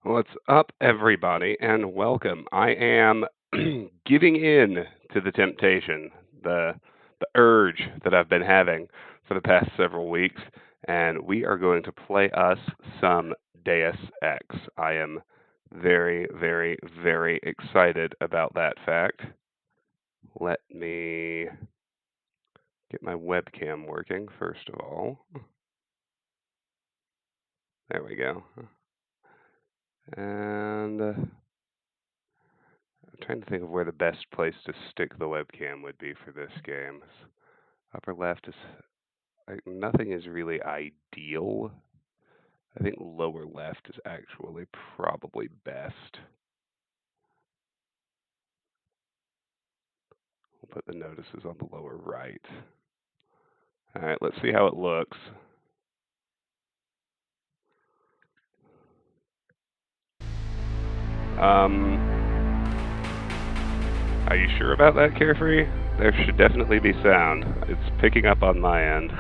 What's up, everybody, and welcome. I am giving in to the temptation, the urge that I've been having for the past several weeks, and we are going to play us some Deus Ex. I am very, very, very excited about that fact. Let me get my webcam working, first of all. There we go. And I'm trying to think of where the best place to stick the webcam would be for this game. Upper left is nothing is really ideal. I think lower left is actually probably best. We'll put the notices on the lower right. All right, let's see how it looks. Are you sure about that, Carefree? There should definitely be sound. It's picking up on my end.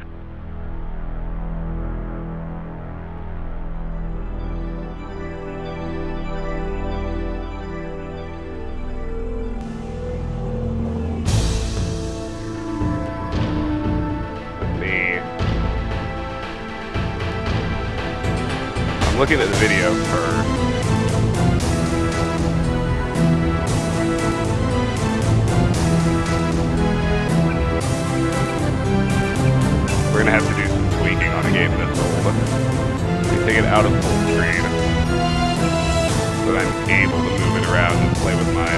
I'm looking at the video first. We're going to have to do some tweaking on a game that's old. We take it out of full screen so that I'm able to move it around and play with my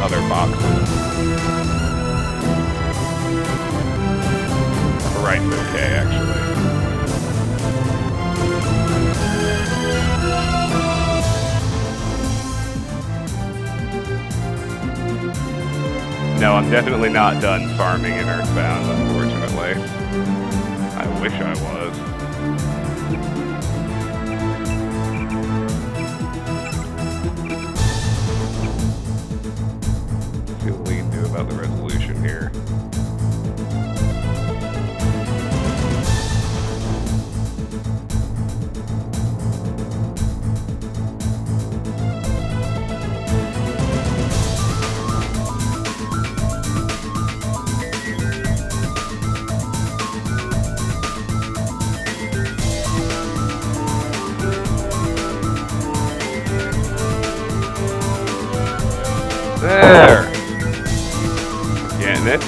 other boxes. Upper right's okay, actually. No, I'm definitely not done farming in Earthbound, unfortunately. I wish I was. Let's see what we can do about the resolution here. There! Getting it.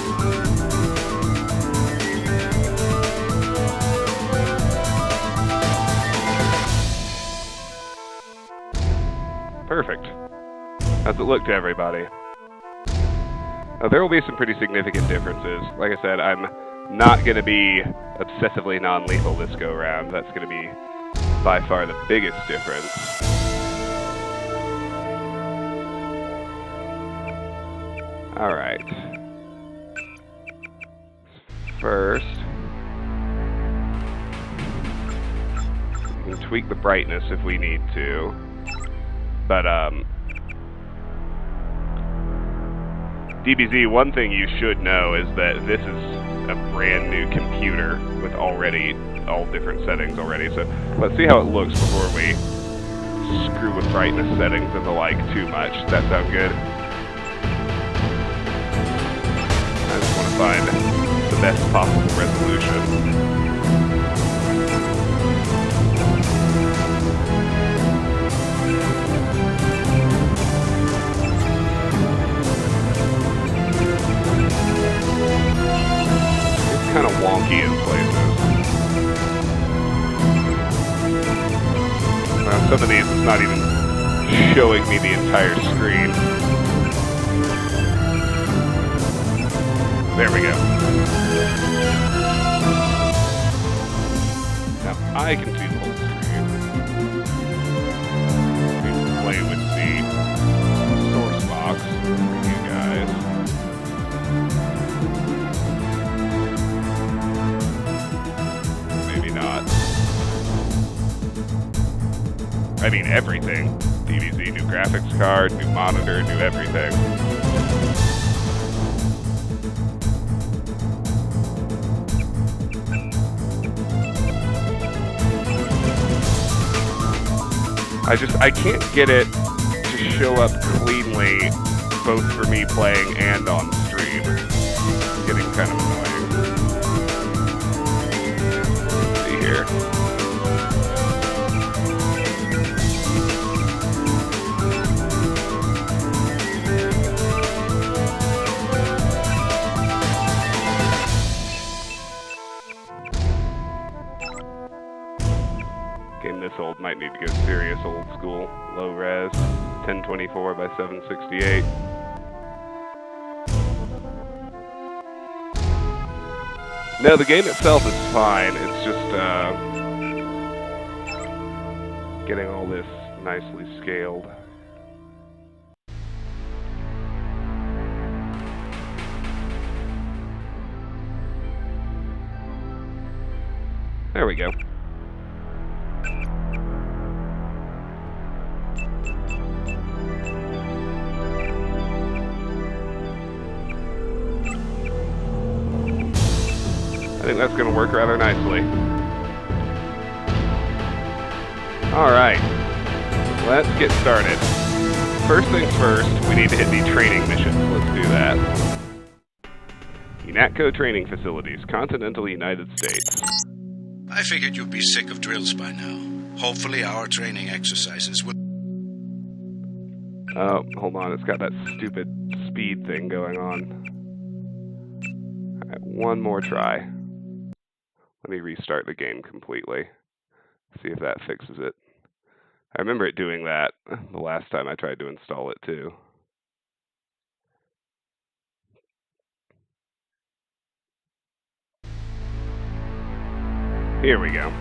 Perfect. How's it look to everybody? Now, there will be some pretty significant differences. Like I said, I'm not going to be obsessively non-lethal this go-round. That's going to be by far the biggest difference. Alright. First, we can tweak the brightness if we need to. But, DBZ, one thing you should know is that this is a brand new computer with already all different settings already. So let's see how it looks before we screw with brightness settings and the like too much. Does that sound good? I just want to find the best possible resolution. It's kind of wonky in places. Some of these it's not even showing me the entire screen. There we go. Now I can see the whole screen. Let me play with the source box for you guys. Maybe not. I mean everything. DBZ, new graphics card, new monitor, new everything. I can't get it to show up cleanly, both for me playing and on stream. It's getting kind of annoying. Let's see here. Game this old might need to go serious old school, low res, 1024 by 768. No, the game itself is fine. It's just getting all this nicely scaled. There we go. I think that's going to work rather nicely. Alright, let's get started. First things first, we need to hit the training missions. Let's do that. UNATCO training facilities, continental United States. I figured you'd be sick of drills by now. Hopefully our training exercises will... Oh, hold on, it's got that stupid speed thing going on. Alright, one more try. Let me restart the game completely. See if that fixes it. I remember it doing that the last time I tried to install it too. Here we go.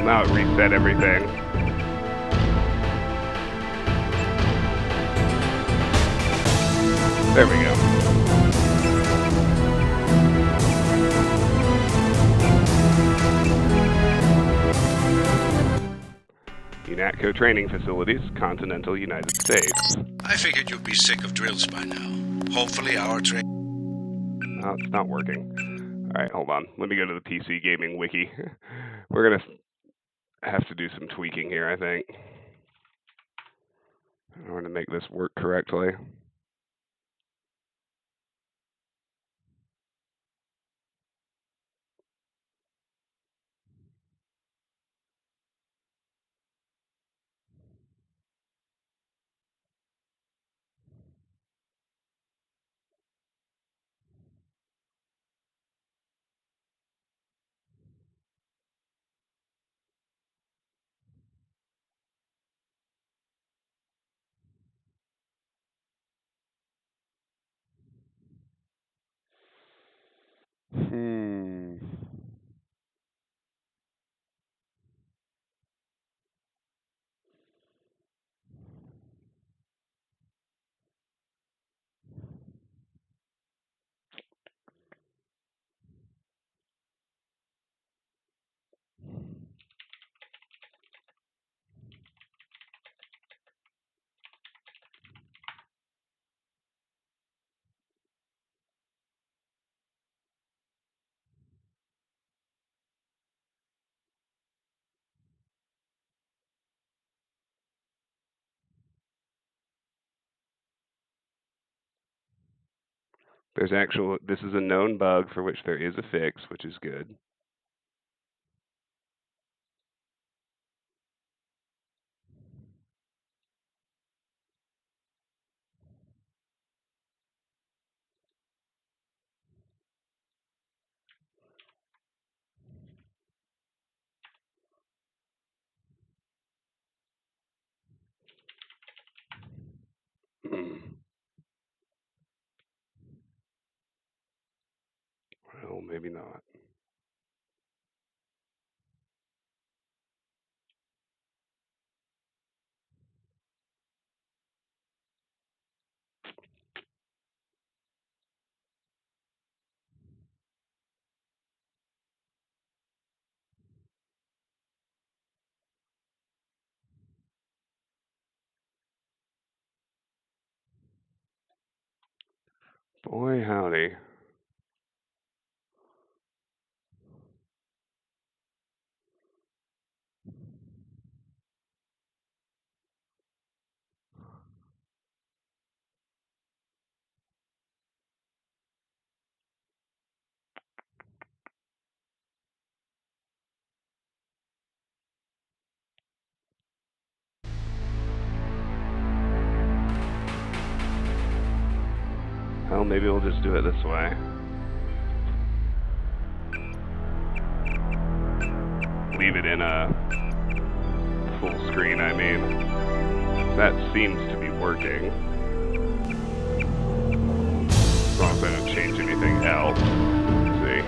Now it reset everything. There we go. UNATCO training facilities, continental United States. I figured you'd be sick of drills by now. Hopefully our training... Oh, it's not working. Alright, hold on. Let me go to the PC Gaming Wiki. We're going to have to do some tweaking here, I think, in order to make this work correctly. This is a known bug for which there is a fix, which is good. Well, maybe not. Boy, howdy. Well, maybe we'll just do it this way. Leave it in a full screen, I mean. That seems to be working. As long as I don't change anything else. Let's see.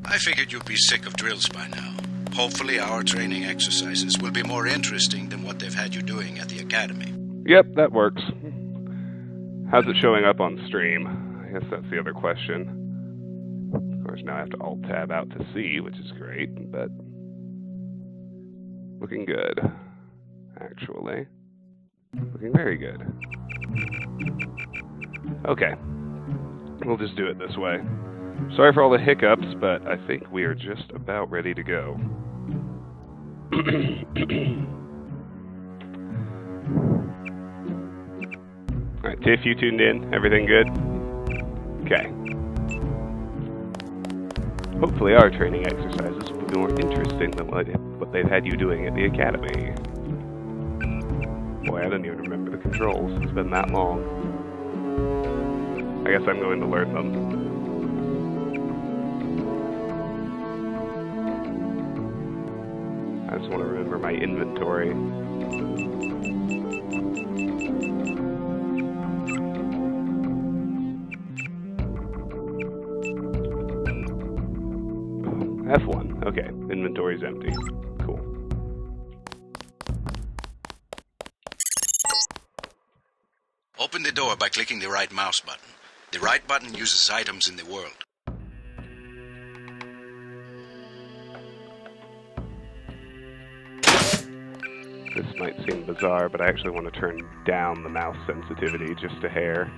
I figured you'd be sick of drills by now. Hopefully our training exercises will be more interesting than what they've had you doing at the academy. Yep, that works. How's it showing up on stream? I guess that's the other question. Of course, now I have to Alt-Tab out to see, which is great, but looking good, actually. Looking very good. Okay, we'll just do it this way. Sorry for all the hiccups, but I think we are just about ready to go. Alright, Tiff, you tuned in? Everything good? Okay. Hopefully our training exercises will be more interesting than what they've had you doing at the academy. Boy, I don't even remember the controls. It's been that long. I guess I'm going to learn them. I just want to remember my inventory. F1. Okay, inventory's empty. Cool. Open the door by clicking the right mouse button. The right button uses items in the world. This might seem bizarre, but I actually want to turn down the mouse sensitivity just a hair.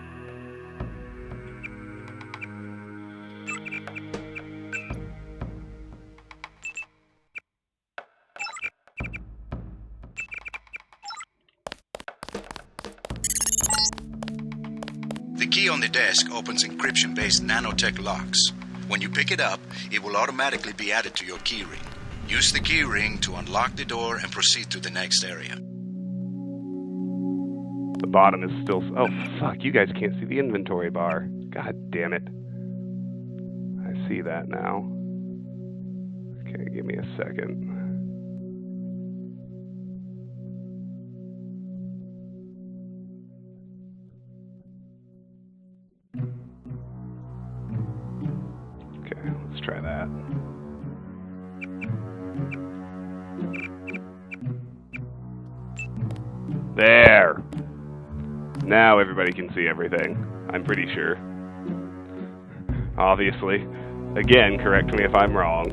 The key on the desk opens encryption-based nanotech locks. When you pick it up, it will automatically be added to your keyring. Use the keyring to unlock the door and proceed to the next area. The bottom is still... Oh, fuck, you guys can't see the inventory bar. God damn it. I see that now. Okay, give me a second. Okay, let's try that. There! Now everybody can see everything. I'm pretty sure. Obviously. Again, correct me if I'm wrong.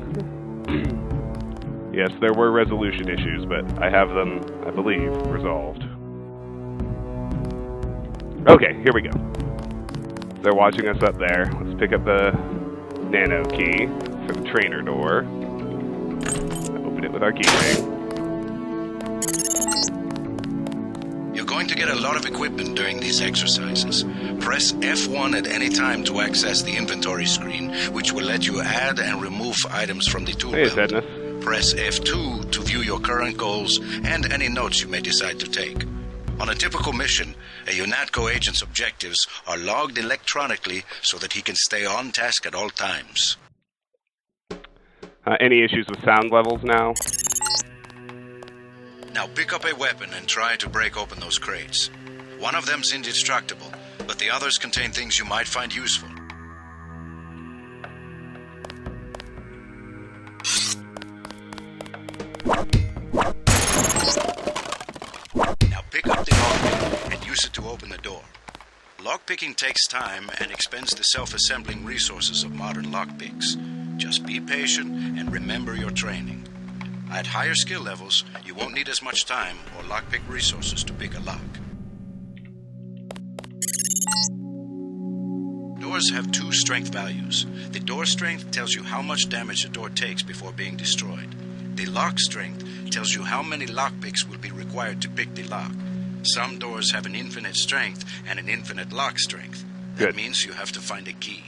Yes, there were resolution issues, but I have them, I believe, resolved. Okay, here we go. They're watching us up there. Let's pick up the nano key for the trainer door. Open it with our keyring. You're going to get a lot of equipment during these exercises. Press F1 at any time to access the inventory screen, which will let you add and remove items from the tool belt. Sadness. Press F2 to view your current goals and any notes you may decide to take. On a typical mission, a UNATCO agent's objectives are logged electronically so that he can stay on task at all times. Any issues with sound levels now? Now pick up a weapon and try to break open those crates. One of them's indestructible, but the others contain things you might find useful. Now pick up the lockpick and use it to open the door. Lockpicking takes time and expends the self-assembling resources of modern lockpicks. Just be patient and remember your training. At higher skill levels, you won't need as much time or lockpick resources to pick a lock. doors have two strength values. The door strength tells you how much damage the door takes before being destroyed. The lock strength tells you how many lockpicks will be required to pick the lock. Some doors have an infinite strength and an infinite lock strength. That means you have to find a key.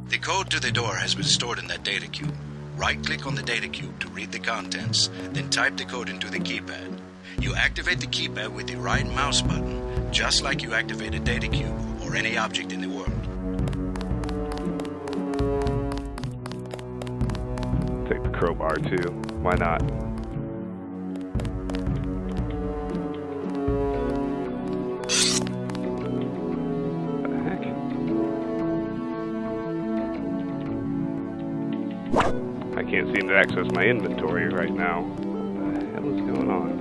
The code to the door has been stored in that data cube. Right-click on the data cube to read the contents, then type the code into the keypad. You activate the keypad with the right mouse button, just like you activate a data cube or any object in the world. Take the crowbar too. Why not? What the heck? I can't seem to access my inventory right now. What the hell is going on?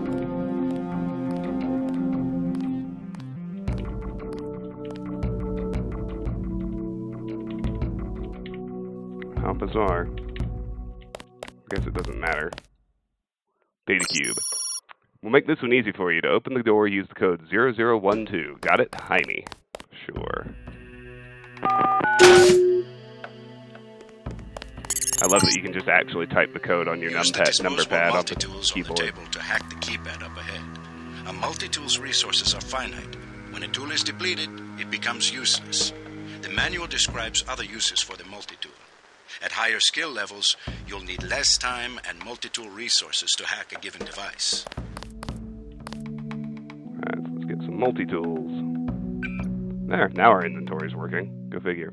How bizarre. Guess it doesn't matter. Data cube. We'll make this one easy for you. To open the door, use the code 0012. Got it? Jaime. Sure. I love that you can just actually type the code on your number pad on the keyboard. On the table to hack the keypad up ahead. A multi-tool's resources are finite. When a tool is depleted, it becomes useless. The manual describes other uses for the multi-tool. At higher skill levels, you'll need less time and multi-tool resources to hack a given device. Alright, so let's get some multi-tools. There, now our inventory's working. Go figure.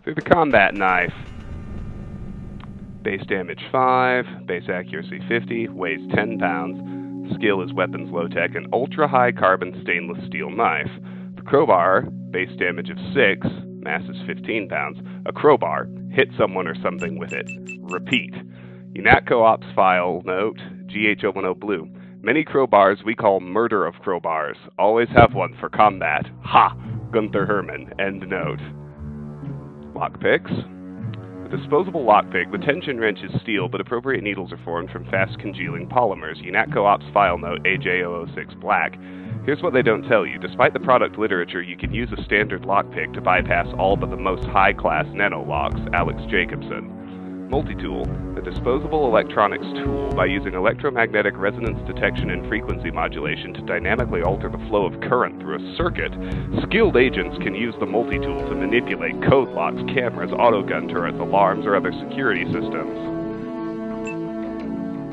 Through the combat knife. Base damage 5, base accuracy 50, weighs 10 pounds. Skill is weapons low-tech, an ultra-high carbon stainless steel knife. The crowbar, base damage of 6, mass is 15 pounds. A crowbar, hit someone or something with it. Repeat. UNATCO Ops File Note, GH010 Blue. Many crowbars we call murder of crowbars. Always have one for combat. Ha! Gunther Herman. End note. Lockpicks. A disposable lockpick, the tension wrench is steel, but appropriate needles are formed from fast congealing polymers. UNATCO Ops File Note, AJ006 Black. Here's what they don't tell you. Despite the product literature, you can use a standard lockpick to bypass all but the most high-class nano-locks. Alex Jacobson. Multi-tool, a disposable electronics tool by using electromagnetic resonance detection and frequency modulation to dynamically alter the flow of current through a circuit. Skilled agents can use the multi-tool to manipulate code locks, cameras, autogun turrets, alarms, or other security systems.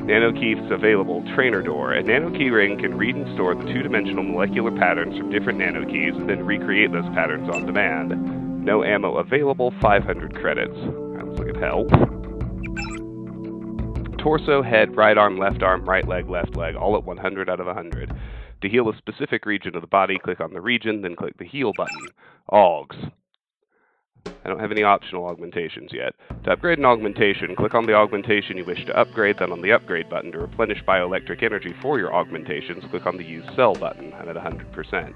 Nanokeys available. Trainer door. A nanokey ring can read and store the two-dimensional molecular patterns from different nanokeys and then recreate those patterns on demand. No ammo available. 500 credits. Alright, let's look at health. Torso, head, right arm, left leg, all at 100 out of 100. To heal a specific region of the body, click on the region, then click the heal button. Augs. I don't have any optional augmentations yet. To upgrade an augmentation, click on the augmentation you wish to upgrade, then on the upgrade button. To replenish bioelectric energy for your augmentations, click on the use cell button. I'm at 100%.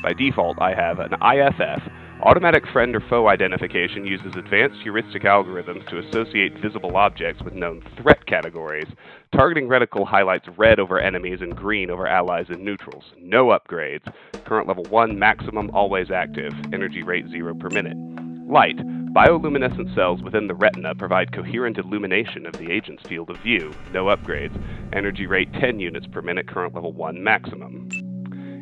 By default, I have an IFF. Automatic friend or foe identification uses advanced heuristic algorithms to associate visible objects with known threat categories. Targeting reticle highlights red over enemies and green over allies and neutrals. No upgrades. Current level 1, maximum, always active. Energy rate 0 per minute. Light. Bioluminescent cells within the retina provide coherent illumination of the agent's field of view. No upgrades. Energy rate 10 units per minute. Current level 1, maximum.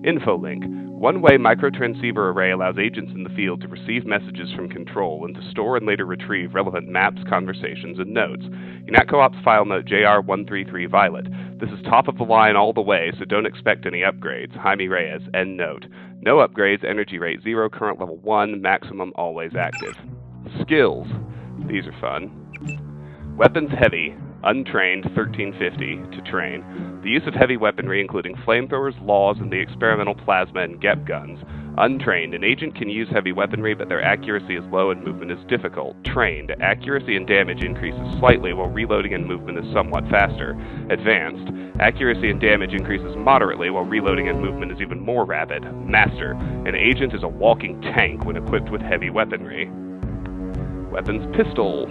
Infolink. One-way microtransceiver array allows agents in the field to receive messages from control and to store and later retrieve relevant maps, conversations, and notes. UNATCO Ops File Note JR133 Violet. This is top of the line all the way, so don't expect any upgrades. Jaime Reyes. End note. No upgrades. Energy rate 0. Current level 1. Maximum. Always active. Skills. These are fun. Weapons heavy. Untrained, 1350 to train. The use of heavy weaponry, including flamethrowers, laws, and the experimental plasma and GEP guns. Untrained. An agent can use heavy weaponry, but their accuracy is low and movement is difficult. Trained. Accuracy and damage increases slightly, while reloading and movement is somewhat faster. Advanced. Accuracy and damage increases moderately, while reloading and movement is even more rapid. Master. An agent is a walking tank when equipped with heavy weaponry. Weapons pistol.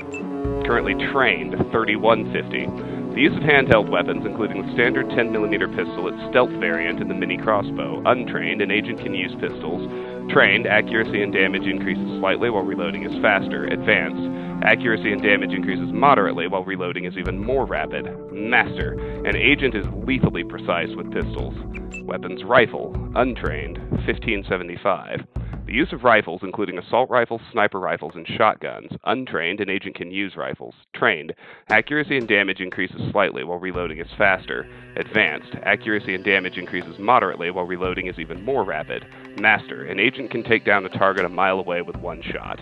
Currently trained, 3150. The use of handheld weapons, including the standard 10mm pistol, its stealth variant, and the mini crossbow. Untrained, an agent can use pistols. Trained, accuracy and damage increases slightly while reloading is faster. Advanced, accuracy and damage increases moderately while reloading is even more rapid. Master, an agent is lethally precise with pistols. Weapons rifle, untrained, 1575. The use of rifles, including assault rifles, sniper rifles, and shotguns. Untrained, an agent can use rifles. Trained, accuracy and damage increases slightly while reloading is faster. Advanced, accuracy and damage increases moderately while reloading is even more rapid. Master, an agent can take down a target a mile away with one shot.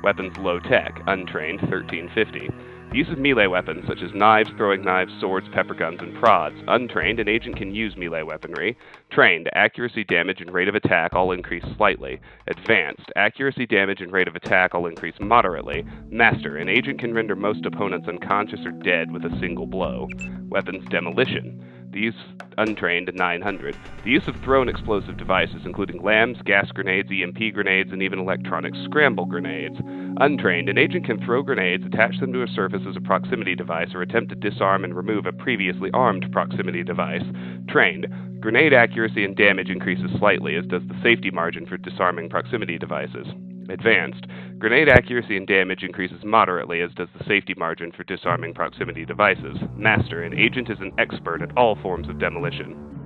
Weapons low tech, untrained, 1350. The use of melee weapons such as knives, throwing knives, swords, pepper guns, and prods. Untrained, an agent can use melee weaponry. Trained, accuracy, damage, and rate of attack all increase slightly. Advanced, accuracy, damage, and rate of attack all increase moderately. Master, an agent can render most opponents unconscious or dead with a single blow. Weapons demolition. The use untrained 900. The use of thrown explosive devices, including LAMs, gas grenades, EMP grenades, and even electronic scramble grenades. Untrained, an agent can throw grenades, attach them to a surface as a proximity device, or attempt to disarm and remove a previously armed proximity device. Trained, grenade accuracy and damage increases slightly, as does the safety margin for disarming proximity devices. Advanced, grenade accuracy and damage increases moderately, as does the safety margin for disarming proximity devices. Master, an agent is an expert at all forms of demolition.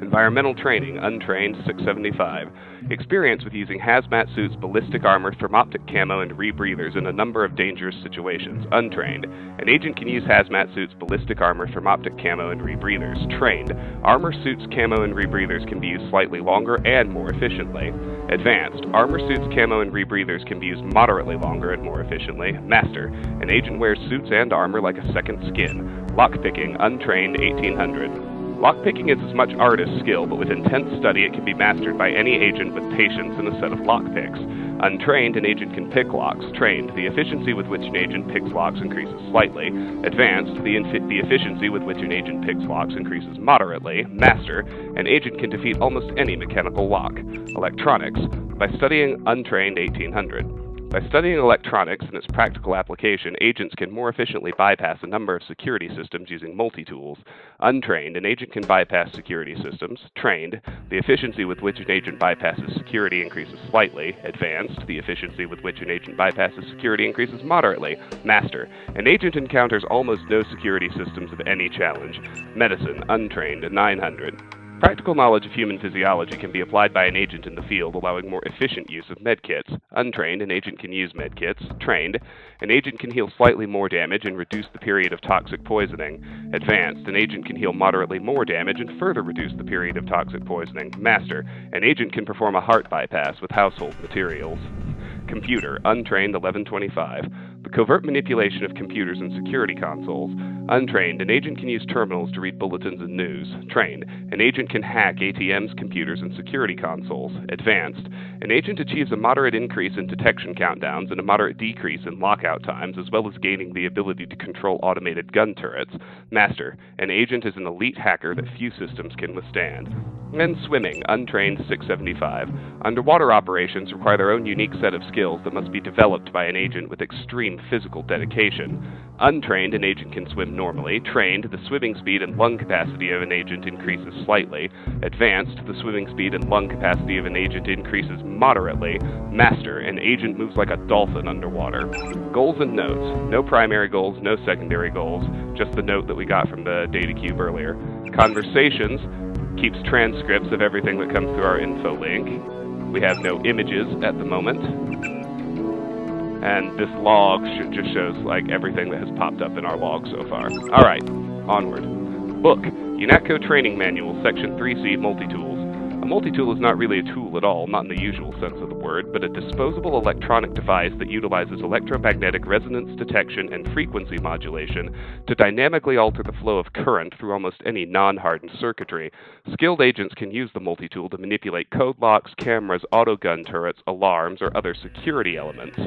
Environmental training, untrained, 675. Experience with using hazmat suits, ballistic armor, thermoptic camo, and rebreathers in a number of dangerous situations. Untrained. An agent can use hazmat suits, ballistic armor, thermoptic camo, and rebreathers. Trained. Armor suits, camo, and rebreathers can be used slightly longer and more efficiently. Advanced. Armor suits, camo, and rebreathers can be used moderately longer and more efficiently. Master. An agent wears suits and armor like a second skin. Lockpicking, untrained, 1800. Lockpicking is as much art as skill, but with intense study it can be mastered by any agent with patience and a set of lockpicks. Untrained, an agent can pick locks. Trained, the efficiency with which an agent picks locks increases slightly. Advanced, the efficiency with which an agent picks locks increases moderately. Master, an agent can defeat almost any mechanical lock. Electronics, by studying untrained 1800. By studying electronics and its practical application, agents can more efficiently bypass a number of security systems using multi-tools. Untrained, an agent can bypass security systems. Trained, the efficiency with which an agent bypasses security increases slightly. Advanced, the efficiency with which an agent bypasses security increases moderately. Master, an agent encounters almost no security systems of any challenge. Medicine, untrained, 900. Practical knowledge of human physiology can be applied by an agent in the field, allowing more efficient use of medkits. Untrained, an agent can use medkits. Trained, an agent can heal slightly more damage and reduce the period of toxic poisoning. Advanced, an agent can heal moderately more damage and further reduce the period of toxic poisoning. Master, an agent can perform a heart bypass with household materials. Computer, untrained, 1125. The covert manipulation of computers and security consoles. Untrained, an agent can use terminals to read bulletins and news. Trained, an agent can hack ATMs, computers, and security consoles. Advanced, an agent achieves a moderate increase in detection countdowns and a moderate decrease in lockout times, as well as gaining the ability to control automated gun turrets. Master, an agent is an elite hacker that few systems can withstand. And swimming, untrained, 675. Underwater operations require their own unique set of skills that must be developed by an agent with extreme physical dedication. Untrained, an agent can swim normally. Trained, the swimming speed and lung capacity of an agent increases slightly. Advanced, the swimming speed and lung capacity of an agent increases moderately. Master, an agent moves like a dolphin underwater. Goals and notes. No primary goals, no secondary goals, just the note that we got from the data cube earlier. Conversations keeps transcripts of everything that comes through our info link. We have no images at the moment. And this log just shows like everything that has popped up in our log so far. Alright, onward. Book, UNATCO Training Manual, Section 3C, Multi-Tools. A multi-tool is not really a tool at all, not in the usual sense of the word, but a disposable electronic device that utilizes electromagnetic resonance detection and frequency modulation to dynamically alter the flow of current through almost any non-hardened circuitry. Skilled agents can use the multi-tool to manipulate code locks, cameras, autogun turrets, alarms, or other security elements.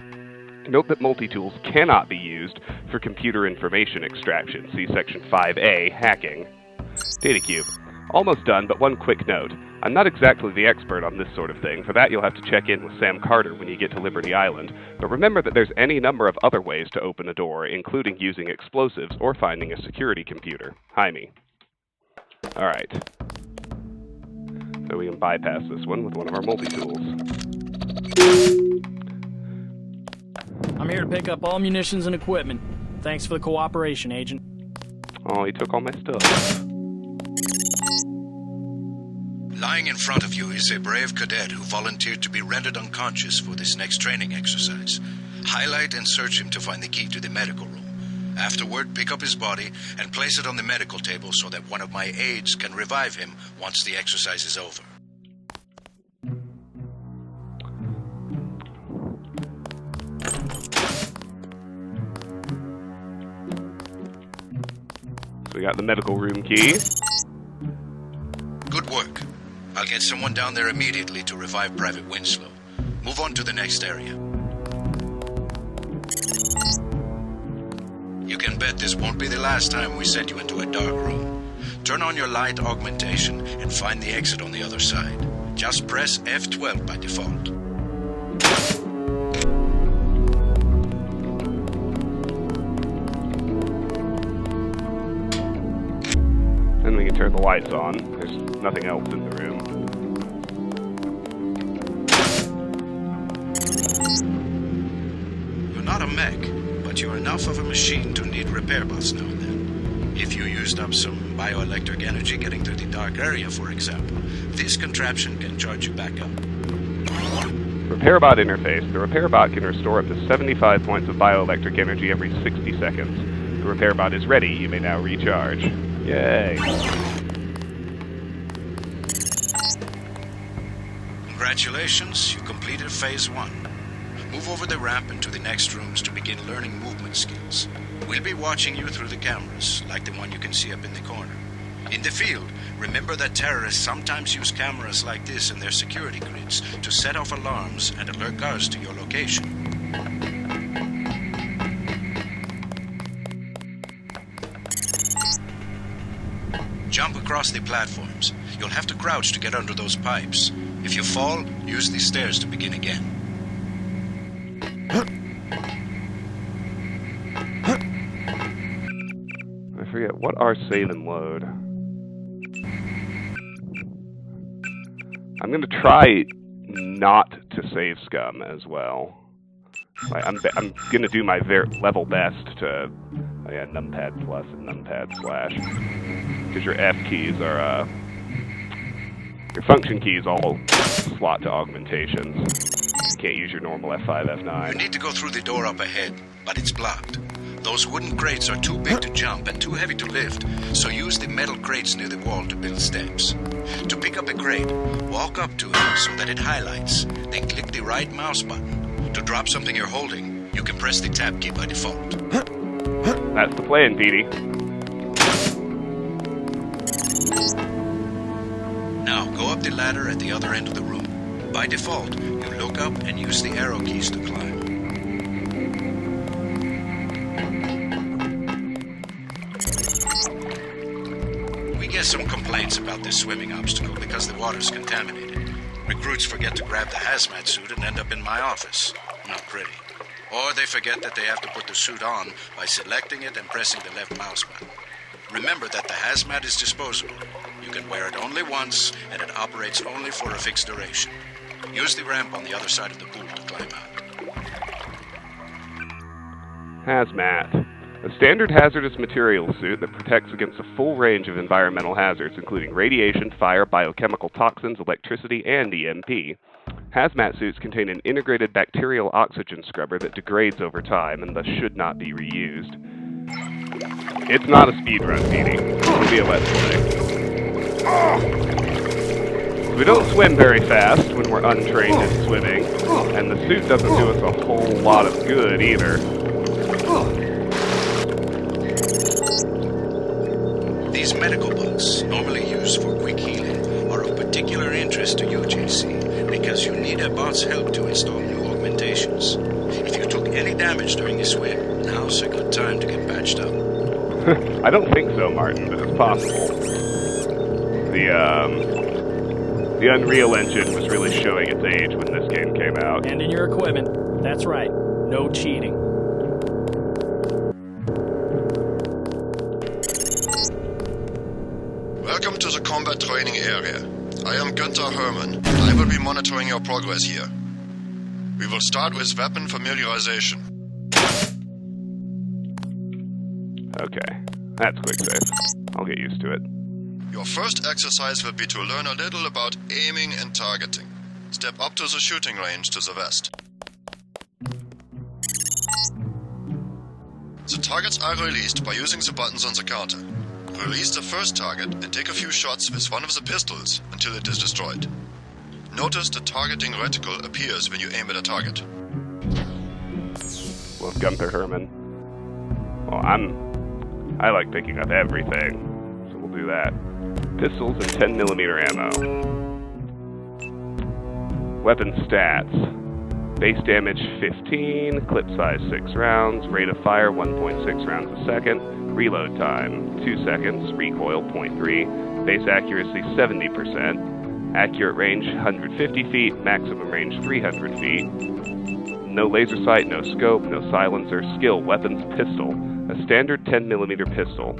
Note that multi-tools cannot be used for computer information extraction. See Section 5A, Hacking. Data Cube. Almost done, but one quick note. I'm not exactly the expert on this sort of thing. For that, you'll have to check in with Sam Carter when you get to Liberty Island. But remember that there's any number of other ways to open a door, including using explosives or finding a security computer. Hi, me. Alright. So we can bypass this one with one of our multi-tools. I'm here to pick up all munitions and equipment. Thanks for the cooperation, Agent. Oh, he took all my stuff. Lying in front of you is a brave cadet who volunteered to be rendered unconscious for this next training exercise. Highlight and search him to find the key to the medical room. Afterward, pick up his body and place it on the medical table so that one of my aides can revive him once the exercise is over. So we got the medical room key. Good work. I'll get someone down there immediately to revive Private Winslow. Move on to the next area. You can bet this won't be the last time we send you into a dark room. Turn on your light augmentation and find the exit on the other side. Just press F12 by default. Then we can turn the lights on. There's nothing else in the room. You're not a mech, but you're enough of a machine to need repair bots now and then. If you used up some bioelectric energy getting through the dark area, for example, this contraption can charge you back up. Repair bot interface. The repair bot can restore up to 75 points of bioelectric energy every 60 seconds. The repair bot is ready. You may now recharge. Yay. Congratulations, you completed Phase 1. Move over the ramp into the next rooms to begin learning movement skills. We'll be watching you through the cameras, like the one you can see up in the corner. In the field, remember that terrorists sometimes use cameras like this in their security grids to set off alarms and alert guards to your location. Jump across the platforms. You'll have to crouch to get under those pipes. If you fall, use the stairs to begin again. I forget, what are save and load? I'm going to try not to save scum as well. Like, I'm going to do my level best to... Oh yeah, numpad plus and numpad slash. Because your F keys are, your function keys all slot to augmentations. You can't use your normal F5, F9. You need to go through the door up ahead, but it's blocked. Those wooden crates are too big to jump and too heavy to lift, so use the metal crates near the wall to build steps. To pick up a crate, walk up to it so that it highlights, then click the right mouse button. To drop something you're holding, you can press the tab key by default. That's the plan, Petey. Now, go up the ladder at the other end of the room. By default, you look up and use the arrow keys to climb. We get some complaints about this swimming obstacle because the water's contaminated. Recruits forget to grab the hazmat suit and end up in my office. Not pretty. Or they forget that they have to put the suit on by selecting it and pressing the left mouse button. Remember that the hazmat is disposable. You can wear it only once, and it operates only for a fixed duration. Use the ramp on the other side of the pool to climb out. Hazmat. A standard hazardous materials suit that protects against a full range of environmental hazards, including radiation, fire, biochemical toxins, electricity, and EMP. Hazmat suits contain an integrated bacterial oxygen scrubber that degrades over time and thus should not be reused. It's not a speed run, Petey. It'll be a let's play. We don't swim very fast when we're untrained in swimming, and the suit doesn't do us a whole lot of good either. These medical books, normally used for quick healing, are of particular interest to you, JC, because you need a bot's help to install new augmentations. If you took any damage during the swim, now's a good time to get patched up. I don't think so, Martin, but it's possible. The Unreal Engine was really showing its age when this game came out. Hand in your equipment. That's right. No cheating. Welcome to the combat training area. I am Günther Hermann. I will be monitoring your progress here. We will start with weapon familiarization. Okay, that's quick save. I'll get used to it. Your first exercise will be to learn a little about aiming and targeting. Step up to the shooting range to the west. The targets are released by using the buttons on the counter. Release the first target and take a few shots with one of the pistols until it is destroyed. Notice the targeting reticle appears when you aim at a target. Well, Gunther Hermann. Well, I like picking up everything, so we'll do that. Pistols and 10mm ammo. Weapon stats. Base damage 15, clip size 6 rounds, rate of fire 1.6 rounds a second, reload time 2 seconds, recoil 0.3, base accuracy 70%, accurate range 150 feet, maximum range 300 feet, no laser sight, no scope, no silencer, skill, weapons, pistol, a standard 10mm pistol,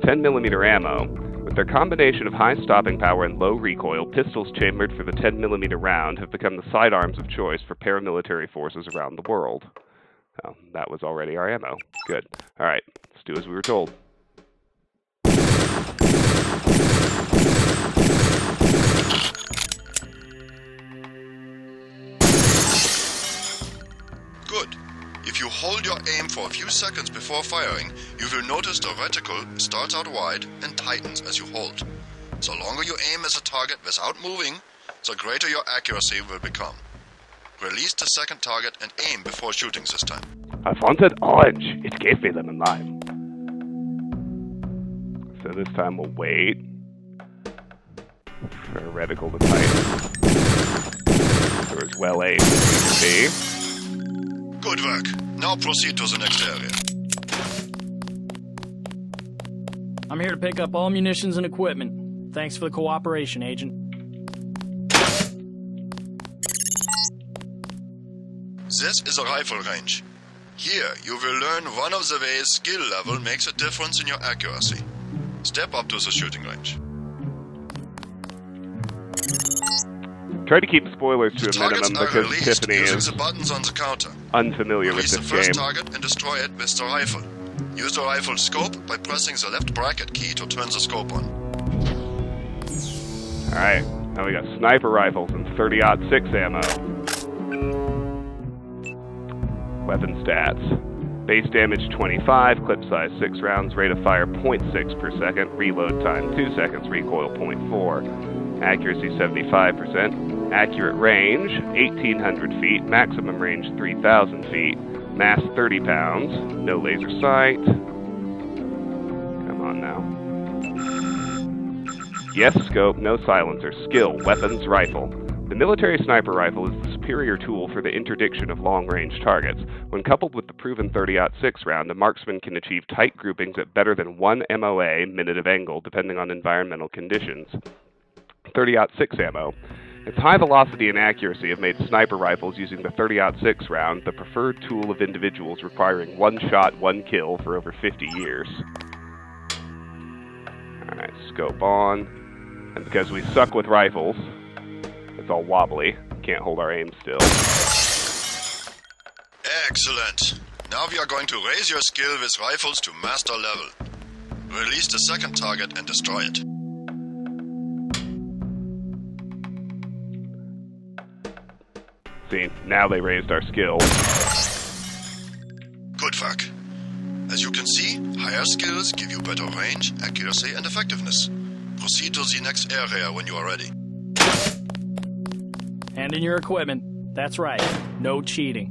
10mm ammo. With their combination of high stopping power and low recoil, pistols chambered for the 10mm round have become the sidearms of choice for paramilitary forces around the world. Oh, that was already our ammo. Good. All right, let's do as we were told. Good. If you hold your aim for a few seconds before firing, you will notice the reticle starts out wide and tightens as you hold. The longer you aim as a target without moving, the greater your accuracy will become. Release the second target and aim before shooting this time. I wanted orange. It gave me lemon lime. So this time we'll wait for a reticle to tighten. Or as well aimed as it can be. Good work. Now proceed to the next area. I'm here to pick up all munitions and equipment. Thanks for the cooperation, Agent. This is a rifle range. Here, you will learn one of the ways skill level makes a difference in your accuracy. Step up to the shooting range. Try to keep spoilers to The a minimum targets are because released Tiffany using is the buttons on the counter. unfamiliar with Release the this first game. target and destroy it with the rifle. Use the rifle scope by pressing the left bracket key to turn the scope on. Alright, now we got sniper rifles and 30-06 ammo. Weapon stats. Base damage 25, clip size 6 rounds, rate of fire 0.6 per second, reload time 2 seconds, recoil 0.4, accuracy 75%, accurate range 1,800 feet, maximum range 3,000 feet, mass 30 pounds, no laser sight. Come on now. Yes, scope, no silencer, skill, weapons, rifle. The military sniper rifle is the superior tool for the interdiction of long-range targets. When coupled with the proven 30-06 round, a marksman can achieve tight groupings at better than 1 MOA, minute of angle, depending on environmental conditions. 30-06 ammo. Its high velocity and accuracy have made sniper rifles using the 30-06 round the preferred tool of individuals requiring one shot, one kill for over 50 years. Alright, scope on. And because we suck with rifles, it's all wobbly. Can't hold our aim still. Excellent. Now we are going to raise your skill with rifles to master level. Release the second target and destroy it. See, now they raised our skill. Good work. As you can see, higher skills give you better range, accuracy, and effectiveness. Proceed to the next area when you are ready. Hand in your equipment. That's right. No cheating.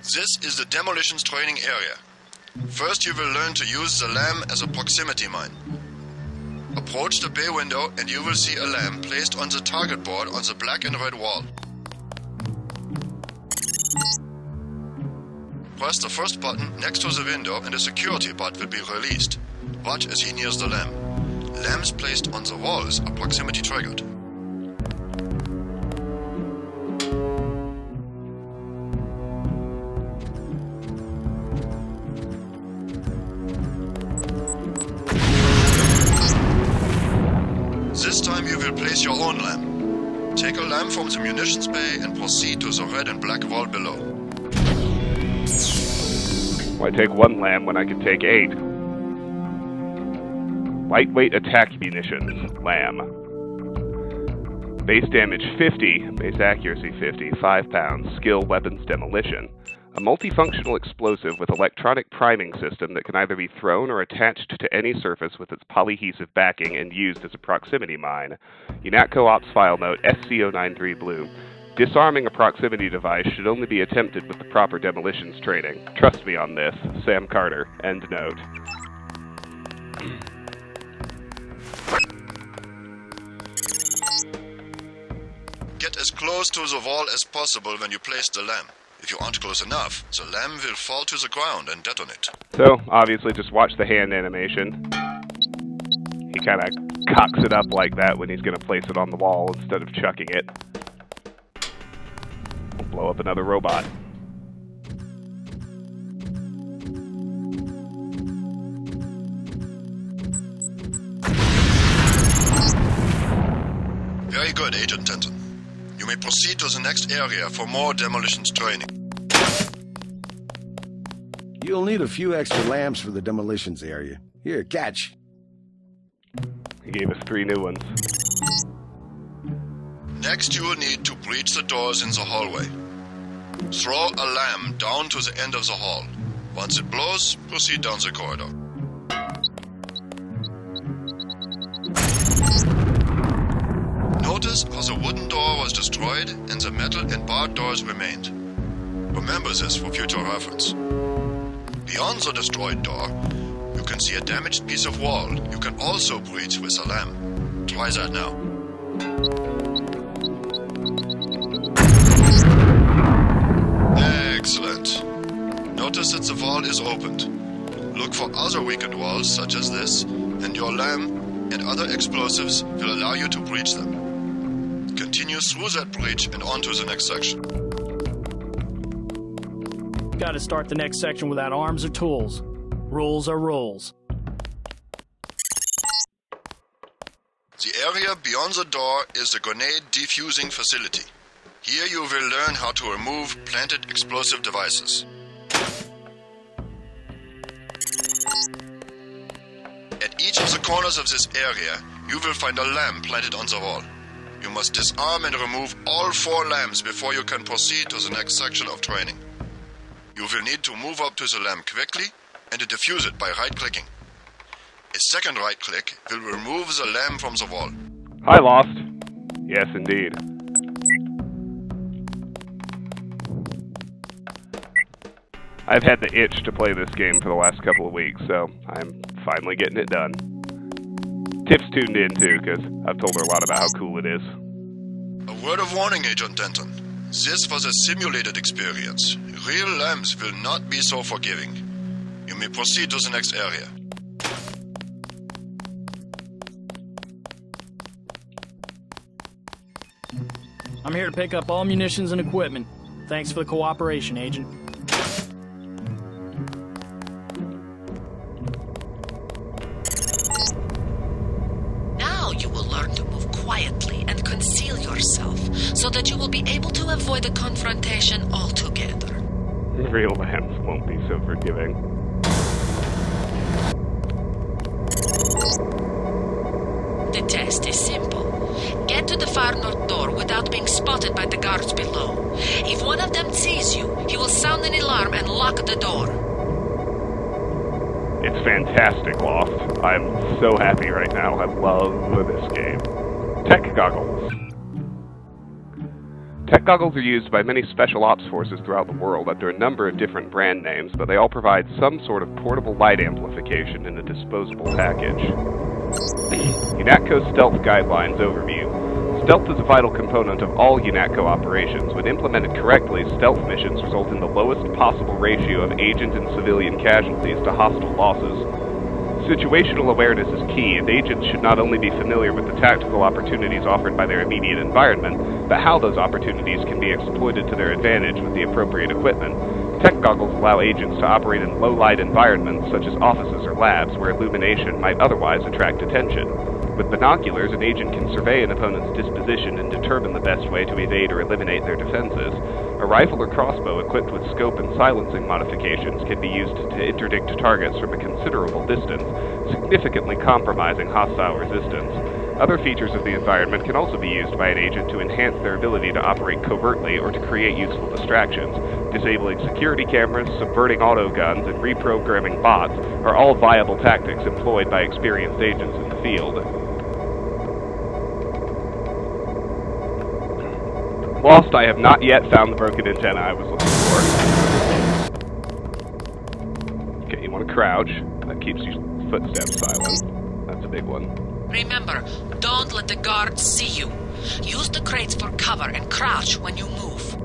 This is the demolitions training area. First you will learn to use the lamb as a proximity mine. Approach the bay window and you will see a lamb placed on the target board on the black and red wall. Press the first button next to the window and a security bot will be released. Watch as he nears the lamp. Lamps placed on the walls are proximity triggered. This time you will place your own lamp. Take a lamp from the munitions bay and proceed to the red and black wall below. Why take one lamp when I could take 8? Lightweight attack munitions, lamb. Base damage 50, base accuracy 50, 5 pounds, skill weapons demolition. A multifunctional explosive with electronic priming system that can either be thrown or attached to any surface with its polyhesive backing and used as a proximity mine. UNATCO Ops File Note SC093 Blue. Disarming a proximity device should only be attempted with the proper demolitions training. Trust me on this. Sam Carter. End note. Get as close to the wall as possible when you place the lamp. If you aren't close enough, the lamp will fall to the ground and detonate. So, obviously, just watch the hand animation. He kind of cocks it up like that when he's going to place it on the wall instead of chucking it. We'll blow up another robot. Very good, Agent Denton. You may proceed to the next area for more demolitions training. You'll need a few extra lamps for the demolitions area. Here, catch. He gave us 3 new ones. Next, you will need to breach the doors in the hallway. Throw a lamp down to the end of the hall. Once it blows, proceed down the corridor. Notice how the wooden door was destroyed and the metal and barred doors remained. Remember this for future reference. Beyond the destroyed door, you can see a damaged piece of wall you can also breach with a lamp. Try that now. Excellent. Notice that the wall is opened. Look for other weakened walls such as this, and your lamp and other explosives will allow you to breach them. Continue through that breach and on to the next section. Gotta start the next section without arms or tools. Rules are rules. The area beyond the door is the grenade defusing facility. Here you will learn how to remove planted explosive devices. At each of the corners of this area, you will find a lamp planted on the wall. You must disarm and remove all 4 lamps before you can proceed to the next section of training. You will need to move up to the lamp quickly and to defuse it by right-clicking. A second right-click will remove the lamp from the wall. Hi, Lost. Yes, indeed. I've had the itch to play this game for the last couple of weeks, so I'm finally getting it done. Tiff's tuned in too, because I've told her a lot about how cool it is. A word of warning, Agent Denton. This was a simulated experience. Real lamps will not be so forgiving. You may proceed to the next area. I'm here to pick up all munitions and equipment. Thanks for the cooperation, Agent. Now you will learn to move quietly and conceal yourself so that you will be able to avoid the confrontation altogether. Real lamps won't be so forgiving. The test is simple. Get to the far north door without being spotted by the guards below. If one of them sees you, he will sound an alarm and lock the door. It's fantastic, Lost. I'm so happy right now. I love this game. Tech goggles. Tech goggles are used by many special ops forces throughout the world under a number of different brand names, but they all provide some sort of portable light amplification in a disposable package. UNATCO Stealth Guidelines Overview. Stealth is a vital component of all UNATCO operations. When implemented correctly, stealth missions result in the lowest possible ratio of agent and civilian casualties to hostile losses. Situational awareness is key, and agents should not only be familiar with the tactical opportunities offered by their immediate environment, but how those opportunities can be exploited to their advantage with the appropriate equipment. Tech goggles allow agents to operate in low-light environments such as offices or labs where illumination might otherwise attract attention. With binoculars, an agent can survey an opponent's disposition and determine the best way to evade or eliminate their defenses. A rifle or crossbow equipped with scope and silencing modifications can be used to interdict targets from a considerable distance, significantly compromising hostile resistance. Other features of the environment can also be used by an agent to enhance their ability to operate covertly or to create useful distractions. Disabling security cameras, subverting auto guns, and reprogramming bots are all viable tactics employed by experienced agents in the field. Lost, I have not yet found the broken antenna I was looking for. Okay, you want to crouch. That keeps your footsteps silent. That's a big one. Remember, don't let the guards see you. Use the crates for cover and crouch when you move.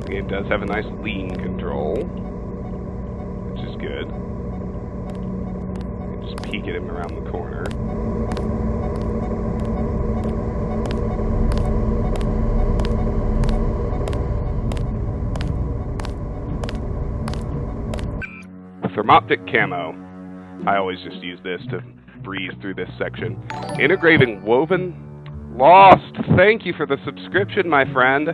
The game does have a nice lean control, which is good. Just peek at him around the corner. Thermoptic camo. I always just use this to breeze through this section. Integrating woven. Lost. Thank you for the subscription, my friend.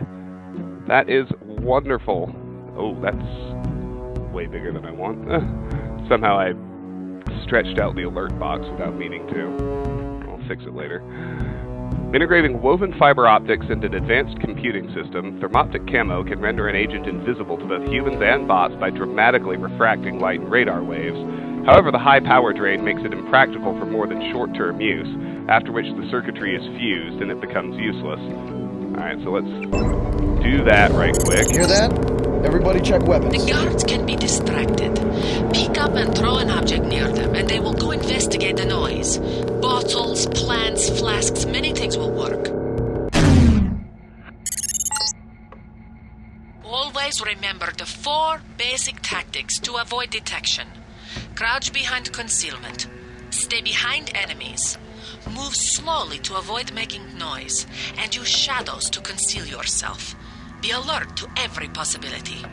That is wonderful. Oh, that's way bigger than I want. Somehow I stretched out the alert box without meaning to. I'll fix it later. Integrating woven fiber optics into an advanced computing system, thermoptic camo can render an agent invisible to both humans and bots by dramatically refracting light and radar waves. However, the high power drain makes it impractical for more than short-term use, after which the circuitry is fused and it becomes useless. Alright, so let's do that right quick. Hear that? Everybody check weapons. The guards can be distracted. Pick up and throw an object near them, and they will go investigate the noise. Bottles, plants, flasks, many things will work. Always remember the 4 basic tactics to avoid detection. Crouch behind concealment. Stay behind enemies. Move slowly to avoid making noise, and use shadows to conceal yourself. Be alert to every possibility.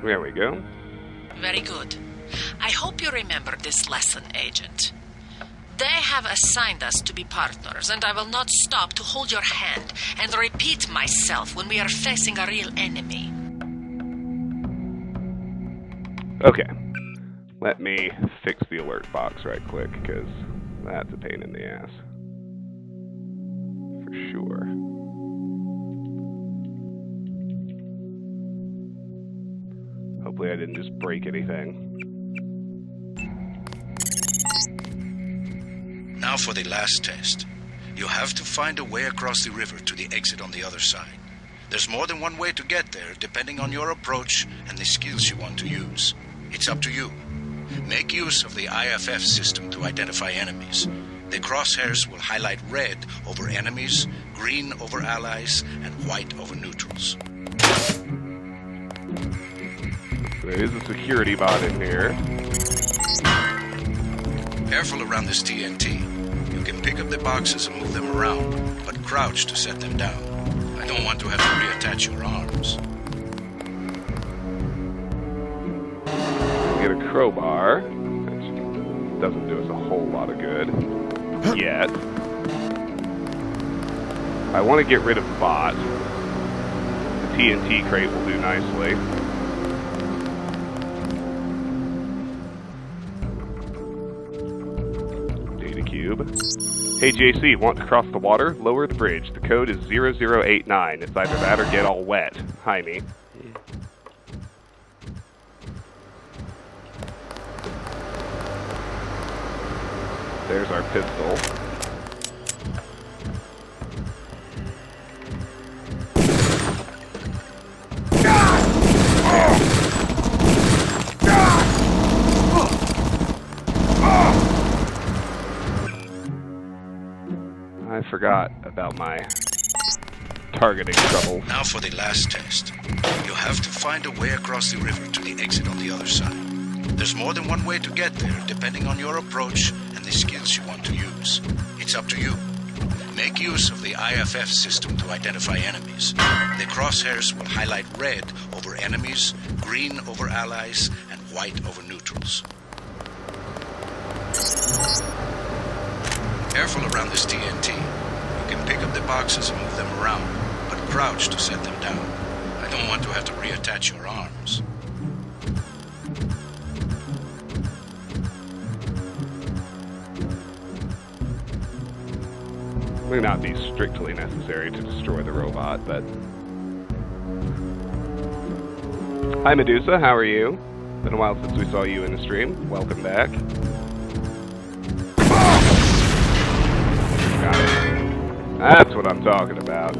There we go. Very good. I hope you remember this lesson, Agent. They have assigned us to be partners, and I will not stop to hold your hand and repeat myself when we are facing a real enemy. Okay. Let me fix the alert box right quick, because that's a pain in the ass. For sure. Hopefully I didn't just break anything. Now for the last test. You have to find a way across the river to the exit on the other side. There's more than one way to get there, depending on your approach and the skills you want to use. It's up to you. Make use of the IFF system to identify enemies. The crosshairs will highlight red over enemies, green over allies, and white over neutrals. There is a security bot in here. Careful around this TNT. You can pick up the boxes and move them around, but crouch to set them down. I don't want to have to reattach your arms. Get a crowbar, which doesn't do us a whole lot of good yet. I want to get rid of the bot. The TNT crate will do nicely. Data cube. Hey JC, want to cross the water? Lower the bridge. The code is 0089. It's either that or get all wet. Hi me. There's our pistol. I forgot about my targeting trouble. Now for the last test. You have to find a way across the river to the exit on the other side. There's more than one way to get there, depending on your approach and the skills you want to use. It's up to you. Make use of the IFF system to identify enemies. The crosshairs will highlight red over enemies, green over allies, and white over neutrals. Careful around this TNT. You can pick up the boxes and move them around, but crouch to set them down. I don't want to have to reattach your arms. May not be strictly necessary to destroy the robot, but... Hi Medusa, how are you? Been a while since we saw you in the stream. Welcome back. Got it. That's what I'm talking about.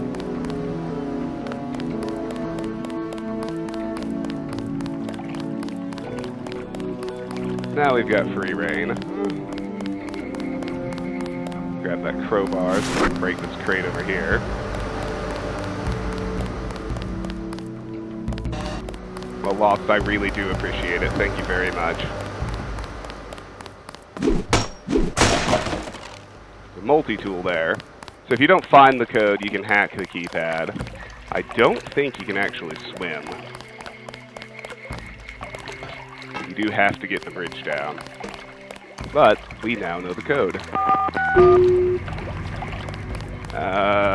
Now we've got free reign. Grab that crowbar so we can break this crate over here. Well, Lost, I really do appreciate it. Thank you very much. The multi-tool there. So if you don't find the code, you can hack the keypad. I don't think you can actually swim. You do have to get the bridge down. But we now know the code.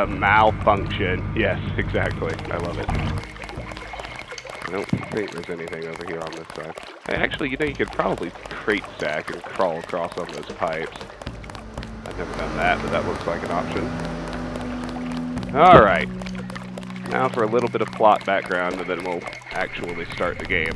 Malfunction. Yes, exactly. I love it. I don't think there's anything over here on this side. Hey, actually, you know, you could probably crate stack and crawl across on those pipes. I've never done that, but that looks like an option. Alright. Now for a little bit of plot background, and then we'll actually start the game.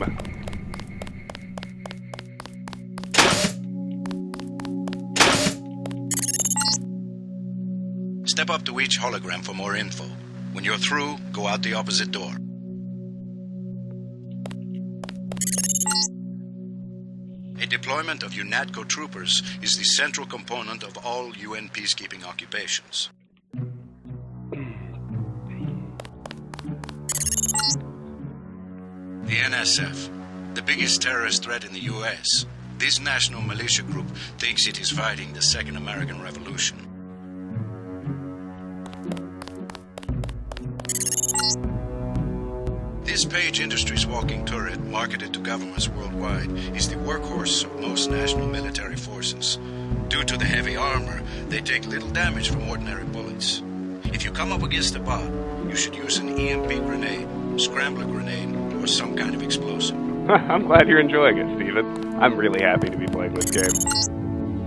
Step up to each hologram for more info. When you're through, go out the opposite door. A deployment of UNATCO troopers is the central component of all UN peacekeeping occupations. The NSF, the biggest terrorist threat in the US. This national militia group thinks it is fighting the Second American Revolution. This Page Industries walking turret, marketed to governments worldwide, is the workhorse of most national military forces. Due to the heavy armor, they take little damage from ordinary bullets. If you come up against a bot, you should use an EMP grenade, scrambler grenade, or some kind of explosive. I'm glad you're enjoying it, Steven. I'm really happy to be playing this game.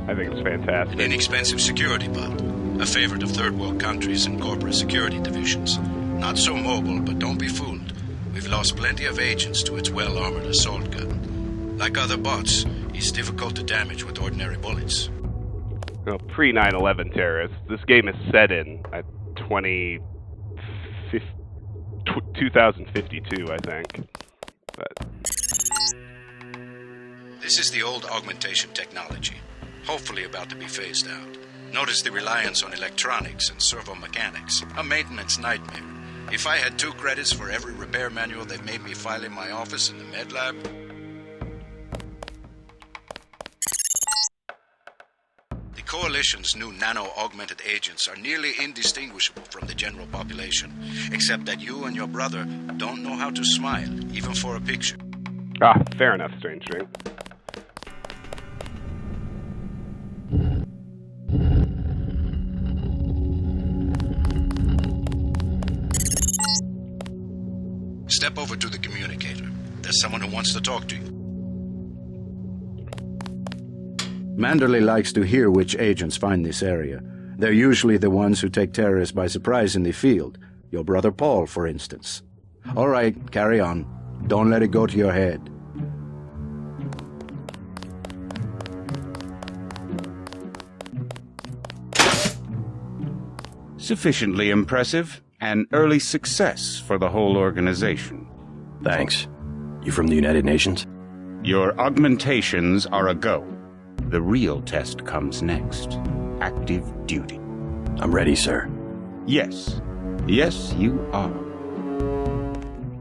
I think it's fantastic. An inexpensive security bot, a favorite of third world countries and corporate security divisions. Not so mobile, but don't be fooled. We've lost plenty of agents to its well-armored assault gun. Like other bots, it's difficult to damage with ordinary bullets. Well, pre-9/11 terrorists, this game is set in at 2052, I think. But this is the old augmentation technology, hopefully about to be phased out. Notice the reliance on electronics and servo-mechanics, a maintenance nightmare. If I had 2 credits for every repair manual they made me file in my office in the med lab... The Coalition's new nano-augmented agents are nearly indistinguishable from the general population, except that you and your brother don't know how to smile, even for a picture. Ah, fair enough, Strange String. Step over to the communicator. There's someone who wants to talk to you. Manderley likes to hear which agents find this area. They're usually the ones who take terrorists by surprise in the field. Your brother Paul, for instance. All right, carry on. Don't let it go to your head. Sufficiently impressive. An early success for the whole organization. Thanks. You from the United Nations? Your augmentations are a go. The real test comes next. Active duty. I'm ready, sir. Yes. Yes, you are.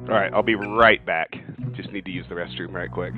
Alright, I'll be right back. Just need to use the restroom right quick.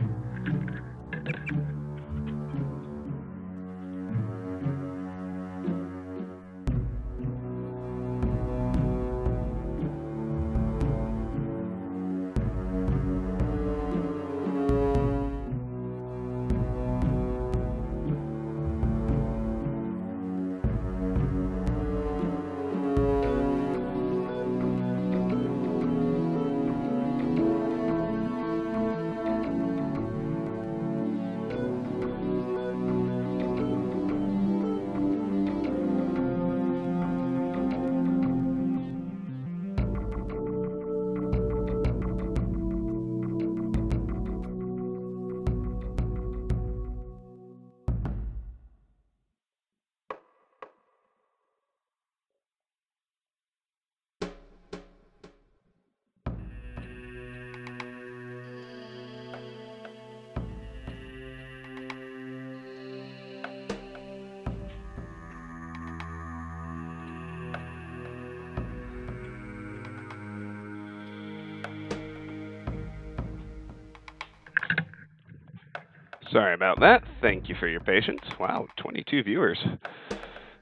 Sorry about that. Thank you for your patience. Wow, 22 viewers.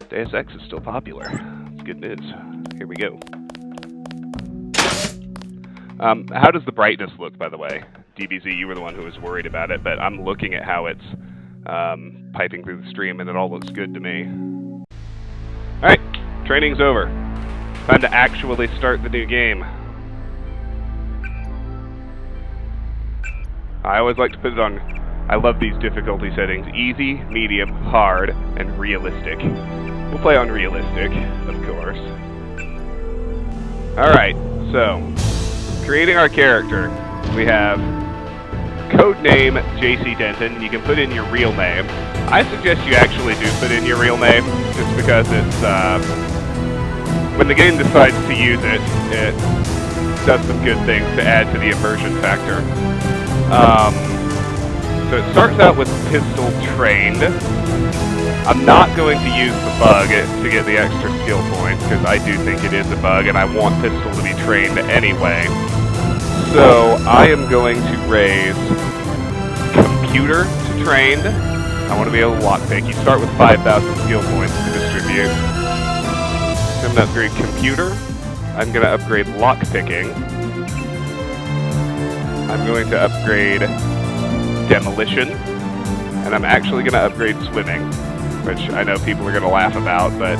Deus Ex is still popular. That's good news. Here we go. How does the brightness look, by the way? DBZ, you were the one who was worried about it, but I'm looking at how it's piping through the stream, and it all looks good to me. Alright, training's over. Time to actually start the new game. I always like to put it on... I love these difficulty settings. Easy, medium, hard, and realistic. We'll play on realistic, of course. Alright, so... creating our character. We have... codename JC Denton. You can put in your real name. I suggest you actually do put in your real name, just because it's, when the game decides to use it, it does some good things to add to the immersion factor. So it starts out with pistol trained. I'm not going to use the bug to get the extra skill points, because I do think it is a bug, and I want pistol to be trained anyway. So I am going to raise computer to trained. I want to be able to lockpick. You start with 5,000 skill points to distribute. I'm going to upgrade computer. I'm going to upgrade lockpicking. I'm going to upgrade demolition. And I'm actually going to upgrade swimming, which I know people are going to laugh about, but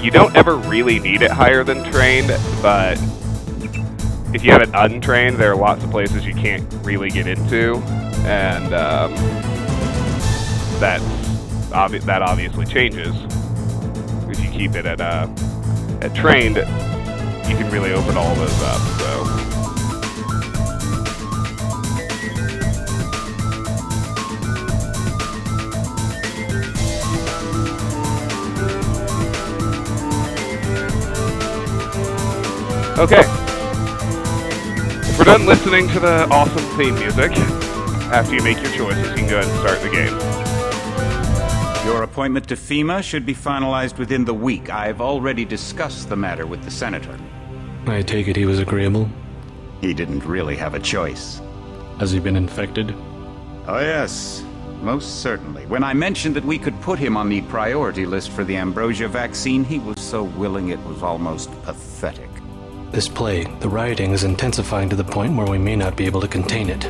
you don't ever really need it higher than trained, but if you have it untrained, there are lots of places you can't really get into, and that obviously changes. If you keep it at trained, you can really open all those up. So. Okay. If we're done listening to the awesome theme music, after you make your choices, you can go ahead and start the game. Your appointment to FEMA should be finalized within the week. I've already discussed the matter with the senator. I take it he was agreeable? He didn't really have a choice. Has he been infected? Oh yes, most certainly. When I mentioned that we could put him on the priority list for the ambrosia vaccine, he was so willing it was almost pathetic. This plague, the rioting is intensifying to the point where we may not be able to contain it.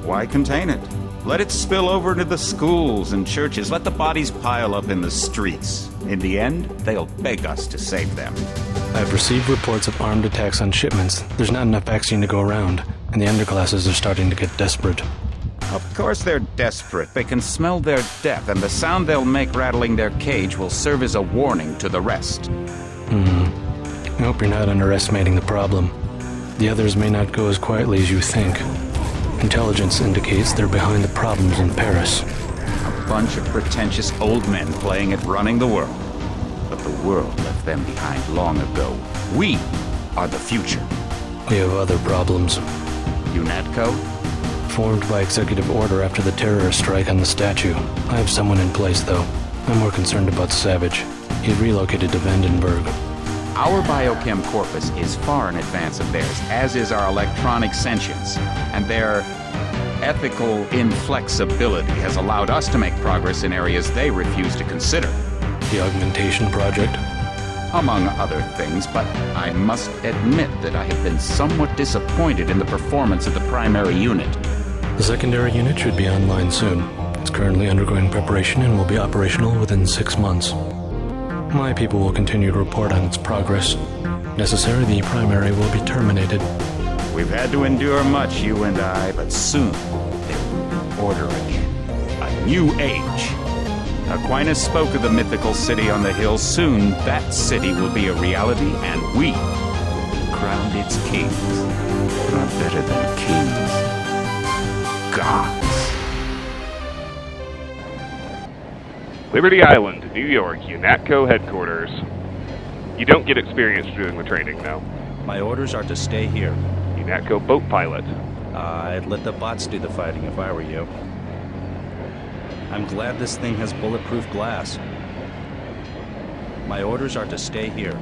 Why contain it? Let it spill over into the schools and churches. Let the bodies pile up in the streets. In the end, they'll beg us to save them. I've received reports of armed attacks on shipments. There's not enough vaccine to go around, and the underclasses are starting to get desperate. Of course they're desperate. They can smell their death, and the sound they'll make rattling their cage will serve as a warning to the rest. I hope you're not underestimating the problem. The others may not go as quietly as you think. Intelligence indicates they're behind the problems in Paris. A bunch of pretentious old men playing at running the world. But the world left them behind long ago. We are the future. We have other problems. UNATCO? Formed by executive order after the terrorist strike on the statue. I have someone in place, though. I'm more concerned about Savage. He relocated to Vandenberg. Our biochem corpus is far in advance of theirs, as is our electronic sentience, and their ethical inflexibility has allowed us to make progress in areas they refuse to consider. The augmentation project? Among other things, but I must admit that I have been somewhat disappointed in the performance of the primary unit. The secondary unit should be online soon. It's currently undergoing preparation and will be operational within 6 months. My people will continue to report on its progress. Necessary, the primary will be terminated. We've had to endure much, you and I, but soon there will be order again. A new age. Aquinas spoke of the mythical city on the hill. Soon that city will be a reality, and we will be crowned its kings. Not better than kings. Gods. Liberty Island, New York, UNATCO headquarters. You don't get experience doing the training, though. My orders are to stay here. UNATCO boat pilot. I'd let the bots do the fighting if I were you. I'm glad this thing has bulletproof glass. My orders are to stay here.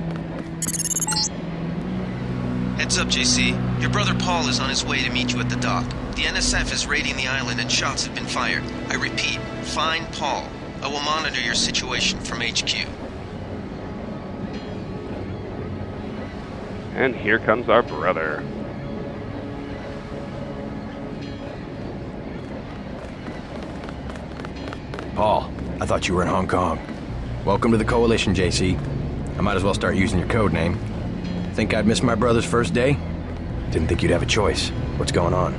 Heads up, JC. Your brother Paul is on his way to meet you at the dock. The NSF is raiding the island and shots have been fired. I repeat, find Paul. I will monitor your situation from HQ. And here comes our brother. Paul, I thought you were in Hong Kong. Welcome to the Coalition, JC. I might as well start using your code name. Think I'd miss my brother's first day? Didn't think you'd have a choice. What's going on?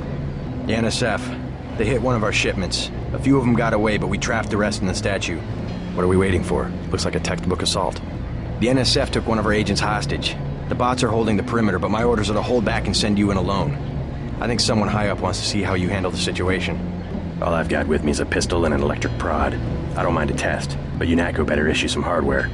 The NSF. They hit one of our shipments. A few of them got away, but we trapped the rest in the statue. What are we waiting for? Looks like a textbook assault. The NSF took one of our agents hostage. The bots are holding the perimeter, but my orders are to hold back and send you in alone. I think someone high up wants to see how you handle the situation. All I've got with me is a pistol and an electric prod. I don't mind a test, but UNATCO better issue some hardware.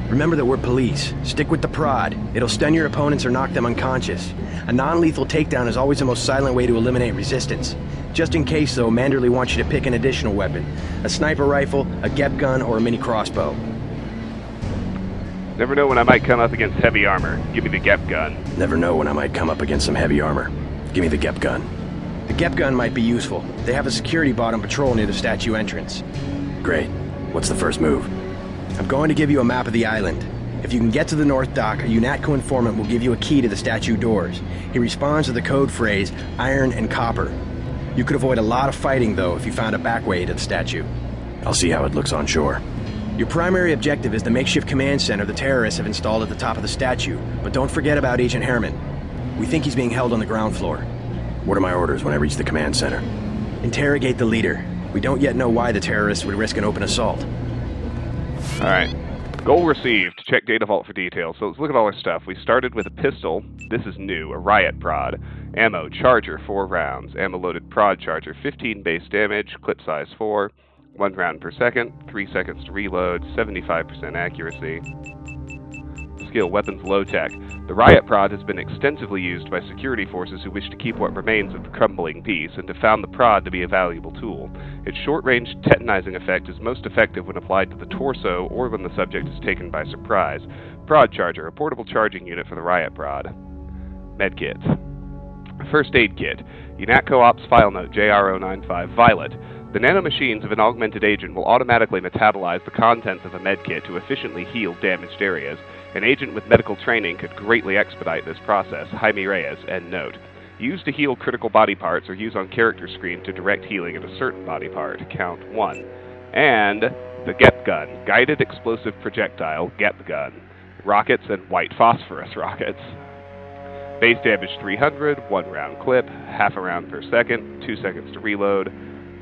Remember that we're police. Stick with the prod. It'll stun your opponents or knock them unconscious. A non-lethal takedown is always the most silent way to eliminate resistance. Just in case, though, Manderley wants you to pick an additional weapon. A sniper rifle, a GEP gun, or a mini crossbow. Never know when I might come up against heavy armor. Give me the GEP gun. Never know when I might come up against some heavy armor. Give me the GEP gun. The GEP gun might be useful. They have a security bot on patrol near the statue entrance. Great. What's the first move? I'm going to give you a map of the island. If you can get to the North Dock, a UNATCO informant will give you a key to the statue doors. He responds to the code phrase, iron and copper. You could avoid a lot of fighting, though, if you found a back way to the statue. I'll see how it looks on shore. Your primary objective is the makeshift command center the terrorists have installed at the top of the statue, but don't forget about Agent Herman. We think he's being held on the ground floor. What are my orders when I reach the command center? Interrogate the leader. We don't yet know why the terrorists would risk an open assault. Alright. Goal received. Check data vault for details. So let's look at all our stuff. We started with a pistol. This is new. A riot prod. Ammo. Charger. 4 rounds. Ammo loaded prod charger. 15 base damage. Clip size 4. 1 round per second. 3 seconds to reload. 75% accuracy. Skill. Weapons low tech. The riot prod has been extensively used by security forces who wish to keep what remains of the crumbling piece and have found the prod to be a valuable tool. Its short-range tetanizing effect is most effective when applied to the torso or when the subject is taken by surprise. Prod charger, a portable charging unit for the riot prod. Medkits. First aid kit. UNATCO Ops file note JR095 Violet. The nanomachines of an augmented agent will automatically metabolize the contents of a medkit to efficiently heal damaged areas. An agent with medical training could greatly expedite this process. Jaime Reyes, end note. Used to heal critical body parts or use on character screen to direct healing at a certain body part. Count 1. And the GEP gun. Guided explosive projectile, GEP gun. Rockets and white phosphorus rockets. Base damage 300, 1 round clip, half a round per second, 2 seconds to reload,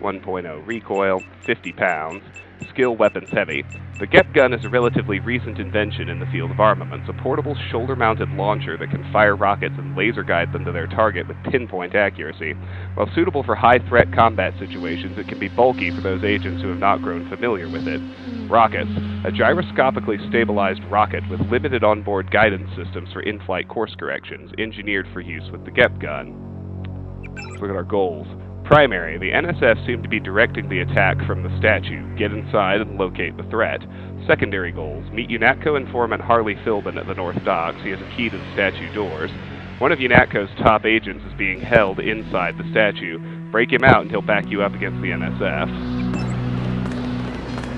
1.0 recoil, 50 pounds. Skill weapons heavy. The GEP gun is a relatively recent invention in the field of armaments, a portable shoulder-mounted launcher that can fire rockets and laser guide them to their target with pinpoint accuracy. While suitable for high-threat combat situations, it can be bulky for those agents who have not grown familiar with it. Rockets. A gyroscopically stabilized rocket with limited onboard guidance systems for in-flight course corrections, engineered for use with the GEP gun. Let's look at our goals. Primary, the NSF seem to be directing the attack from the statue. Get inside and locate the threat. Secondary goals. Meet UNATCO informant Harley Philbin at the North Docks. He has a key to the statue doors. One of UNATCO's top agents is being held inside the statue. Break him out and he'll back you up against the NSF.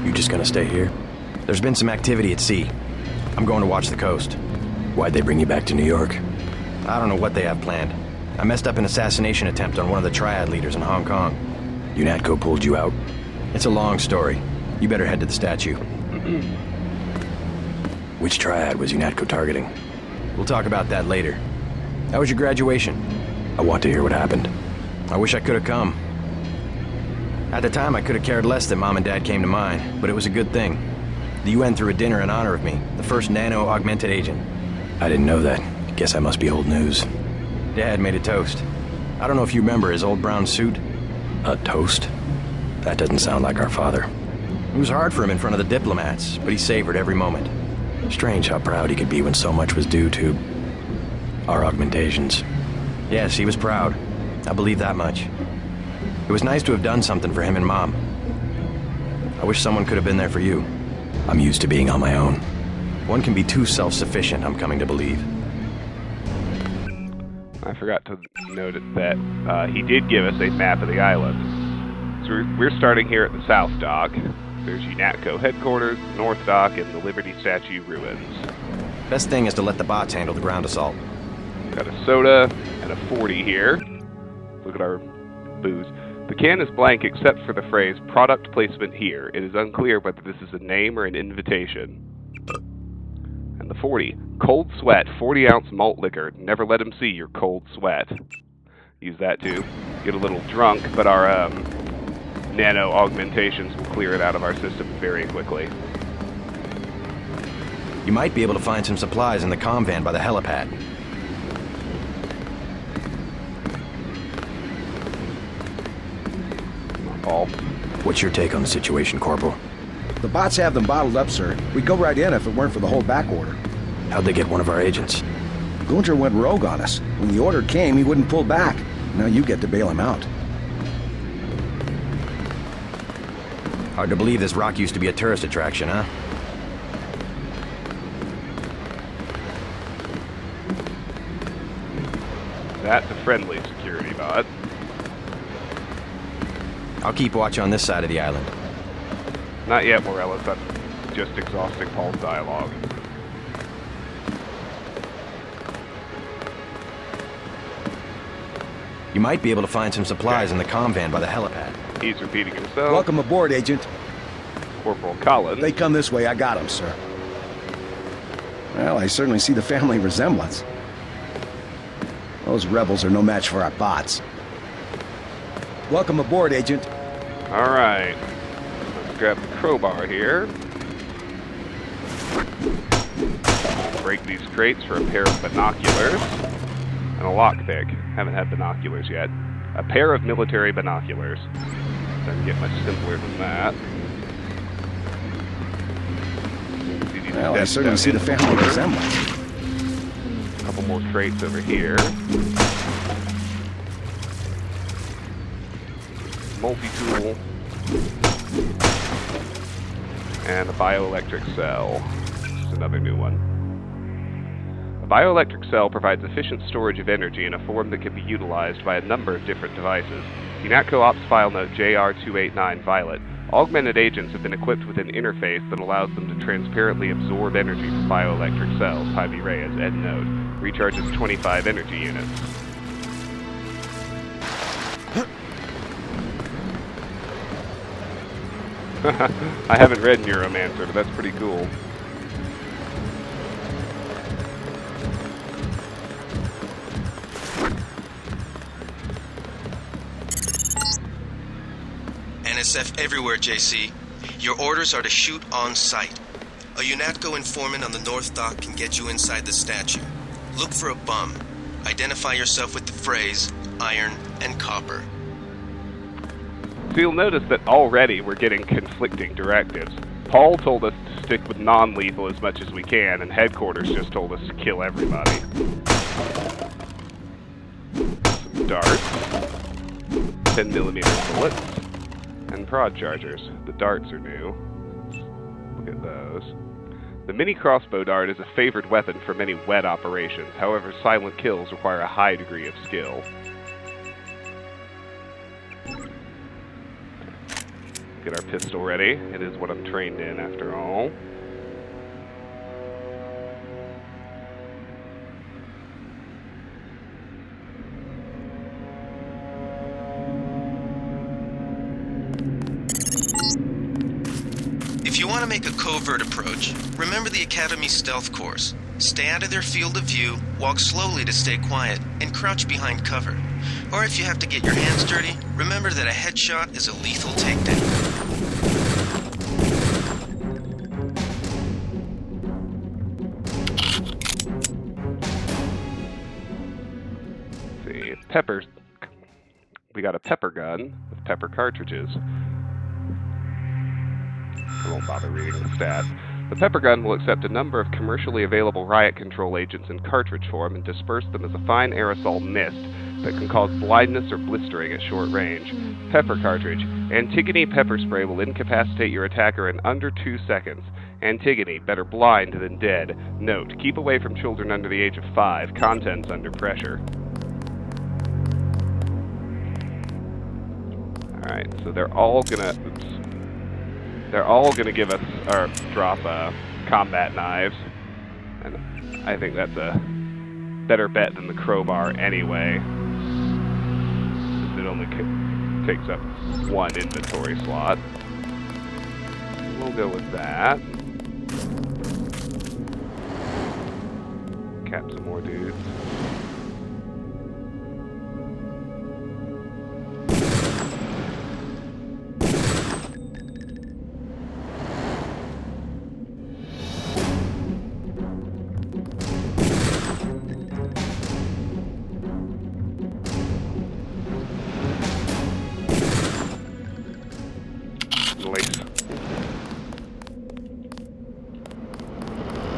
You just gonna stay here? There's been some activity at sea. I'm going to watch the coast. Why'd they bring you back to New York? I don't know what they have planned. I messed up an assassination attempt on one of the Triad leaders in Hong Kong. UNATCO pulled you out? It's a long story. You better head to the statue. Which Triad was UNATCO targeting? We'll talk about that later. How was your graduation? I want to hear what happened. I wish I could have come. At the time, I could have cared less that Mom and Dad came to mine, but it was a good thing. The UN threw a dinner in honor of me, the first nano-augmented agent. I didn't know that. Guess I must be old news. Dad made a toast. I don't know if you remember his old brown suit. A toast? That doesn't sound like our father. It was hard for him in front of the diplomats, but he savored every moment. Strange how proud he could be when so much was due to our augmentations. Yes, he was proud. I believe that much. It was nice to have done something for him and Mom. I wish someone could have been there for you. I'm used to being on my own. One can be too self-sufficient, I'm coming to believe. I forgot to note that he did give us a map of the island. So we're starting here at the South Dock. There's UNATCO headquarters, North Dock, and the Liberty Statue ruins. Best thing is to let the bots handle the ground assault. Got a soda and a 40 here. Look at our booze. The can is blank except for the phrase, product placement here. It is unclear whether this is a name or an invitation. And the 40. Cold sweat, 40-ounce malt liquor. Never let him see your cold sweat. Use that to get a little drunk, but our nano augmentations will clear it out of our system very quickly. You might be able to find some supplies in the comm van by the helipad. Paul. What's your take on the situation, Corporal? The bots have them bottled up, sir. We'd go right in if it weren't for the whole back order. How'd they get one of our agents? Gunter went rogue on us. When the order came, he wouldn't pull back. Now you get to bail him out. Hard to believe this rock used to be a tourist attraction, huh? That's a friendly security bot. I'll keep watch on this side of the island. Not yet, Morellis. I'm just exhausting Paul's dialogue. You might be able to find some supplies in the comm van by the helipad. He's repeating himself. Welcome aboard, Agent. Corporal Collins. They come this way, I got them, sir. Well, I certainly see the family resemblance. Those rebels are no match for our bots. Welcome aboard, Agent. All right. Let's grab the crowbar here. Break these crates for a pair of binoculars. And a lockpick. Haven't had binoculars yet. A pair of military binoculars. Doesn't get much simpler than that. Well, I certainly see the family resemblance. A couple more crates over here. Multi-tool. And a bioelectric cell. Just another new one. A bioelectric cell provides efficient storage of energy in a form that can be utilized by a number of different devices. UNATCO Ops File Note JR289 Violet. Augmented agents have been equipped with an interface that allows them to transparently absorb energy from bioelectric cells. Javi Reyes, Ed Node. Recharges 25 energy units. I haven't read Neuromancer, but that's pretty cool. NSF everywhere, JC. Your orders are to shoot on sight. A UNATCO informant on the North Dock can get you inside the statue. Look for a bum. Identify yourself with the phrase, iron and copper. So you'll notice that already we're getting conflicting directives. Paul told us to stick with non-lethal as much as we can, and headquarters just told us to kill everybody. Some darts, 10mm bullets, and prod chargers. The darts are new. look at those. The mini crossbow dart is a favored weapon for many wet operations. However, silent kills require a high degree of skill. Get our pistol ready. It is what I'm trained in, after all. If you want to make a covert approach, remember the Academy stealth course. Stay out of their field of view, walk slowly to stay quiet, and crouch behind cover. Or if you have to get your hands dirty, remember that a headshot is a lethal takedown. Let's see, peppers. We got a pepper gun with pepper cartridges. I won't bother reading the stats. The pepper gun will accept a number of commercially available riot control agents in cartridge form and disperse them as a fine aerosol mist that can cause blindness or blistering at short range. Pepper cartridge. Antigone pepper spray will incapacitate your attacker in under 2 seconds. Antigone, better blind than dead. Note, keep away from children under the age of 5. Contents under pressure. Alright, so they're all gonna... They're all going to give us, or drop, combat knives. And I think that's a better bet than the crowbar anyway. Since it only takes up 1 inventory slot. We'll go with that. Cap some more dudes.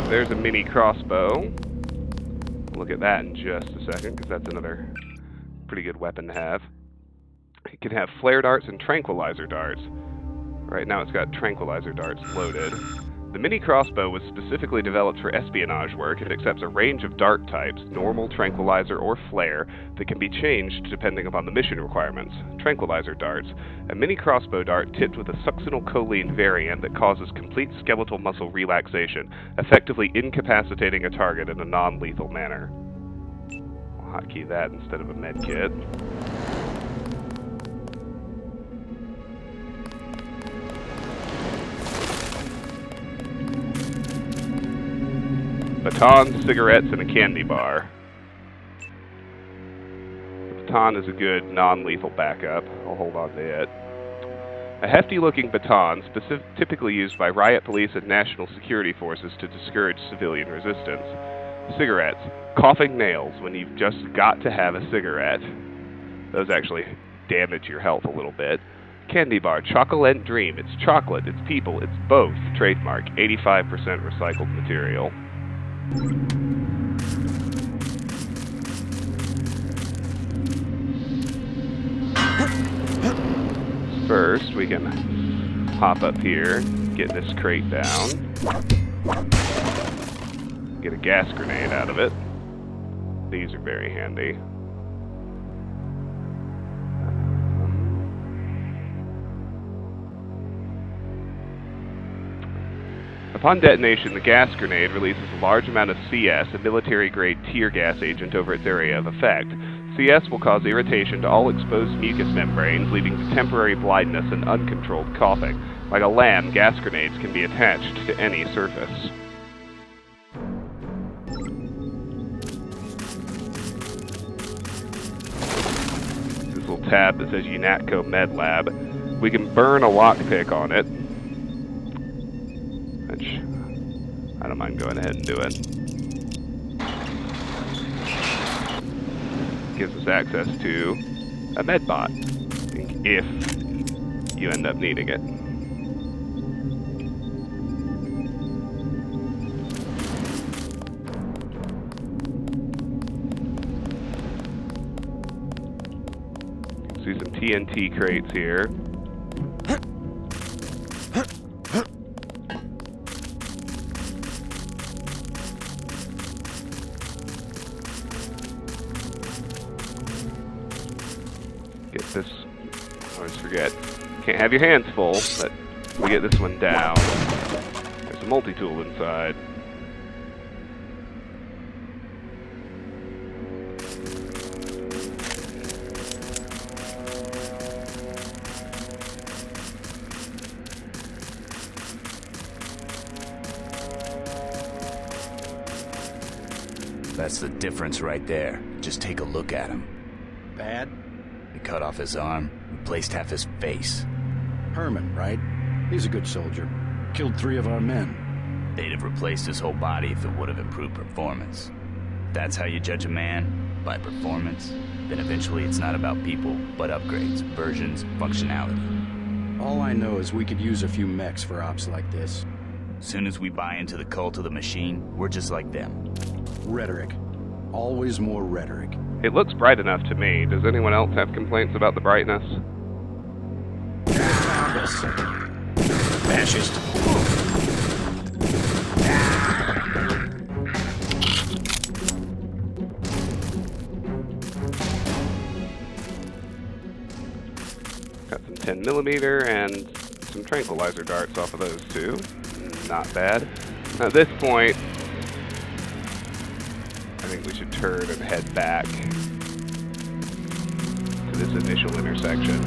There's a mini crossbow. We'll look at that in just a second, because that's another pretty good weapon to have. It can have flare darts and tranquilizer darts. Right now it's got tranquilizer darts loaded. The mini crossbow was specifically developed for espionage work. It accepts a range of dart types, normal, tranquilizer, or flare, that can be changed depending upon the mission requirements. Tranquilizer darts. A mini crossbow dart tipped with a succinylcholine variant that causes complete skeletal muscle relaxation, effectively incapacitating a target in a non-lethal manner. I'll hotkey that instead of a med kit. Batons, cigarettes, and a candy bar. The baton is a good non-lethal backup. I'll hold on to it. A hefty-looking baton, typically used by riot police and national security forces to discourage civilian resistance. Cigarettes. Coughing nails when you've just got to have a cigarette. Those actually damage your health a little bit. Candy bar. Chocolate dream. It's chocolate. It's people. It's both. Trademark. 85% recycled material. First, we can hop up here, get this crate down, get a gas grenade out of it. These are very handy. Upon detonation, the gas grenade releases a large amount of CS, a military-grade tear gas agent, over its area of effect. CS will cause irritation to all exposed mucous membranes, leading to temporary blindness and uncontrolled coughing. Like a lamb, gas grenades can be attached to any surface. This little tab that says UNATCO Med Lab. We can burn a lockpick on it. Which, I don't mind going ahead and do it. Gives us access to a medbot, if you end up needing it. See some TNT crates here. this. I always forget. Can't have your hands full, but we get this one down. There's a multi-tool inside. That's the difference right there. Just take a look at him. Bad? We cut off his arm, replaced half his face. Herman, right? He's a good soldier. Killed 3 of our men. They'd have replaced his whole body if it would have improved performance. That's how you judge a man? By performance? Then eventually it's not about people, but upgrades, versions, functionality. All I know is we could use a few mechs for ops like this. Soon as we buy into the cult of the machine, we're just like them. Rhetoric. Always more rhetoric. It looks bright enough to me. Does anyone else have complaints about the brightness? Found us. Fascist. Got some 10mm and some tranquilizer darts off of those two. Not bad. Now at this point, I think we should turn and head back to this initial intersection.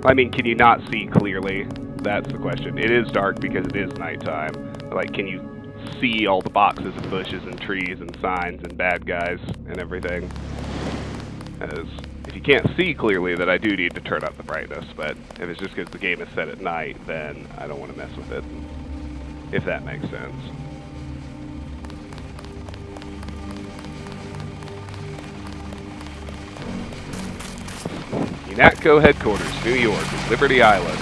I mean, can you not see clearly? That's the question. It is dark because it is nighttime. Like, can you see all the boxes and bushes and trees and signs and bad guys and everything? As if you can't see clearly, then I do need to turn up the brightness, but if it's just because the game is set at night, then I don't want to mess with it, if that makes sense. UNATCO headquarters, New York, Liberty Island.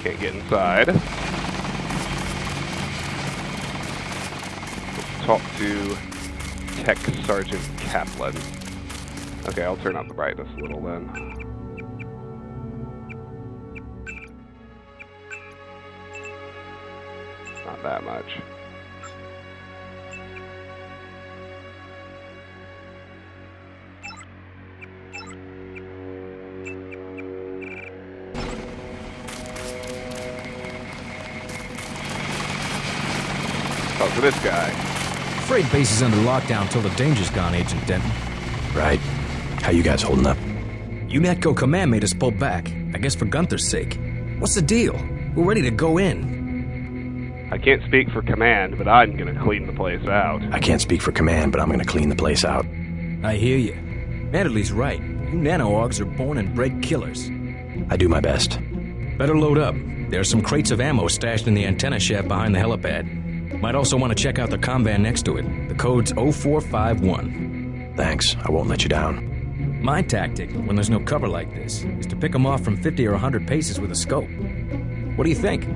Can't get inside. Let's talk to Tech Sergeant Kaplan. Okay, I'll turn up the brightness a little then. Not that much. Talk to this guy. Freight base is under lockdown till the danger's gone, Agent Denton. Right. How you guys holding up? UNATCO command made us pull back, I guess for Gunther's sake. What's the deal? We're ready to go in. I can't speak for command, but I'm gonna clean the place out. I can't speak for command, but I'm gonna clean the place out. I hear you. Manderley's right. You nano-augs are born and bred killers. I do my best. Better load up. There are some crates of ammo stashed in the antenna shaft behind the helipad. Might also want to check out the comm van next to it. The code's 0451. Thanks. I won't let you down. My tactic, when there's no cover like this, is to pick them off from 50 or 100 paces with a scope. What do you think?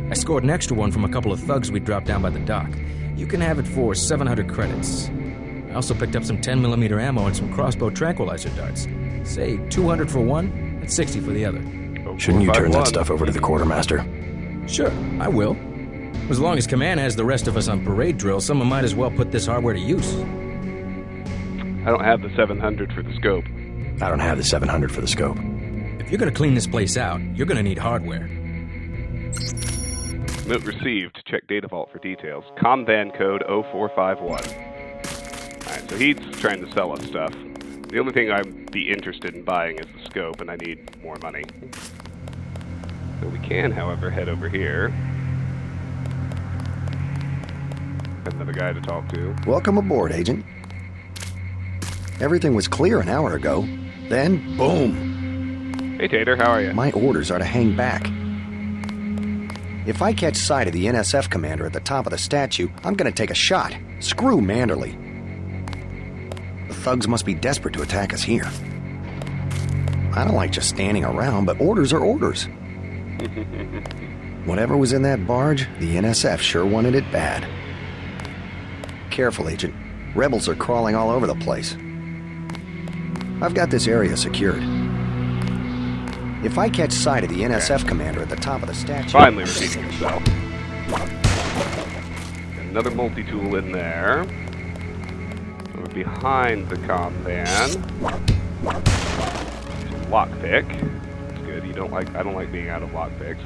I scored an extra one from a couple of thugs we dropped down by the dock. You can have it for 700 credits. I also picked up some 10mm ammo and some crossbow tranquilizer darts. Say 200 for one, that's 60 for the other. Shouldn't you turn that stuff over to the quartermaster? Sure, I will. As long as command has the rest of us on parade drill, someone might as well put this hardware to use. I don't have the 700 for the scope. I don't have the 700 for the scope. If you're gonna clean this place out, you're gonna need hardware. Note received. Check data vault for details. Comm van code 0451. Alright, so he's trying to sell us stuff. The only thing I'd be interested in buying is the scope, and I need more money. So we can, however, head over here. Got another guy to talk to. Welcome aboard, Agent. Everything was clear an hour ago. Then, boom! Hey, Tater, how are you? My orders are to hang back. If I catch sight of the NSF commander at the top of the statue, I'm gonna take a shot. Screw Manderley. The thugs must be desperate to attack us here. I don't like just standing around, but orders are orders. Whatever was in that barge, the NSF sure wanted it bad. Careful, Agent. Rebels are crawling all over the place. I've got this area secured. If I catch sight of the NSF commander at the top of the statue... Finally repeating himself. Another multi-tool in there. We're behind the comm van. Lockpick. That's good. I don't like being out of lockpicks.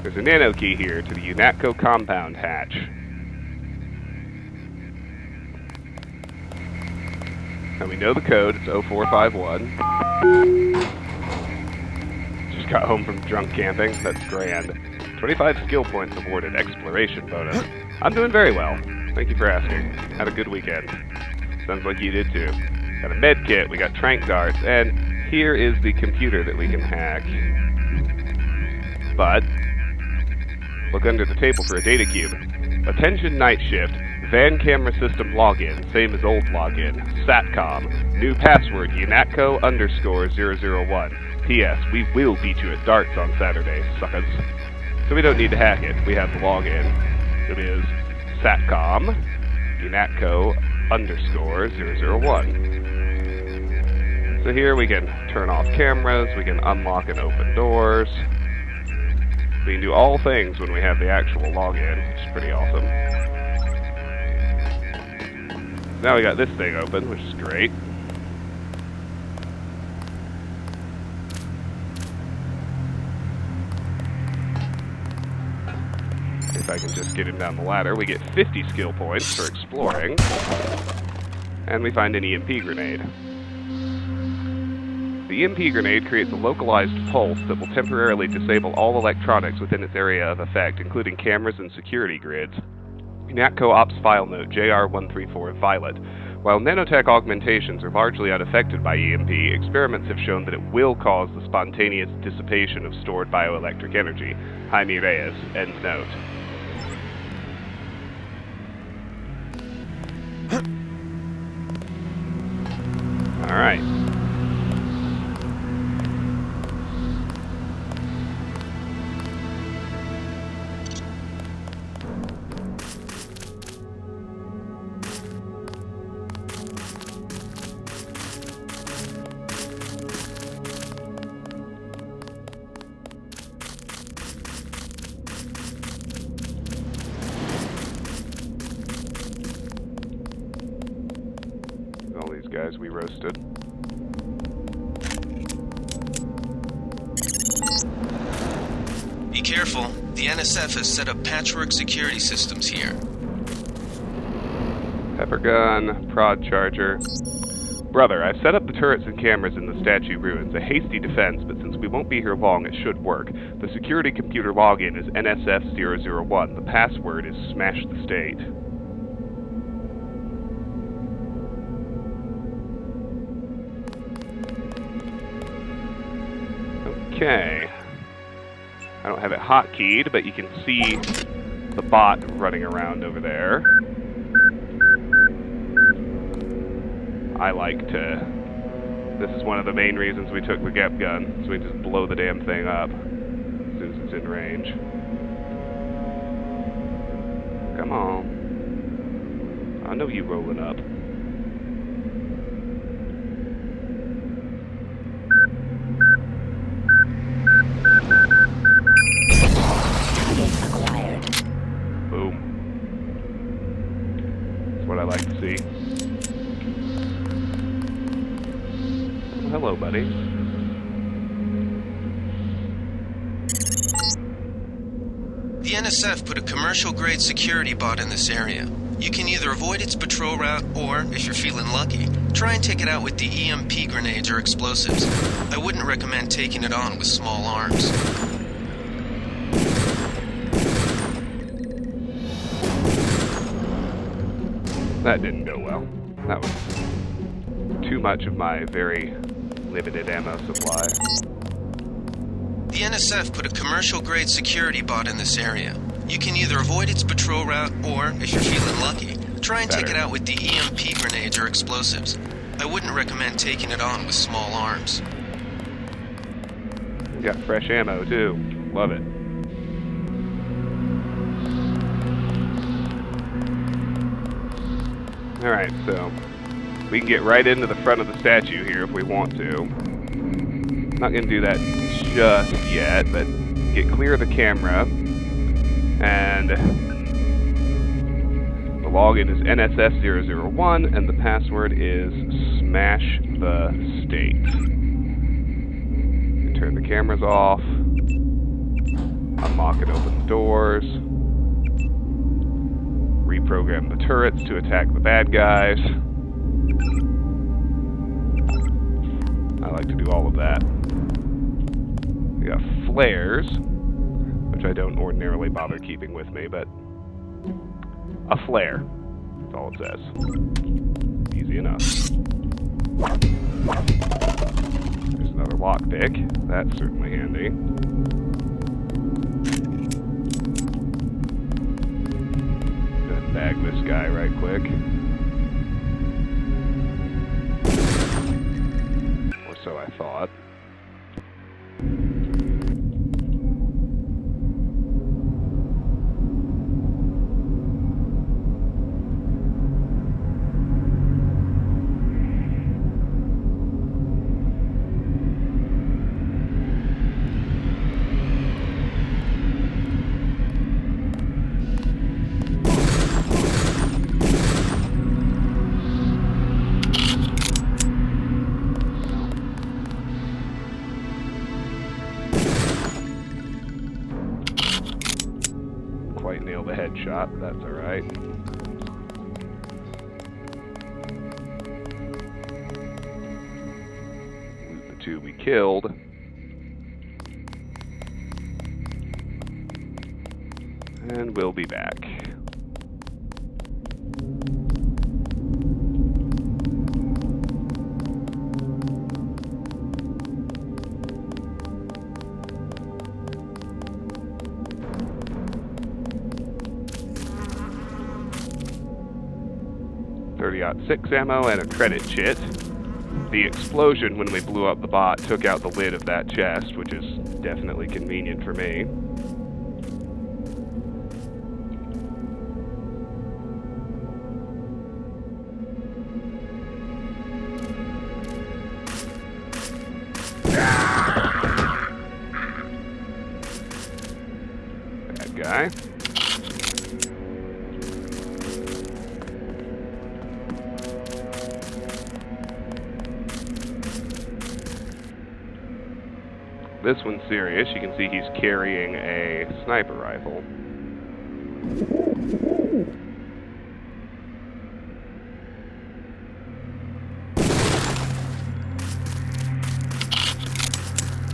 There's a nano key here to the UNATCO compound hatch. And we know the code. It's 0451. Just got home from drunk camping. That's grand. 25 skill points awarded. Exploration bonus. I'm doing very well. Thank you for asking. Had a good weekend. Sounds like you did too. Got a med kit. We got trank darts. And here is the computer that we can hack. But look under the table for a data cube. Attention night shift. Van camera system login. Same as old login. Satcom. New password UNATCO_001. P.S. We will beat you at darts on Saturday, suckers. So we don't need to hack it. We have the login. It is Satcom UNATCO_001. So here we can turn off cameras. We can unlock and open doors. We can do all things when we have the actual login, which is pretty awesome. Now we got this thing open, which is great. If I can just get him down the ladder, we get 50 skill points for exploring. And we find an EMP grenade. The EMP grenade creates a localized pulse that will temporarily disable all electronics within its area of effect, including cameras and security grids. UNATCO Ops File Note JR134 Violet. While nanotech augmentations are largely unaffected by EMP, experiments have shown that it will cause the spontaneous dissipation of stored bioelectric energy. Jaime Reyes, end note. Alright. All these guys we roasted. Be careful. The NSF has set up patchwork security systems here. Pepper gun, prod charger. Brother, I've set up the turrets and cameras in the statue ruins. A hasty defense, but since we won't be here long, it should work. The security computer login is NSF001. The password is smash the state. Okay. I don't have it hotkeyed, but you can see the bot running around over there. I like to... This is one of the main reasons we took the GEP gun, so we can just blow the damn thing up as soon as it's in range. Come on. I know you rolling up. Boom. That's what I like to see. Oh, hello, buddy. The NSF put a commercial-grade security bot in this area. You can either avoid its patrol route, or, if you're feeling lucky, try and take it out with the EMP grenades or explosives. I wouldn't recommend taking it on with small arms. That didn't go well. That was too much of my very limited ammo supply. The NSF put a commercial-grade security bot in this area. You can either avoid its patrol route, or, if you're feeling lucky, try and take it out with the EMP grenades or explosives. I wouldn't recommend taking it on with small arms. We got fresh ammo, too. Love it. Alright, so we can get right into the front of the statue here if we want to. Not going to do that just yet, but get clear of the camera, and the login is NSF001, and the password is smash the state. You turn the cameras off, unlock and open the doors, reprogram the turrets to attack the bad guys. I like to do all of that. We got flares, which I don't ordinarily bother keeping with me, but a flare. That's all it says. Easy enough. There's another lockpick. That's certainly handy. Gonna bag this guy right quick. Or so I thought. Quite nail the headshot, but that's alright. Loot the two we killed. And we'll be back. .6 ammo and a credit chit. The explosion when we blew up the bot took out the lid of that chest, which is definitely convenient for me. Bad guy. This one's serious. You can see he's carrying a sniper rifle.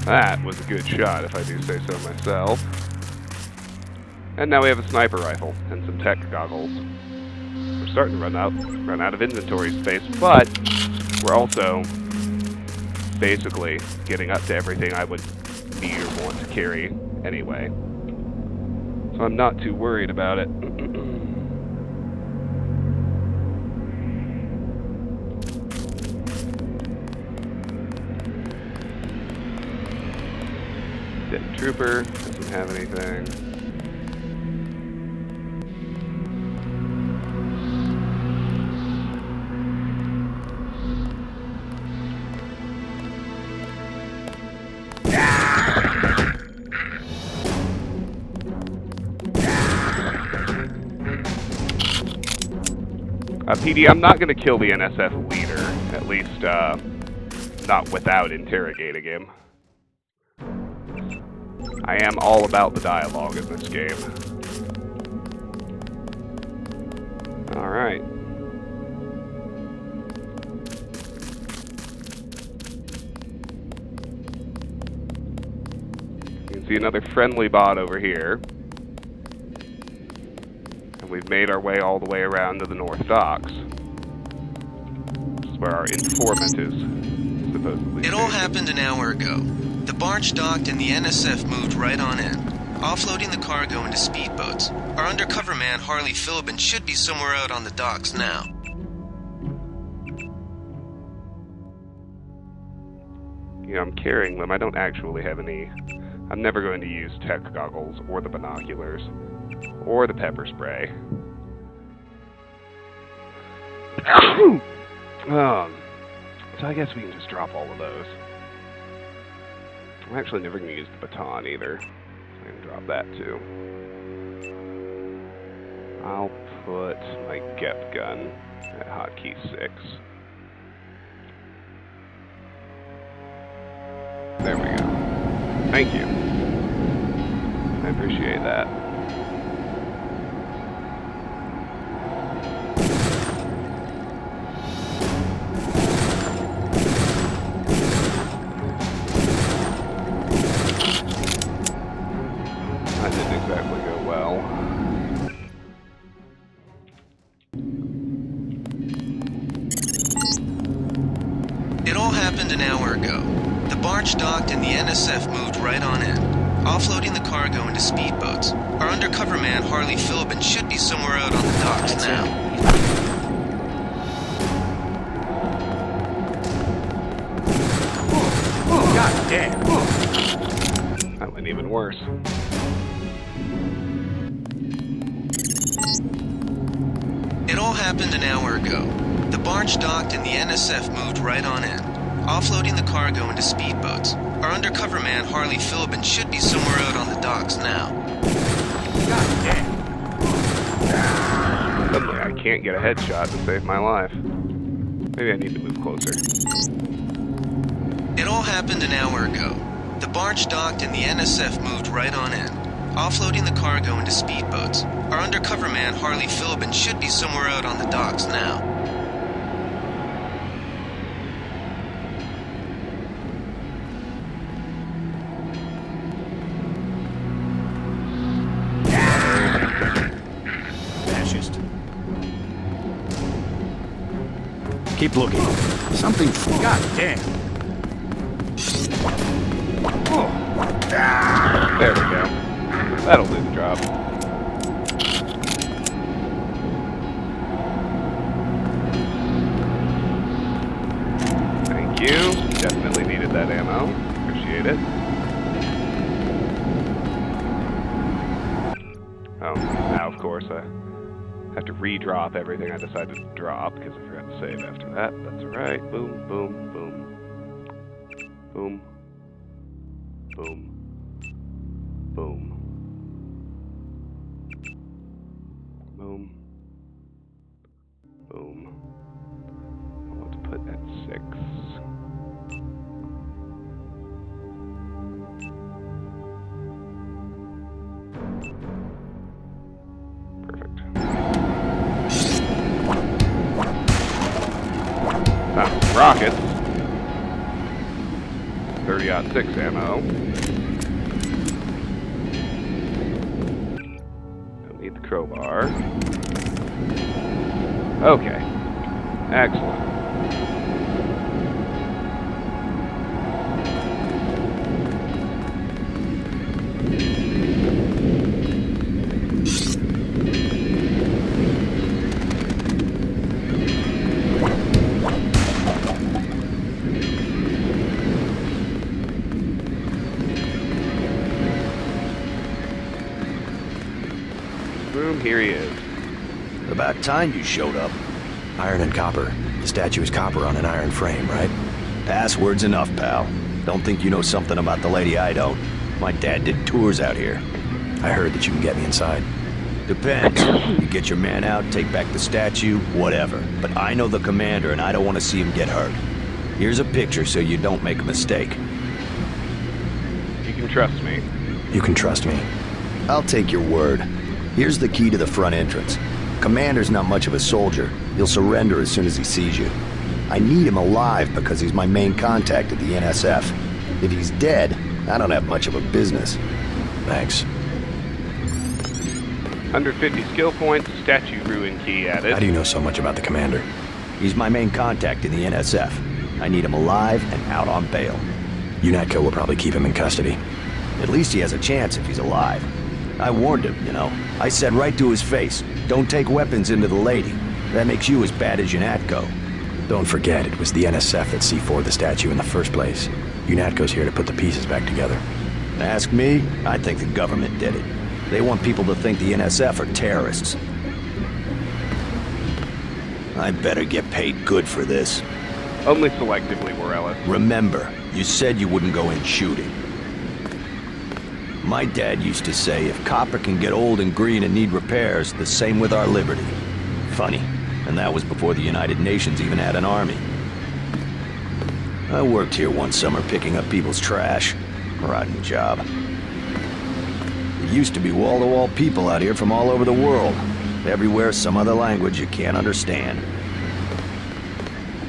That was a good shot, if I do say so myself. And now we have a sniper rifle and some tech goggles. We're starting to run out of inventory space, but we're also basically getting up to everything I would need or want to carry anyway. So I'm not too worried about it. Dead trooper doesn't have anything. PD, I'm not going to kill the NSF leader, at least not without interrogating him. I am all about the dialogue in this game. Alright. You can see another friendly bot over here. We've made our way all the way around to the North Docks. This is where our informant is supposedly. It all happened an hour ago. The barge docked and the NSF moved right on in, offloading the cargo into speedboats. Our undercover man, Harley Philbin, should be somewhere out on the docks now. You know, I'm carrying them. I don't actually have any. I'm never going to use tech goggles or the binoculars. Or the pepper spray. So I guess we can just drop all of those. I'm actually never going to use the baton either. So I'm going to drop that too. I'll put my GEP gun at hotkey 6. There we go. Thank you. I appreciate that. That didn't exactly go well. It all happened an hour ago. The barge docked and the NSF moved right on in, offloading the cargo into speedboats. Our undercover man, Harley Philbin, should be somewhere out on the docks now. God damn. That went even worse. It all happened an hour ago. The barge docked and the NSF moved right on in, offloading the cargo into speedboats. Our undercover man, Harley Philbin, should be somewhere out on the docks now. God damn. Suddenly I can't get a headshot to save my life. Maybe I need to move closer. It all happened an hour ago. The barge docked and the NSF moved right on in, offloading the cargo into speedboats. Our undercover man, Harley Philbin, should be somewhere out on the docks now. Fascist. Keep looking. Something. God damn. Oh. There we go. That'll do the job. Thank you. Definitely needed that ammo. Appreciate it. Oh, now of course I have to re-drop everything I decided to drop because I forgot to save after that. That's alright. Boom, boom, boom. Boom. Boom. Boom. Boom. Boom. I want to put at 6. Perfect. Found some rockets. 30-06 ammo. Don't need the crowbar. Okay. Excellent. Boom, here he is. About time you showed up. Iron and copper. The statue is copper on an iron frame, right? Password's enough, pal. Don't think you know something about the lady I don't. My dad did tours out here. I heard that you can get me inside. Depends. You get your man out, take back the statue, whatever. But I know the commander and I don't want to see him get hurt. Here's a picture so you don't make a mistake. You can trust me. You can trust me. I'll take your word. Here's the key to the front entrance. Commander's not much of a soldier. He'll surrender as soon as he sees you. I need him alive because he's my main contact at the NSF. If he's dead, I don't have much of a business. Thanks. 150 skill points, statue ruin key added. How do you know so much about the commander? He's my main contact in the NSF. I need him alive and out on bail. UNATCO will probably keep him in custody. At least he has a chance if he's alive. I warned him, you know. I said right to his face, don't take weapons into the lady. That makes you as bad as UNATCO. Don't forget, it was the NSF that C4'd the statue in the first place. UNATCO's here to put the pieces back together. Ask me, I think the government did it. They want people to think the NSF are terrorists. I better get paid good for this. Only selectively, Morellis. Remember, you said you wouldn't go in shooting. My dad used to say, if copper can get old and green and need repairs, the same with our liberty. Funny, and that was before the United Nations even had an army. I worked here one summer picking up people's trash. Rotten job. It used to be wall-to-wall people out here from all over the world. Everywhere some other language you can't understand.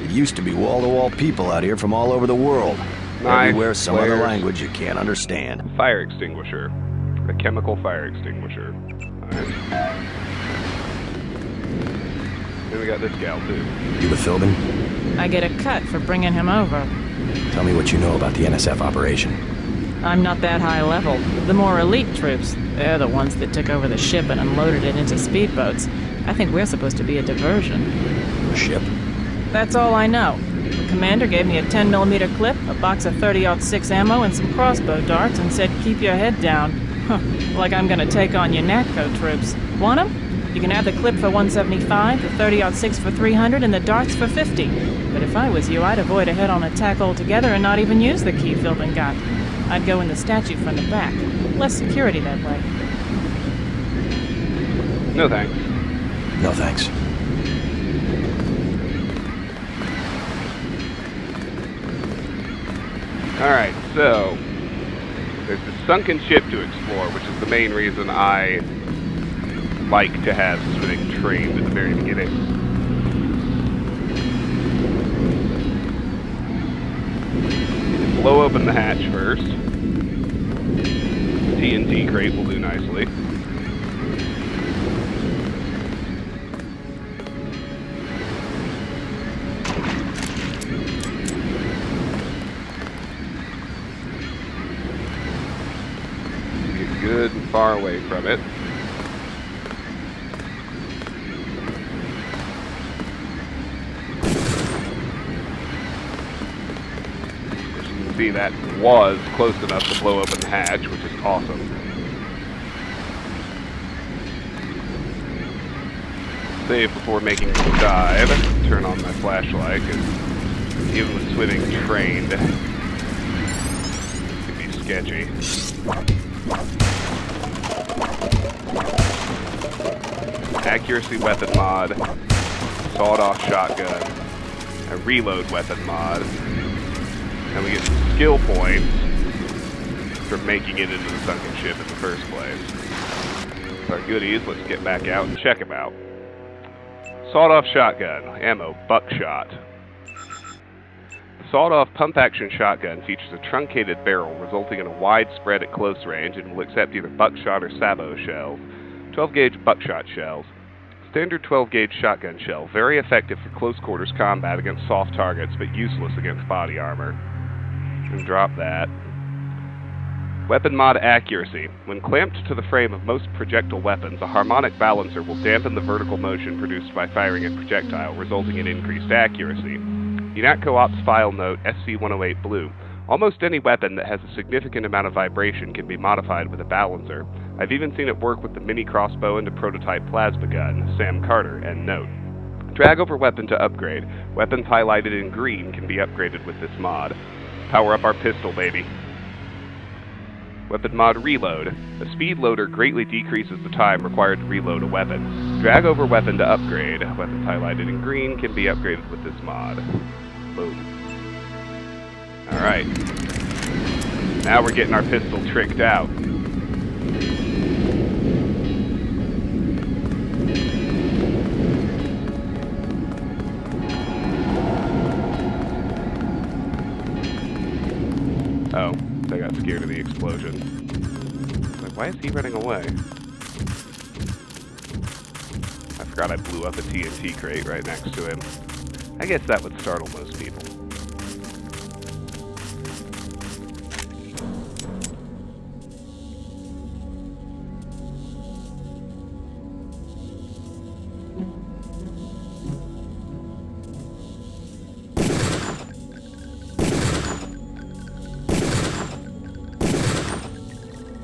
It used to be wall-to-wall people out here from all over the world. Nice. Everywhere some other Flares. language you can't understand. Fire extinguisher. A chemical fire extinguisher. Alright. Then we got this gal, too. You with Philbin? I get a cut for bringing him over. Tell me what you know about the NSF operation. I'm not that high level. The more elite troops, they're the ones that took over the ship and unloaded it into speedboats. I think we're supposed to be a diversion. A ship? That's all I know. The commander gave me a 10mm clip, a box of 30-06 ammo, and some crossbow darts and said, keep your head down. Huh, like I'm gonna take on UNATCO troops. Want 'em? You can have the clip for 175, the 30-06 for 300, and the darts for 50. But if I was you, I'd avoid a head-on attack altogether and not even use the key Philbin got. I'd go in the statue from the back. Less security that way. No thanks. No thanks. Alright, so there's the sunken ship to explore, which is the main reason I like to have swimming trained at the very beginning. Blow open the hatch first. TNT crate will do nicely. Get good and far away from it. See, that was close enough to blow open the hatch, which is awesome. Save before making the dive. Turn on my flashlight, because even with swimming trained, it can be sketchy. Accuracy weapon mod, sawed-off shotgun, a reload weapon mod. And we get skill points for making it into the sunken ship in the first place. With our goodies, let's get back out and check them out. Sawed-off shotgun, ammo, buckshot. The sawed-off pump-action shotgun features a truncated barrel resulting in a wide spread at close range and will accept either buckshot or sabot shells. 12-gauge buckshot shells. Standard 12-gauge shotgun shell, very effective for close-quarters combat against soft targets, but useless against body armor. And drop that. Weapon mod accuracy. When clamped to the frame of most projectile weapons, a harmonic balancer will dampen the vertical motion produced by firing a projectile, resulting in increased accuracy. UNATCO Ops File Note SC-108 Blue. Almost any weapon that has a significant amount of vibration can be modified with a balancer. I've even seen it work with the mini crossbow and a prototype plasma gun. Sam Carter, end note. Drag over weapon to upgrade. Weapons highlighted in green can be upgraded with this mod. Power up our pistol, baby. Weapon mod reload. A speed loader greatly decreases the time required to reload a weapon. Drag over weapon to upgrade. Weapons highlighted in green can be upgraded with this mod. Boom. Alright. Now we're getting our pistol tricked out. Oh, I got scared of the explosion. Like, why is he running away? I forgot I blew up a TNT crate right next to him. I guess that would startle most people.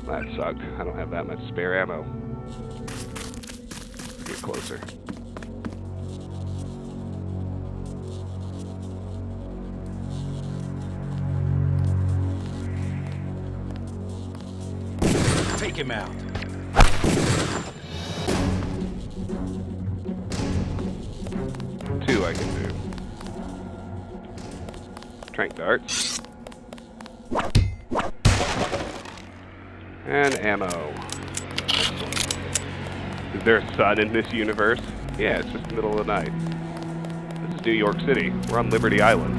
That sucked. I don't have that much spare ammo. Let's get closer. Take him out. Two I can do. Trank darts. And ammo. Excellent. Is there a sun in this universe? Yeah, it's just the middle of the night. This is New York City. We're on Liberty Island.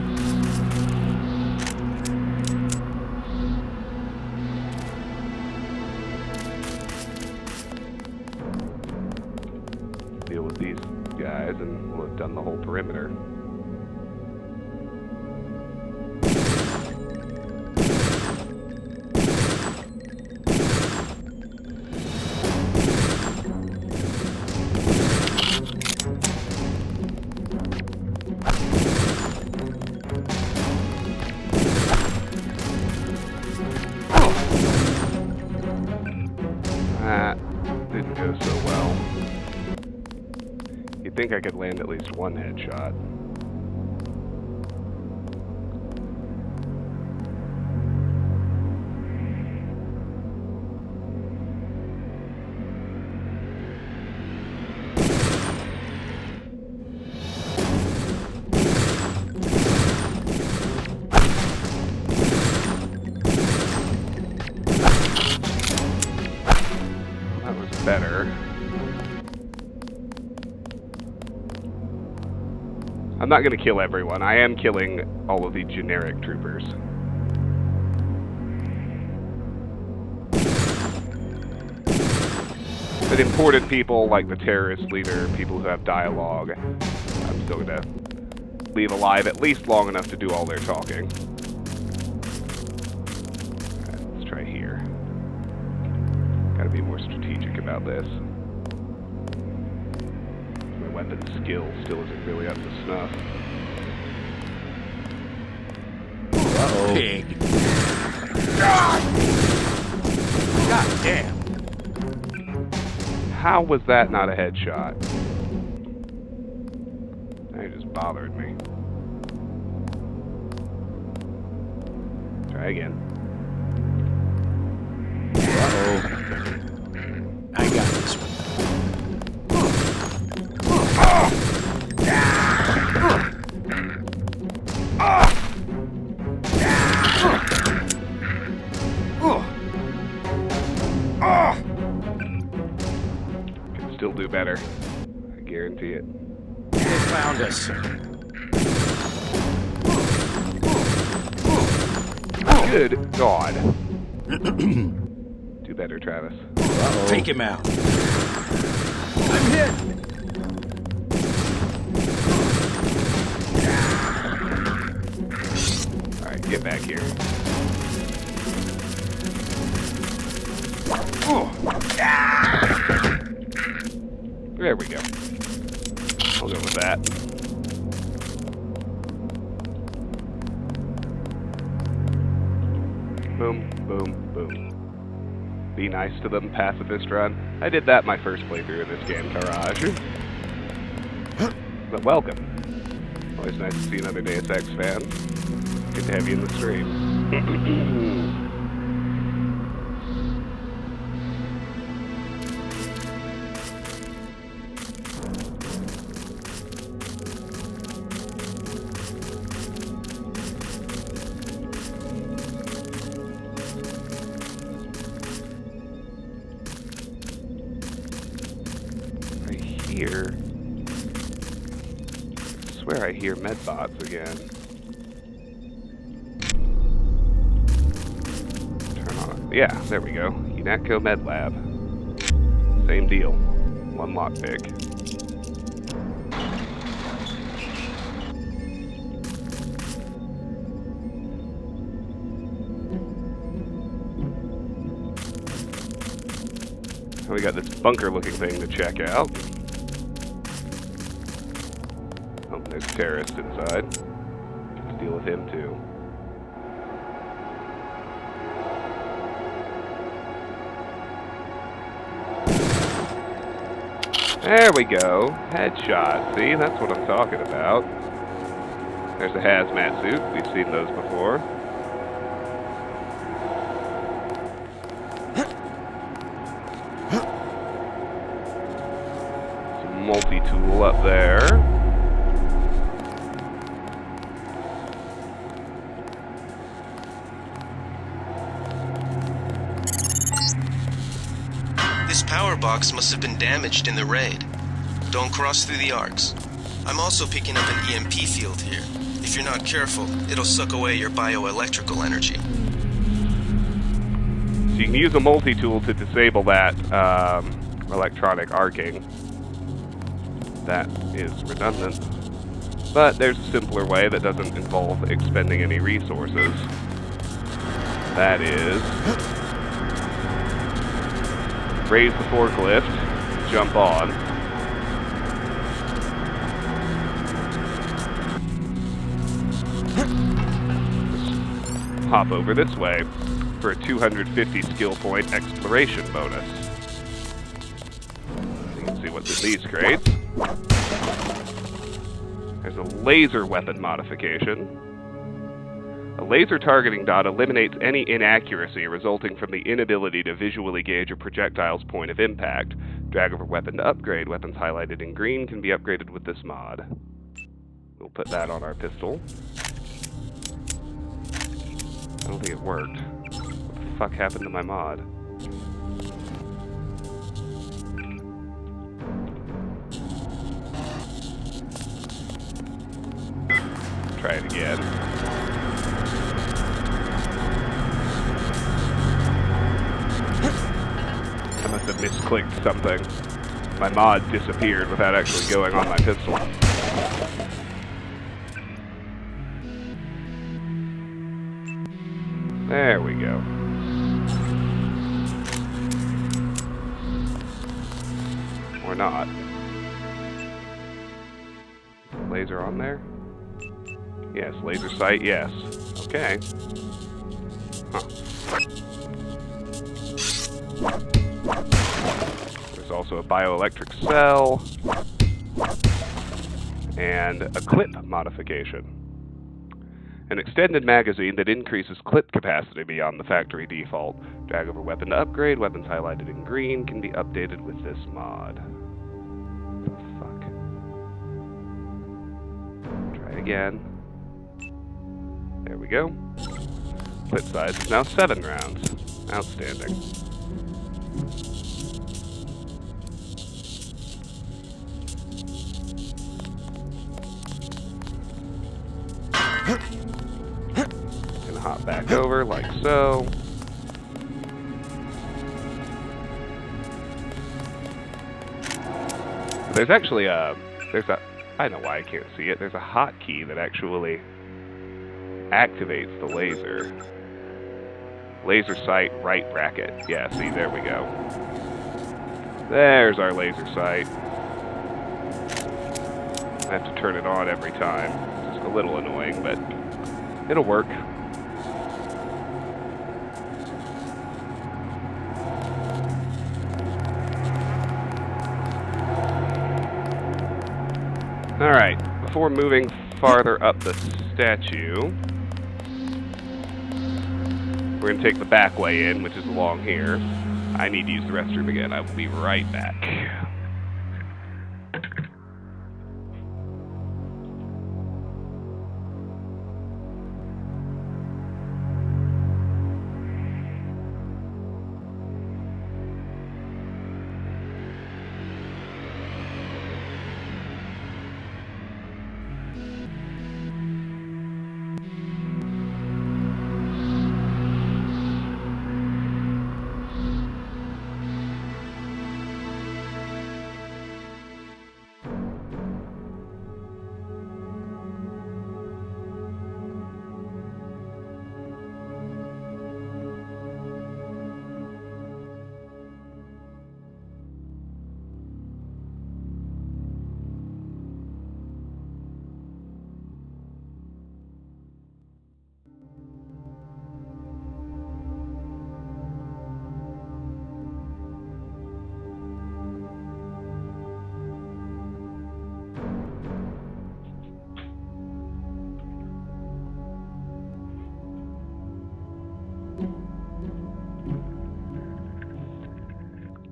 Deal with these guys and we'll have done the whole perimeter. That didn't go so well. You'd think I could land at least one headshot. That was better. I'm not going to kill everyone. I am killing all of the generic troopers. But important people like the terrorist leader, people who have dialogue, I'm still going to leave alive at least long enough to do all their talking. Alright, let's try here. Gotta be more strategic about this. My weapon skill still isn't really up to snuff. Uh-oh. Pig. God damn. How was that not a headshot? That just bothered me. Try again. Uh-oh. I got this one. Can still do better. I guarantee it. They found us. Good God. Do better, Travis. Uh-oh. Take him out. I'm hit. Alright, get back here. There we go. I'll go with that. Boom, boom, boom. Be nice to them, pacifist run. I did that my first playthrough of this game, Taraj. But welcome. Always nice to see another Deus Ex fan. Good to have you in the stream. Here. I swear I hear medbots again. Turn on it. Yeah, there we go. UNATCO Med Lab. Same deal. One lockpick. We got this bunker-looking thing to check out. Oh, there's a terrorist inside. Let's deal with him too. There we go. Headshot. See, that's what I'm talking about. There's a hazmat suit. We've seen those before. tool up there. This power box must have been damaged in the raid. Don't cross through the arcs. I'm also picking up an EMP field here. If you're not careful, it'll suck away your bioelectrical energy. So you can use a multi-tool to disable that electronic arcing. That is redundant. But there's a simpler way that doesn't involve expending any resources. That is... raise the forklift, jump on. Hop over this way for a 250 skill point exploration bonus. You can see what's in these crates. There's a laser weapon modification. A laser targeting dot eliminates any inaccuracy resulting from the inability to visually gauge a projectile's point of impact. Drag over weapon to upgrade. Weapons highlighted in green can be upgraded with this mod. We'll put that on our pistol. I don't think it worked. What the fuck happened to my mod? Try it again. I must have misclicked something. My mod disappeared without actually going on my pistol. There we go. Or not. Laser on there? Yes, laser sight, yes. Okay. Huh. There's also a bioelectric cell. And a clip modification. An extended magazine that increases clip capacity beyond the factory default. Drag over weapon to upgrade. Weapons highlighted in green can be updated with this mod. What the fuck? Try it again. There we go. Clip size is now 7 rounds. Outstanding. Gonna hop back over like so. There's actually I know why I can't see it. There's a hotkey that actually activates the laser. Laser sight right bracket. Yeah, see, there we go. There's our laser sight. I have to turn it on every time. It's just a little annoying, but it'll work. Alright, before moving farther up the statue, we're going to take the back way in, which is along here. I need to use the restroom again. I will be right back.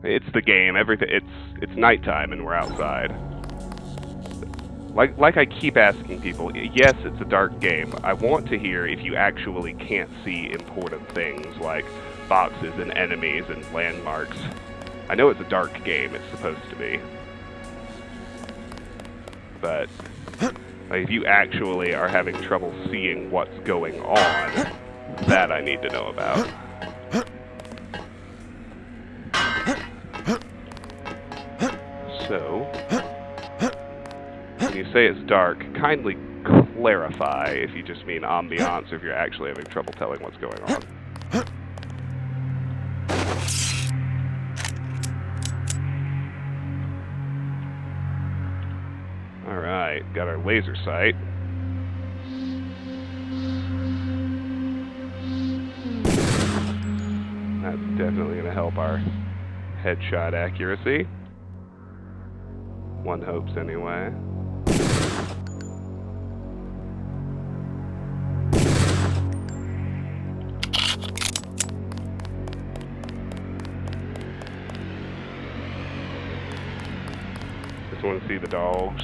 It's the game. Everything. It's nighttime and we're outside. like I keep asking people, yes, it's a dark game. I want to hear if you actually can't see important things like boxes and enemies and landmarks. I know it's a dark game, it's supposed to be. But like, if you actually are having trouble seeing what's going on, that I need to know about. So, when you say it's dark, kindly clarify if you just mean ambiance or if you're actually having trouble telling what's going on. Alright, got our laser sight. That's definitely going to help our headshot accuracy. One hopes anyway. Just want to see the dogs.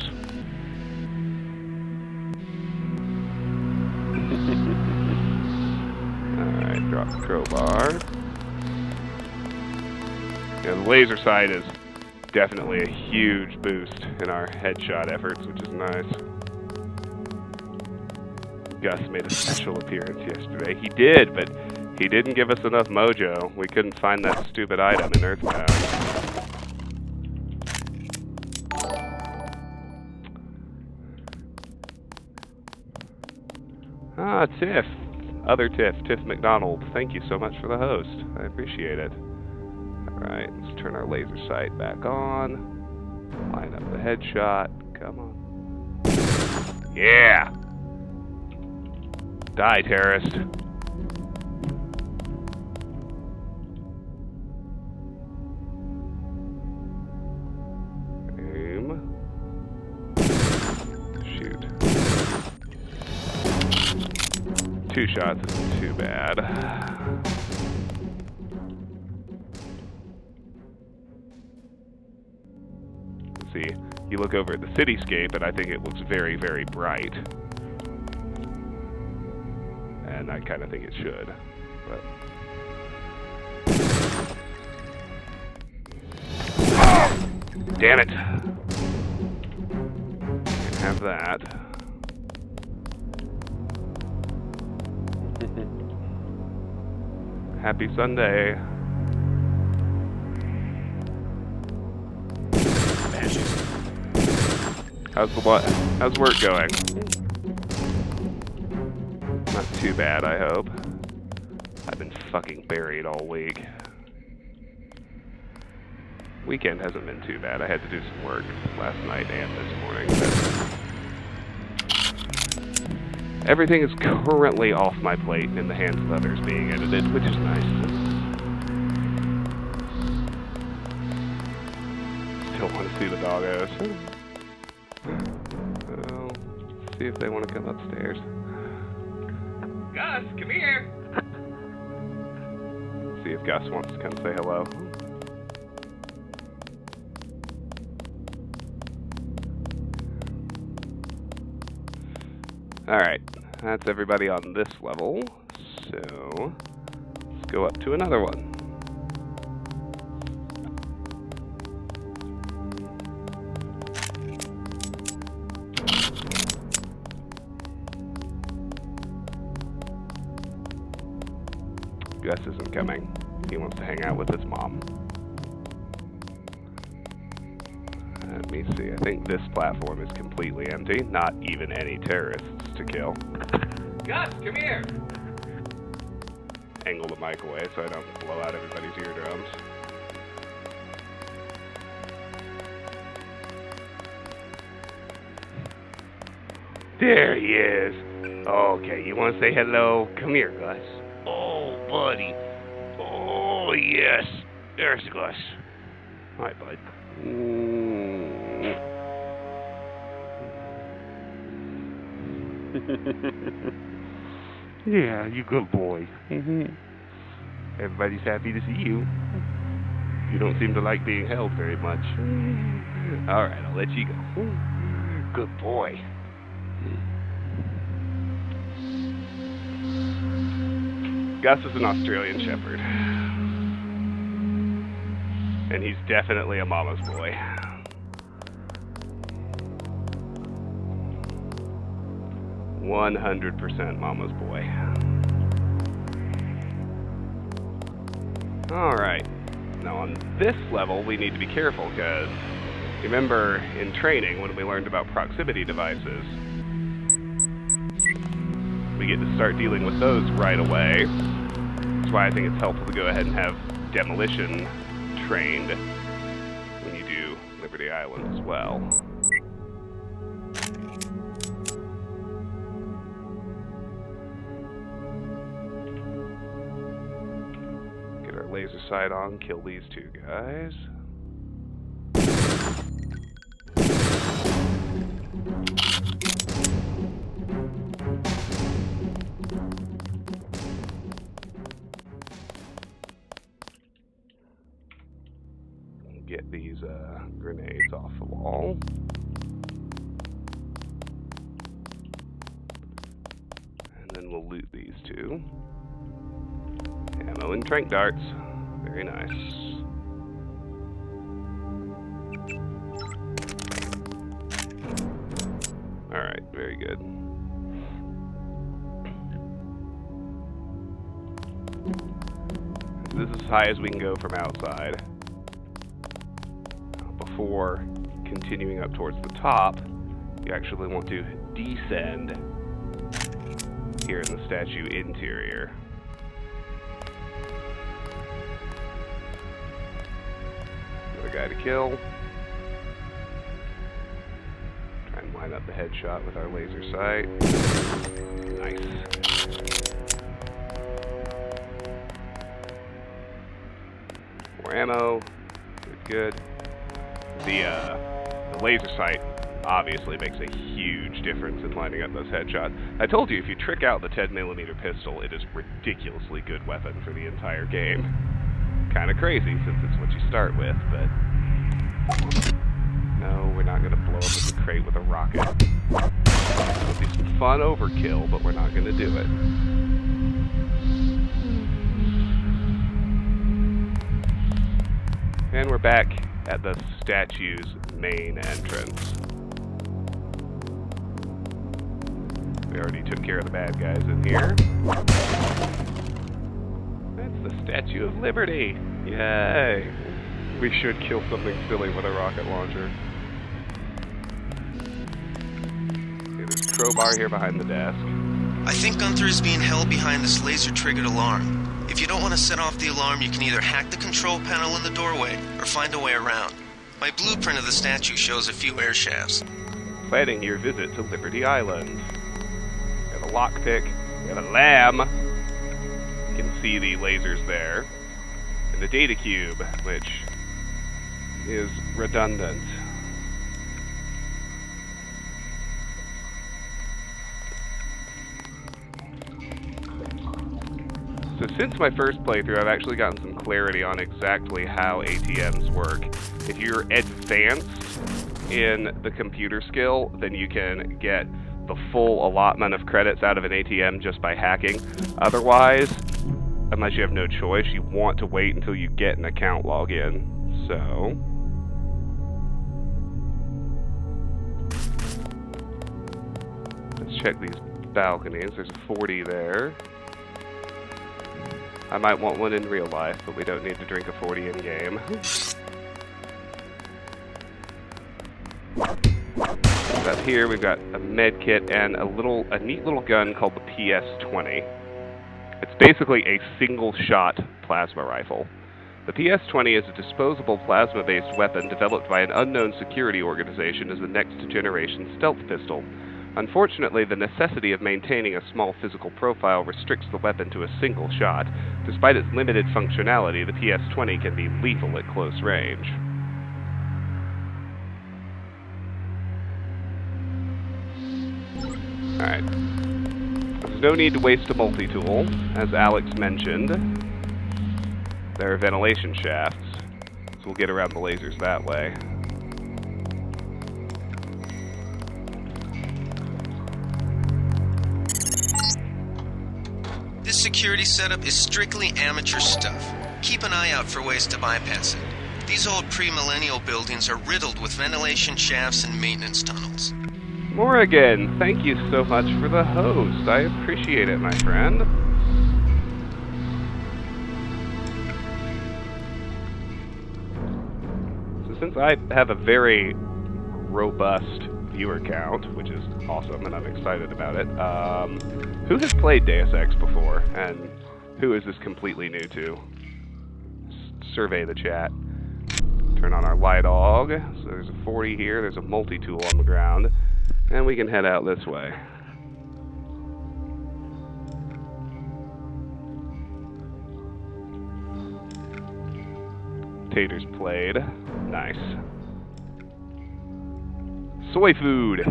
Alright, drop the crowbar. Yeah, the laser sight is definitely a huge boost in our headshot efforts, which is nice. Gus made a special appearance yesterday. He did, but he didn't give us enough mojo. We couldn't find that stupid item in Earthbound. Ah, Tiff. Other Tiff, Tiff McDonald. Thank you so much for the host. I appreciate it. Alright, let's turn our laser sight back on. Line up the headshot. Come on. Yeah! Die, terrorist. Aim. Shoot. 2 shots isn't too bad. See, you look over at the cityscape and I think it looks very, very bright. And I kind of think it should. But damn it! Can't have that. Happy Sunday. How's work going? Not too bad, I hope. I've been fucking buried all week. Weekend hasn't been too bad. I had to do some work last night and this morning, but everything is currently off my plate and in the hands of others being edited, which is nice. Still want to see the doggos. Well, see if they want to come upstairs. Gus, come here! See if Gus wants to come say hello. Alright, that's everybody on this level. So, let's go up to another one. Gus isn't coming. He wants to hang out with his mom. Let me see. I think this platform is completely empty. Not even any terrorists to kill. Gus, come here! Angle the mic away so I don't blow out everybody's eardrums. There he is. Okay, you want to say hello? Come here, Gus. Oh, buddy. Oh, yes. There's Gus. Hi, bud. Yeah, you good boy. Everybody's happy to see you. You don't seem to like being held very much. Alright, I'll let you go. Good boy. Gus is an Australian Shepherd. And he's definitely a mama's boy. "100% mama's boy." Alright. Now on this level, we need to be careful, because remember in training when we learned about proximity devices, we get to start dealing with those right away. That's why I think it's helpful to go ahead and have demolition trained when you do Liberty Island as well. Get our laser sight on, kill these two guys. Get these grenades off the wall. And then we'll loot these two. Ammo and tranq darts. Very nice. Alright, very good. This is as high as we can go from outside. Before continuing up towards the top, you actually want to descend here in the statue interior. Another guy to kill. Try and line up the headshot with our laser sight. Nice. More ammo. Good. The laser sight obviously makes a huge difference in lining up those headshots. I told you, if you trick out the 10mm pistol, it is a ridiculously good weapon for the entire game. Kind of crazy, since it's what you start with, but... No, we're not going to blow up the crate with a rocket. It'll be some fun overkill, but we're not going to do it. And we're back at the statue's main entrance. We already took care of the bad guys in here. That's the Statue of Liberty! Yay! We should kill something silly with a rocket launcher. Okay, there's a crowbar here behind the desk. I think Gunther is being held behind this laser-triggered alarm. If you don't want to set off the alarm, you can either hack the control panel in the doorway or find a way around. My blueprint of the statue shows a few air shafts. Planning your visit to Liberty Island. We have a lockpick. We have a lamb. You can see the lasers there. And the data cube, which is redundant. So since my first playthrough, I've actually gotten some clarity on exactly how ATMs work. If you're advanced in the computer skill, then you can get the full allotment of credits out of an ATM just by hacking. Otherwise, unless you have no choice, you want to wait until you get an account login. So... let's check these balconies. There's a 40 there. I might want one in real life, but we don't need to drink a 40 in-game. Up here we've got a med kit and a neat little gun called the PS-20. It's basically a single-shot plasma rifle. The PS-20 is a disposable plasma-based weapon developed by an unknown security organization as the next-generation stealth pistol. Unfortunately, the necessity of maintaining a small physical profile restricts the weapon to a single shot. Despite its limited functionality, the PS-20 can be lethal at close range. Alright. There's no need to waste a multi-tool. As Alex mentioned, there are ventilation shafts, so we'll get around the lasers that way. security setup is strictly amateur stuff. Keep an eye out for ways to bypass it. These old pre-millennial buildings are riddled with ventilation shafts and maintenance tunnels. Morrigan, thank you so much for the host. I appreciate it, my friend. So since I have a very robust viewer count, which is awesome, and I'm excited about it, who has played Deus Ex before, and who is this completely new to? Survey the chat. Turn on our light aug. So there's a 40 here, there's a multi-tool on the ground, and we can head out this way. Taters played. Nice. Soy food.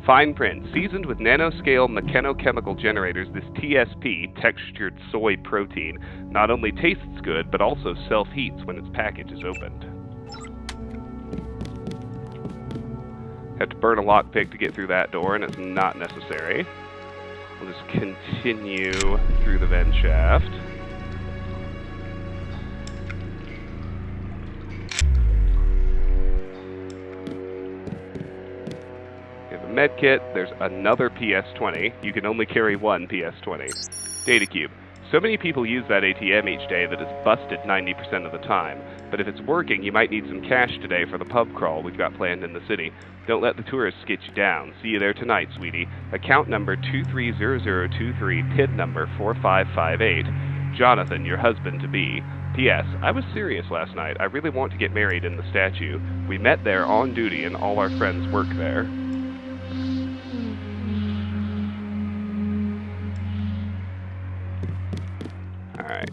Fine print. Seasoned with nanoscale mechanochemical generators, this TSP, textured soy protein, not only tastes good, but also self-heats when its package is opened. Have to burn a lockpick to get through that door, and it's not necessary. We'll just continue through the vent shaft. Medkit, there's another PS20. You can only carry one PS20. Data cube. So many people use that ATM each day that it's busted 90% of the time. But if it's working, you might need some cash today for the pub crawl we've got planned in the city. Don't let the tourists get you down. See you there tonight, sweetie. Account number 230023, PIN number 4558. Jonathan, your husband-to-be. P.S. I was serious last night. I really want to get married in the statue. We met there on duty and all our friends work there. Alright.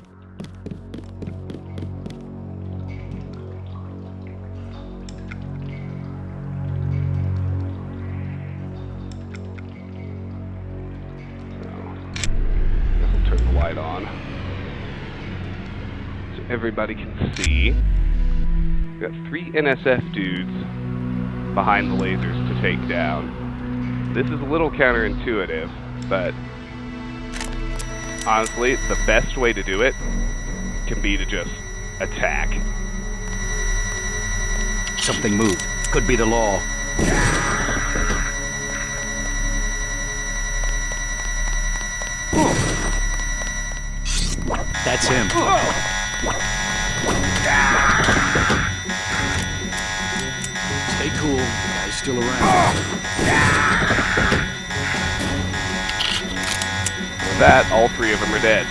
So, I'll turn the light on so everybody can see. We've got 3 NSF dudes behind the lasers to take down. This is a little counterintuitive, but honestly, the best way to do it can be to just attack. Something moved. Could be the law. That's him. Stay cool. The guy's still around. With that, all 3 of them are dead.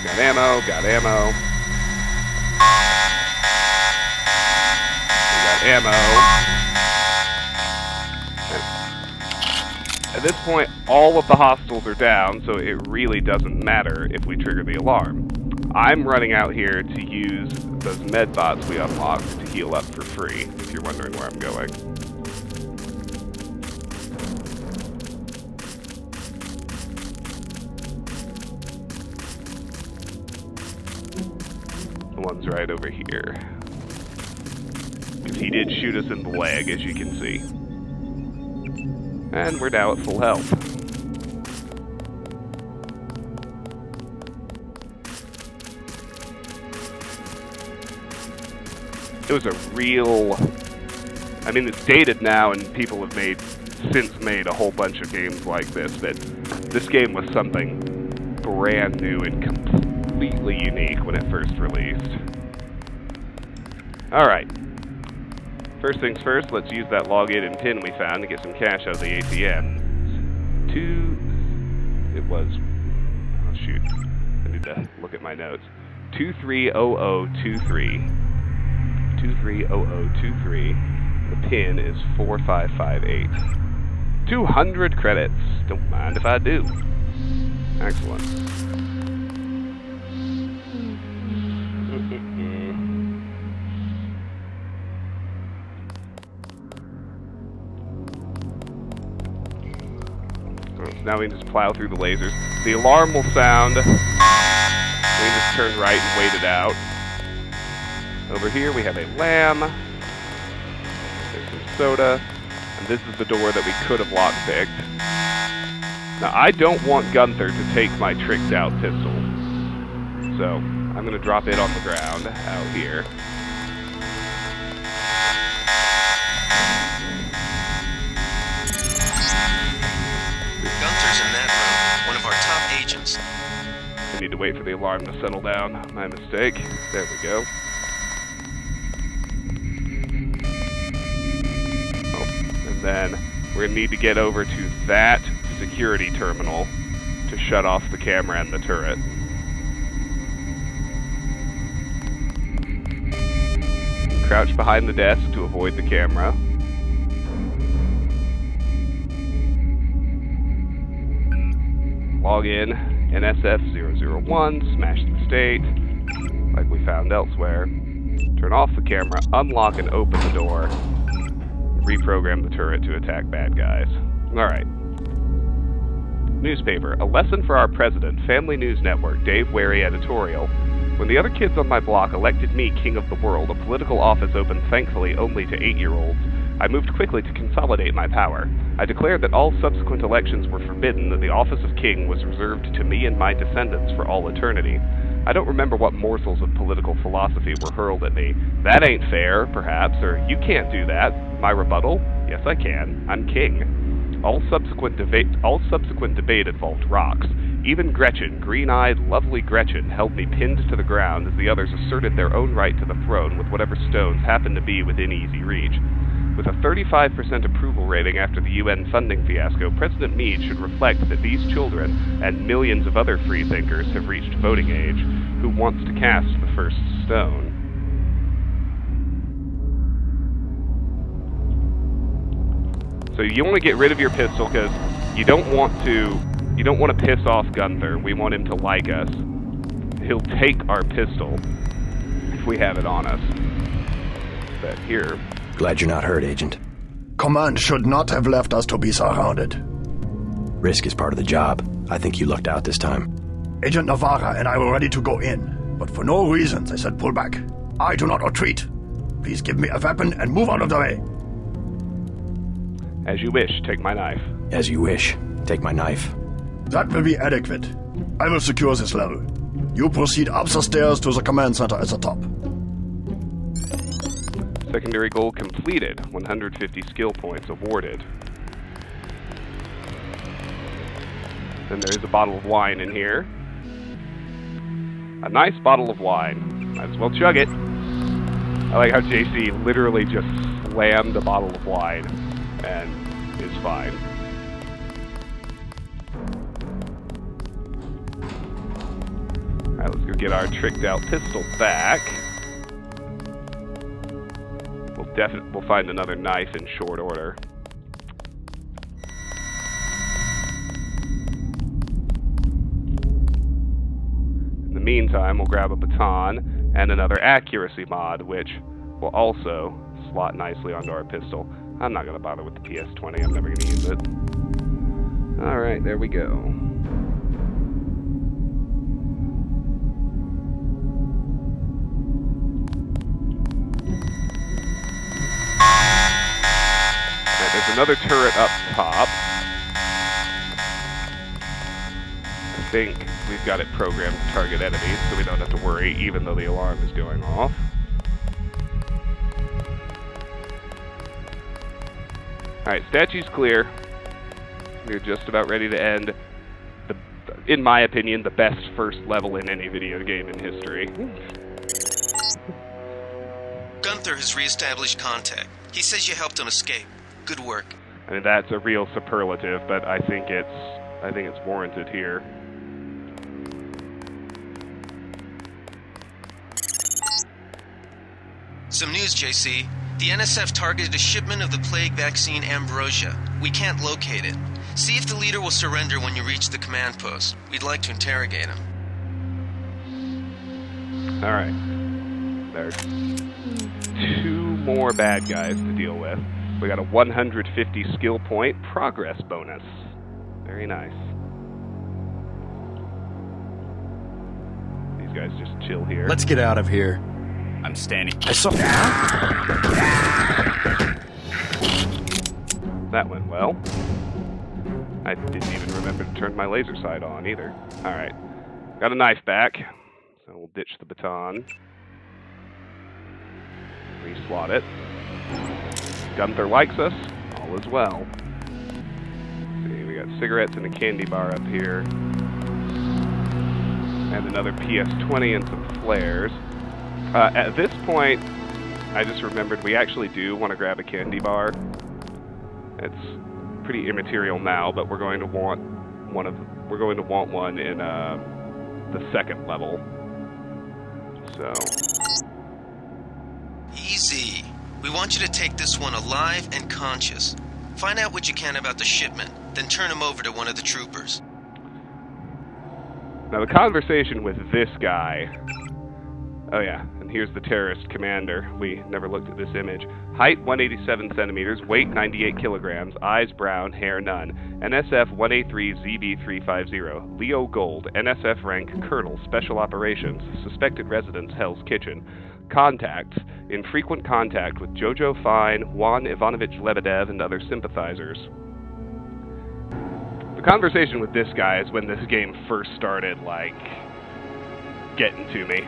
Got ammo, got ammo. We got ammo. At this point, all of the hostiles are down, so it really doesn't matter if we trigger the alarm. I'm running out here to use those med bots we unlocked to heal up for free, if you're wondering where I'm going. The one's right over here. Because he did shoot us in the leg, as you can see. And we're now at full health. It was a real... I mean, it's dated now, and people have since made a whole bunch of games like this, but this game was something brand new and completely unique when it first released. Alright. First things first, let's use that login and PIN we found to get some cash out of the ATM. It was... Oh, shoot. I need to look at my notes. 230023. 230023. The PIN is 4558. 200 credits. Don't mind if I do. Excellent. Now we can just plow through the lasers. The alarm will sound. We can just turn right and wait it out. Over here we have a lamb. There's some soda. And this is the door that we could have lockpicked. Now, I don't want Gunther to take my tricked out pistol. So, I'm going to drop it on the ground out here. Gunther's in that room, one of our top agents. I need to wait for the alarm to settle down. My mistake. There we go. Oh, and then we're going to need to get over to that security terminal to shut off the camera and the turret. Crouch behind the desk to avoid the camera. Log in, NSF-001, smash the state, like we found elsewhere. Turn off the camera, unlock and open the door. Reprogram the turret to attack bad guys. Alright. Newspaper. A lesson for our president, Family News Network, Dave Wary editorial. When the other kids on my block elected me king of the world, a political office open thankfully only to 8-year-olds, I moved quickly to consolidate my power. I declared that all subsequent elections were forbidden, that the office of king was reserved to me and my descendants for all eternity. I don't remember what morsels of political philosophy were hurled at me. That ain't fair, perhaps, or you can't do that. My rebuttal? Yes, I can. I'm king. All subsequent debate involved rocks. Even Gretchen, green-eyed, lovely Gretchen, held me pinned to the ground as the others asserted their own right to the throne with whatever stones happened to be within easy reach. With a 35% approval rating after the UN funding fiasco, President Meade should reflect that these children, and millions of other freethinkers, have reached voting age, who wants to cast the first stone. So you want to get rid of your pistol because you don't want to piss off Gunther. We want him to like us. He'll take our pistol if we have it on us. But here. Glad you're not hurt, Agent. Command should not have left us to be surrounded. Risk is part of the job. I think you lucked out this time. Agent Navarra and I were ready to go in, but for no reason they said pull back. I do not retreat. Please give me a weapon and move out of the way. As you wish, take my knife. As you wish, take my knife. That will be adequate. I will secure this level. You proceed up the stairs to the command center at the top. Secondary goal completed. 150 skill points awarded. Then there's a bottle of wine in here. A nice bottle of wine. Might as well chug it. I like how JC literally just slammed a bottle of wine and is fine. Alright, let's go get our tricked out pistol back. We'll find another knife in short order. In the meantime, we'll grab a baton and another accuracy mod, which will also slot nicely onto our pistol. I'm not going to bother with the PS20. I'm never going to use it. Alright, there we go. There's another turret up top. I think we've got it programmed to target enemies, so we don't have to worry, even though the alarm is going off. Alright, statue's clear. We're just about ready to end, in my opinion, the best first level in any video game in history. Gunther has reestablished contact. He says you helped him escape. Good work. I mean, that's a real superlative, but I think it's warranted here. Some news, JC. The NSF targeted a shipment of the plague vaccine Ambrosia. We can't locate it. See if the leader will surrender when you reach the command post. We'd like to interrogate him. Alright. There's 2 more bad guys to deal with. We got a 150 skill point progress bonus. Very nice. These guys just chill here. Let's get out of here. I'm standing. I saw. That went well. I didn't even remember to turn my laser sight on either. Alright. Got a knife back, so we'll ditch the baton. Reslot it. Gunther likes us. All is well. Let's see, we got cigarettes and a candy bar up here. And another PS20 and some flares. At this point, I just remembered we actually do want to grab a candy bar. It's pretty immaterial now, but we're going to want one in the second level. So Easy. We want you to take this one alive and conscious. Find out what you can about the shipment, then turn him over to one of the troopers. now the conversation with this guy. Oh yeah, and here's the terrorist commander. We never looked at this image. Height 187 centimeters, weight 98 kilograms, eyes brown, hair none. NSF 1A3ZB350. Leo Gold, NSF rank Colonel, Special Operations. Suspected residence, Hell's Kitchen. Contacts: in frequent contact with Jojo Fine, Juan Ivanovich Lebedev, and other sympathizers. The conversation with this guy is when this game first started, like, getting to me.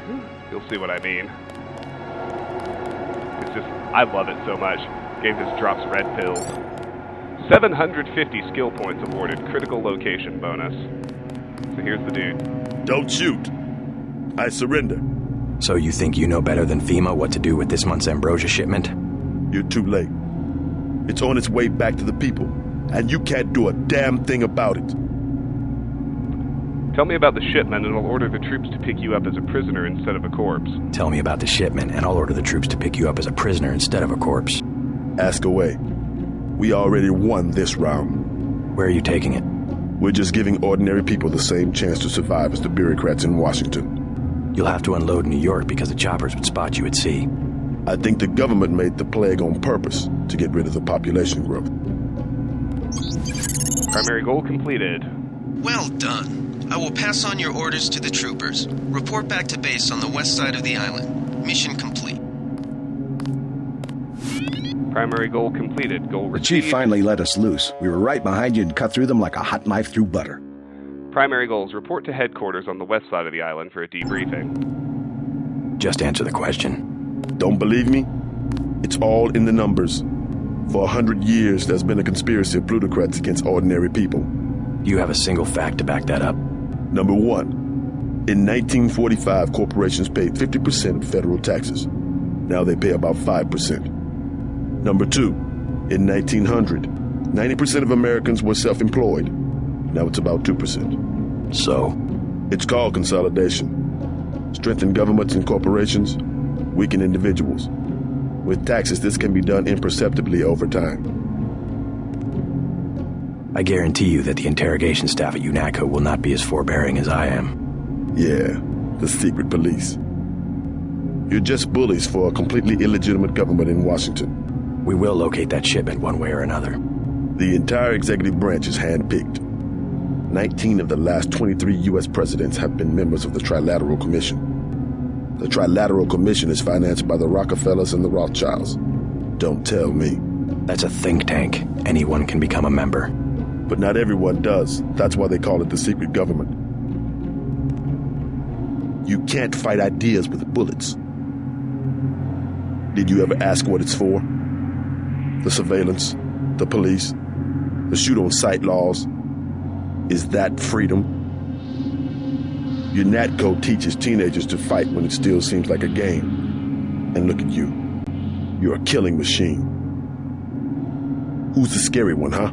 You'll see what I mean. It's just, I love it so much. Game just drops red pills. 750 skill points awarded, critical location bonus. So here's the dude. Don't shoot. I surrender. So you think you know better than FEMA what to do with this month's ambrosia shipment? You're too late. It's on its way back to the people, and you can't do a damn thing about it. Tell me about the shipment, and I'll order the troops to pick you up as a prisoner instead of a corpse. Tell me about the shipment, and I'll order the troops to pick you up as a prisoner instead of a corpse. Ask away. We already won this round. Where are you taking it? We're just giving ordinary people the same chance to survive as the bureaucrats in Washington. You'll have to unload in New York because the choppers would spot you at sea. I think the government made the plague on purpose to get rid of the population growth. Primary goal completed. Well done. I will pass on your orders to the troopers. Report back to base on the west side of the island. Mission complete. Primary goal completed. Goal The received. chief finally let us loose. We were right behind you and cut through them like a hot knife through butter. Primary goals: report to headquarters on the west side of the island for a debriefing. Just answer the question. Don't believe me? It's all in the numbers. For 100 years, there's been a conspiracy of plutocrats against ordinary people. Do you have a single fact to back that up? Number one, in 1945, corporations paid 50% of federal taxes. Now they pay about 5%. Number two, in 1900, 90% of Americans were self-employed. Now it's about 2%. So? It's called consolidation. Strengthen governments and corporations, weaken individuals. With taxes, this can be done imperceptibly over time. I guarantee you that the interrogation staff at UNATCO will not be as forbearing as I am. Yeah, the secret police. You're just bullies for a completely illegitimate government in Washington. We will locate that shipment one way or another. The entire executive branch is handpicked. 19 of the last 23 U.S. presidents have been members of the Trilateral Commission. The Trilateral Commission is financed by the Rockefellers and the Rothschilds. Don't tell me. That's a think tank. Anyone can become a member. But not everyone does. That's why they call it the secret government. You can't fight ideas with bullets. Did you ever ask what it's for? The surveillance, the police, the shoot-on-sight laws. Is that freedom? UNATCO teaches teenagers to fight when it still seems like a game. And look at you. You're a killing machine. Who's the scary one, huh?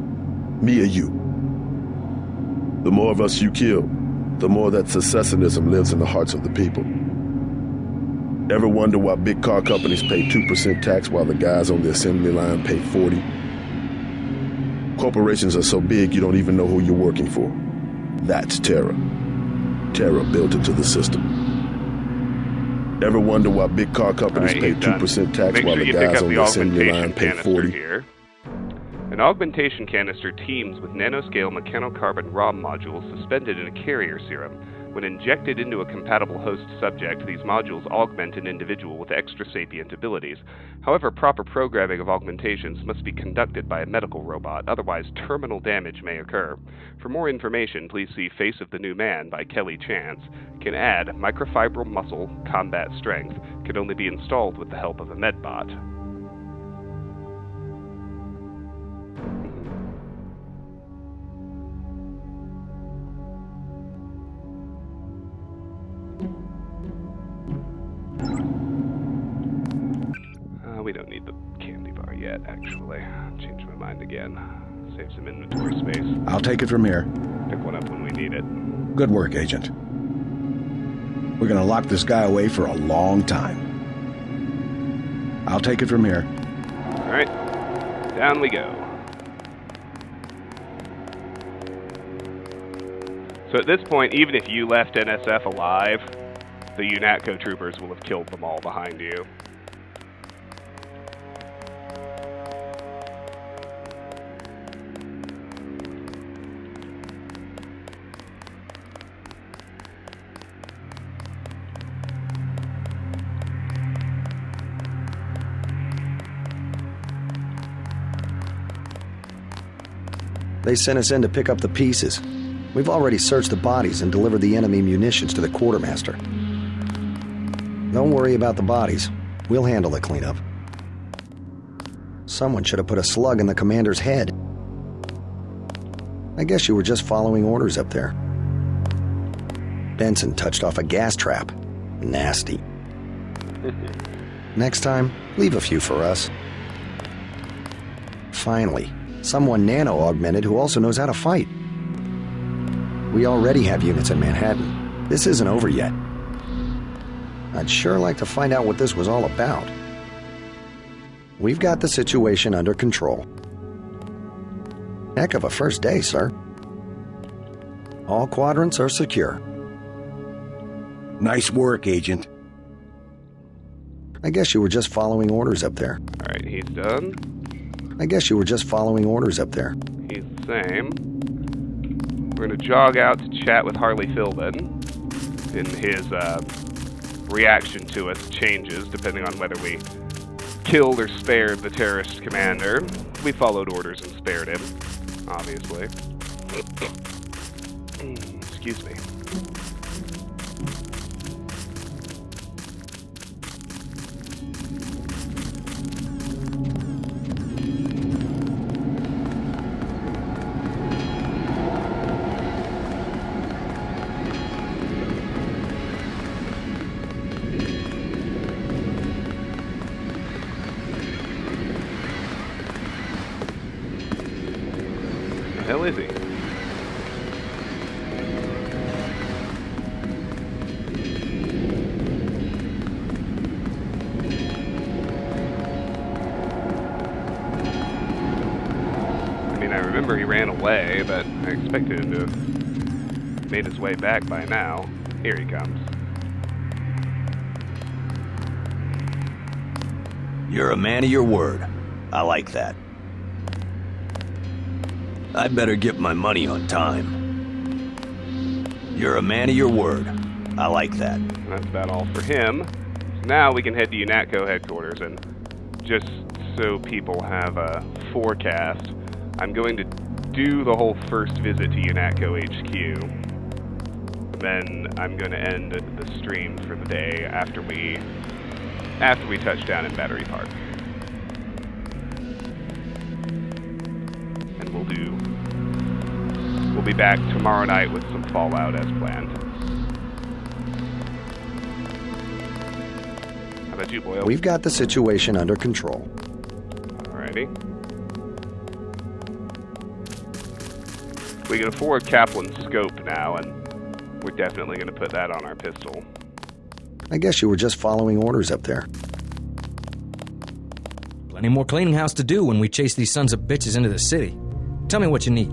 Me or you? The more of us you kill, the more that secessionism lives in the hearts of the people. Ever wonder why big car companies pay 2% tax while the guys on the assembly line pay 40%? Corporations are so big you don't even know who you're working for. That's terror. Terror built into the system. Ever wonder why big car companies pay 2% tax while the guys on the assembly line pay 40%? Here. An augmentation canister teems with nanoscale mechanocarbon ROM modules suspended in a carrier serum. When injected into a compatible host subject, these modules augment an individual with extra sapient abilities. However, proper programming of augmentations must be conducted by a medical robot, otherwise terminal damage may occur. For more information, please see Face of the New Man by Kelly Chance. Can add microfibril muscle, combat strength, can only be installed with the help of a medbot. We don't need the candy bar yet, actually. Change my mind again. Save some inventory space. I'll take it from here. Pick one up when we need it. Good work, Agent. We're gonna lock this guy away for a long time. I'll take it from here. Alright. Down we go. So at this point, even if you left NSF alive, the UNATCO troopers will have killed them all behind you. They sent us in to pick up the pieces. We've already searched the bodies and delivered the enemy munitions to the quartermaster. Don't worry about the bodies. We'll handle the cleanup. Someone should have put a slug in the commander's head. I guess you were just following orders up there. Benson touched off a gas trap. Nasty. Next time, leave a few for us. Finally, someone nano-augmented who also knows how to fight. We already have units in Manhattan. This isn't over yet. I'd sure like to find out what this was all about. We've got the situation under control. Heck of a first day, sir. All quadrants are secure. Nice work, Agent. I guess you were just following orders up there. Alright, he's done. I guess you were just following orders up there. He's the same. We're going to jog out to chat with Harley Philbin. And his reaction to us changes depending on whether we killed or spared the terrorist commander. We followed orders and spared him, obviously. Excuse me. The hell is he? I mean, I remember he ran away, but I expected him to have made his way back by now. Here he comes. You're a man of your word. I like that. I better get my money on time. You're a man of your word. I like that. That's about all for him. So now we can head to UNATCO headquarters, and just so people have a forecast, I'm going to do the whole first visit to UNATCO HQ. Then I'm going to end the stream for the day after we touch down in Battery Park. And we'll be back tomorrow night with some Fallout as planned. How about you, Boyle? We've got the situation under control. Alrighty. We can afford Kaplan's scope now, and we're definitely going to put that on our pistol. I guess you were just following orders up there. Plenty more cleaning house to do when we chase these sons of bitches into the city. Tell me what you need.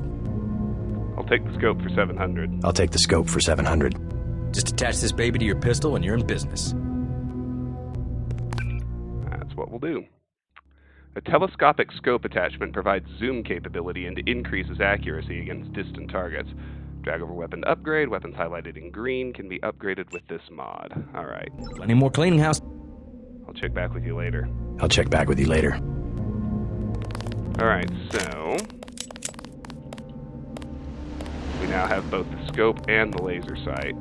I'll take the scope for 700. I'll take the scope for 700. Just attach this baby to your pistol and you're in business. That's what we'll do. A telescopic scope attachment provides zoom capability and increases accuracy against distant targets. Drag over weapon to upgrade. Weapons highlighted in green can be upgraded with this mod. Alright. Plenty more cleaning house. I'll check back with you later. I'll check back with you later. Alright, so... we now have both the scope and the laser sight,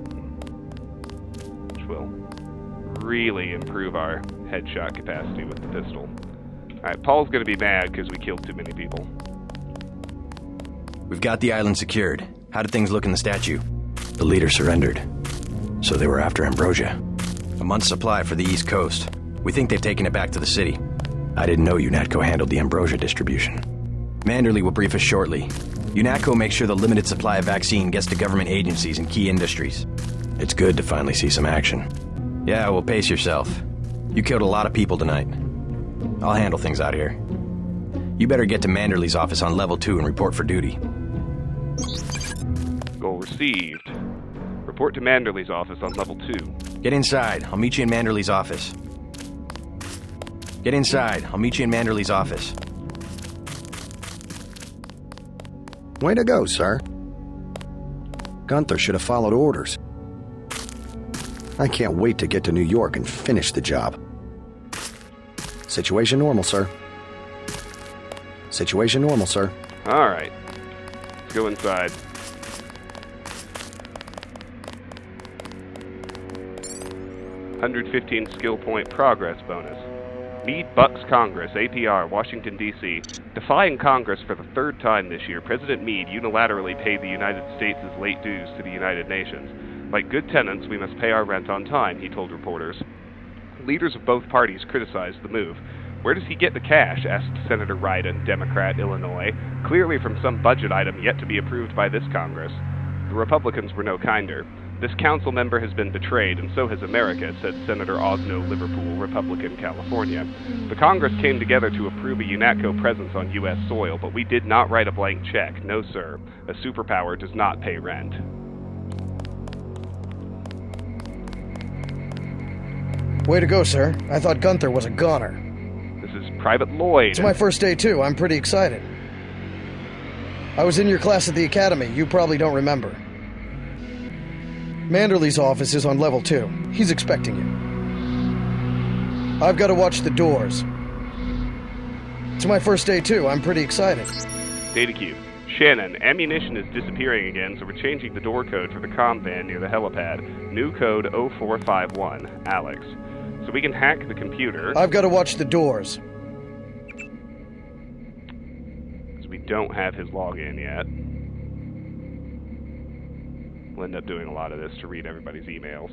which will really improve our headshot capacity with the pistol. Alright, Paul's gonna be mad because we killed too many people. We've got the island secured. How did things look in the statue? The leader surrendered. So they were after Ambrosia. A month's supply for the East Coast. We think they've taken it back to the city. I didn't know UNATCO handled the Ambrosia distribution. Manderley will brief us shortly. UNATCO makes sure the limited supply of vaccine gets to government agencies and key industries. It's good to finally see some action. Yeah, well, pace yourself. You killed a lot of people tonight. I'll handle things out here. You better get to Manderley's office on level 2 and report for duty. Goal received. Report to Manderley's office on level 2. Get inside. I'll meet you in Manderley's office. Get inside. I'll meet you in Manderley's office. Way to go, sir. Gunther should have followed orders. I can't wait to get to New York and finish the job. Situation normal, sir. Situation normal, sir. Alright. Let's go inside. $115 skill point progress bonus. Meade bucks Congress, APR, Washington, D.C. Defying Congress for the third time this year, President Meade unilaterally paid the United States' late dues to the United Nations. Like good tenants, we must pay our rent on time, he told reporters. Leaders of both parties criticized the move. Where does he get the cash? Asked Senator Ryden, Democrat, Illinois, clearly from some budget item yet to be approved by this Congress. The Republicans were no kinder. This council member has been betrayed, and so has America, said Senator Osno Liverpool, Republican, California. The Congress came together to approve a UNATCO presence on U.S. soil, but we did not write a blank check. No, sir. A superpower does not pay rent. Way to go, sir. I thought Gunther was a goner. This is Private Lloyd. It's my first day, too. I'm pretty excited. I was in your class at the academy. You probably don't remember. Manderley's office is on level 2. He's expecting you. I've got to watch the doors. It's my first day, too. I'm pretty excited. Data cube. Shannon, ammunition is disappearing again, so we're changing the door code for the comm van near the helipad. New code 0451. Alex. So we can hack the computer. I've got to watch the doors. Because we don't have his login yet. We'll end up doing a lot of this to read everybody's emails.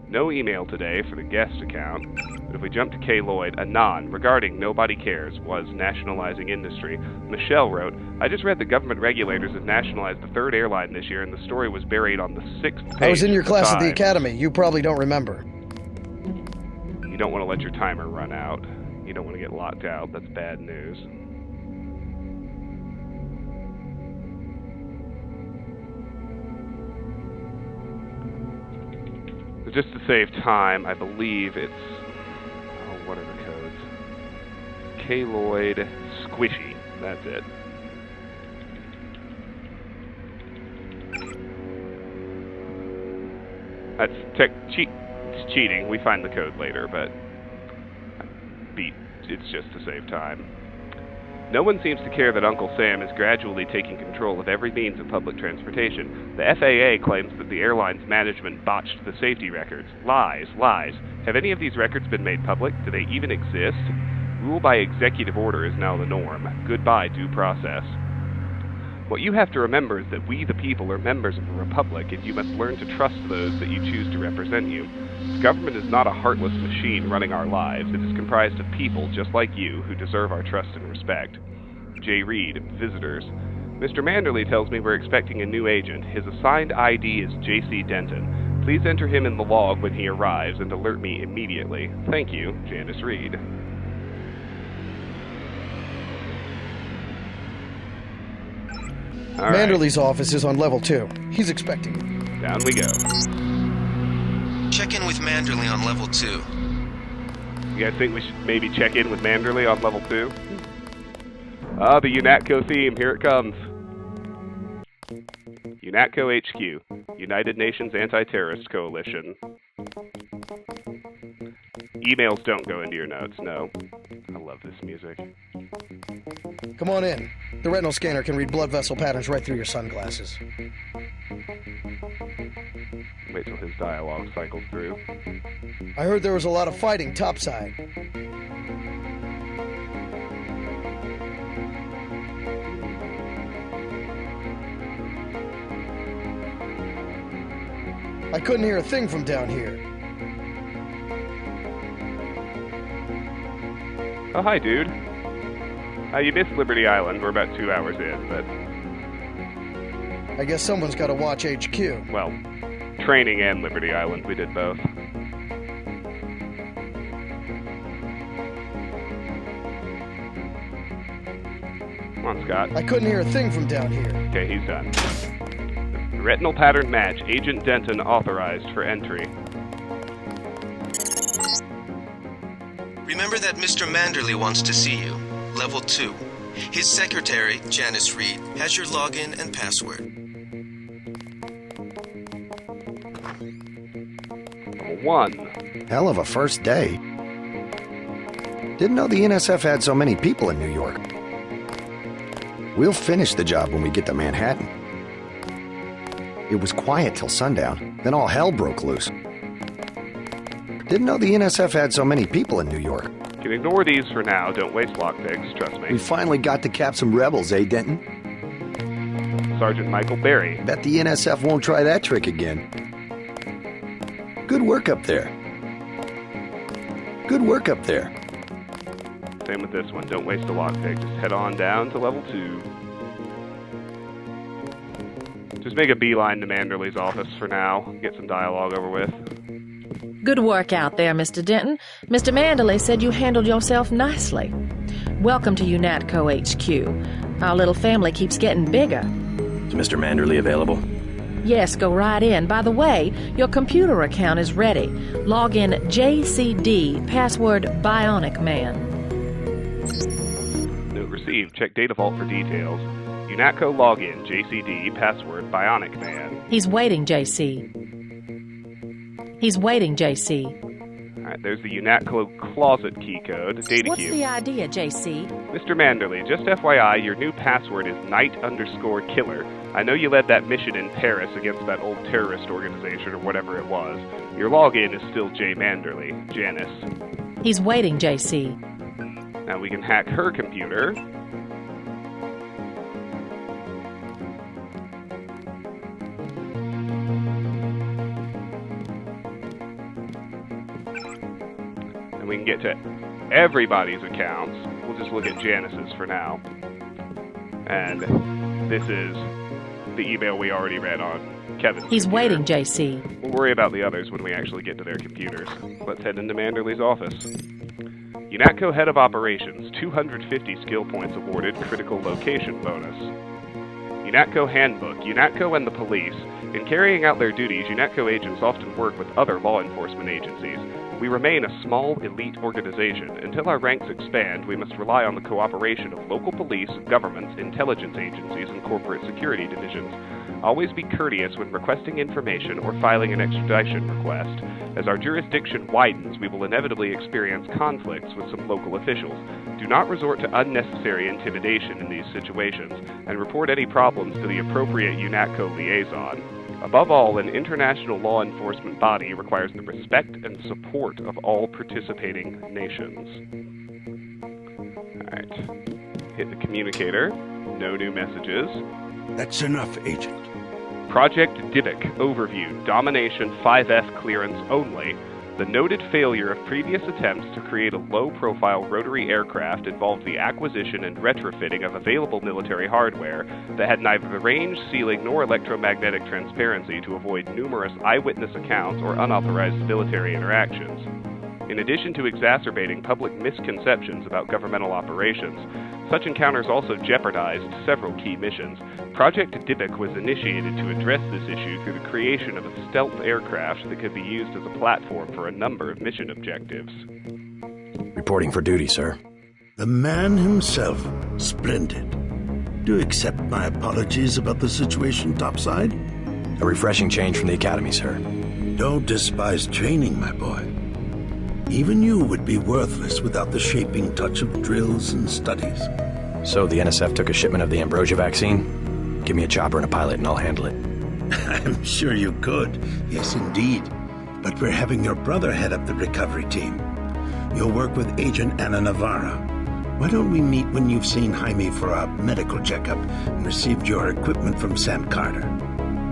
No email today for the guest account, but if we jump to K. Lloyd, Anon, regarding Nobody Cares, was nationalizing industry. Michelle wrote, I just read the government regulators have nationalized the third airline this year, and the story was buried on the 6th page. I was in your class at the Times. academy. You probably don't remember. You don't want to let your timer run out. You don't want to get locked out. That's bad news. Just to save time, I believe it's... oh, what are the codes? K. Lloyd Squishy. That's it. That's it's cheating. We find the code later, but it's just to save time. No one seems to care that Uncle Sam is gradually taking control of every means of public transportation. The FAA claims that the airline's management botched the safety records. Lies, lies. Have any of these records been made public? Do they even exist? Rule by executive order is now the norm. Goodbye, due process. What you have to remember is that we, the people, are members of a republic, and you must learn to trust those that you choose to represent you. Government is not a heartless machine running our lives. It is comprised of people just like you who deserve our trust and respect. J. Reed, visitors. Mr. Manderley tells me we're expecting a new agent. His assigned ID is J.C. Denton. Please enter him in the log when he arrives and alert me immediately. Thank you, Janice Reed. All Manderley's office is on level 2. He's expecting you. Down we go. Check in with Manderley on level 2. You guys think we should maybe check in with Manderley on level 2? Ah, the UNATCO theme. Here it comes. UNATCO HQ, United Nations Anti-Terrorist Coalition. Emails don't go into your notes, no. I love this music. Come on in. The retinal scanner can read blood vessel patterns right through your sunglasses. Wait till his dialogue cycles through. I heard there was a lot of fighting topside. I couldn't hear a thing from down here. Oh, hi, dude. You missed Liberty Island. We're about 2 hours in, but... I guess someone's got to watch HQ. Well, training and Liberty Island. We did both. Come on, Scott. I couldn't hear a thing from down here. Okay, he's done. Retinal pattern match. Agent Denton authorized for entry. Remember that Mr. Manderley wants to see you. Level 2. His secretary, Janice Reed, has your login and password. Level 1. Hell of a first day. Didn't know the NSF had so many people in New York. We'll finish the job when we get to Manhattan. It was quiet till sundown, then all hell broke loose. Didn't know the NSF had so many people in New York. You can ignore these for now. Don't waste lockpicks, trust me. We finally got to cap some rebels, eh, Denton? Sergeant Michael Berry. Bet the NSF won't try that trick again. Good work up there. Good work up there. Same with this one. Don't waste a lockpick. Just head on down to level 2. Just make a beeline to Manderley's office for now. Get some dialogue over with. Good work out there, Mr. Denton. Mr. Manderley said you handled yourself nicely. Welcome to UNATCO HQ. Our little family keeps getting bigger. Is Mr. Manderley available? Yes, go right in. By the way, your computer account is ready. Log in JCD, password Bionic Man. Note received. Check Data Vault for details. UNATCO login, JCD, password Bionic Man. He's waiting, JC. He's waiting, JC. Alright, there's the UNATCO closet key code. Data What's queue. the idea, JC? Mr. Manderley, just FYI, your new password is Knight_Killer. I know you led that mission in Paris against that old terrorist organization or whatever it was. Your login is still J. Manderley, Janice. He's waiting, JC. Now we can hack her computer. And we can get to everybody's accounts. We'll just look at Janice's for now. And this is the email we already read on Kevin's He's computer. waiting, JC. We'll worry about the others when we actually get to their computers. Let's head into Manderley's office. UNATCO Head of Operations, 250 skill points awarded, critical location bonus. UNATCO Handbook, UNATCO and the police. In carrying out their duties, UNATCO agents often work with other law enforcement agencies. We remain a small, elite organization. Until our ranks expand, we must rely on the cooperation of local police, governments, intelligence agencies, and corporate security divisions. Always be courteous when requesting information or filing an extradition request. As our jurisdiction widens, we will inevitably experience conflicts with some local officials. Do not resort to unnecessary intimidation in these situations, and report any problems to the appropriate UNATCO liaison. Above all, an international law enforcement body requires the respect and support of all participating nations. Alright. Hit the communicator. No new messages. That's enough, Agent. Project Dybbuk Overview. Domination 5F clearance only. The noted failure of previous attempts to create a low-profile rotary aircraft involved the acquisition and retrofitting of available military hardware that had neither the range, ceiling, nor electromagnetic transparency to avoid numerous eyewitness accounts or unauthorized military interactions. In addition to exacerbating public misconceptions about governmental operations, such encounters also jeopardized several key missions. Project Dybbuk was initiated to address this issue through the creation of a stealth aircraft that could be used as a platform for a number of mission objectives. Reporting for duty, sir. The man himself. Splendid. Do accept my apologies about the situation topside. A refreshing change from the academy, sir. Don't despise training, my boy. Even you would be worthless without the shaping touch of drills and studies. So the NSF took a shipment of the ambrosia vaccine? Give me a chopper and a pilot and I'll handle it. I'm sure you could. Yes, indeed. But we're having your brother head up the recovery team. You'll work with Agent Ana Navarra. Why don't we meet when you've seen Jaime for a medical checkup and received your equipment from Sam Carter?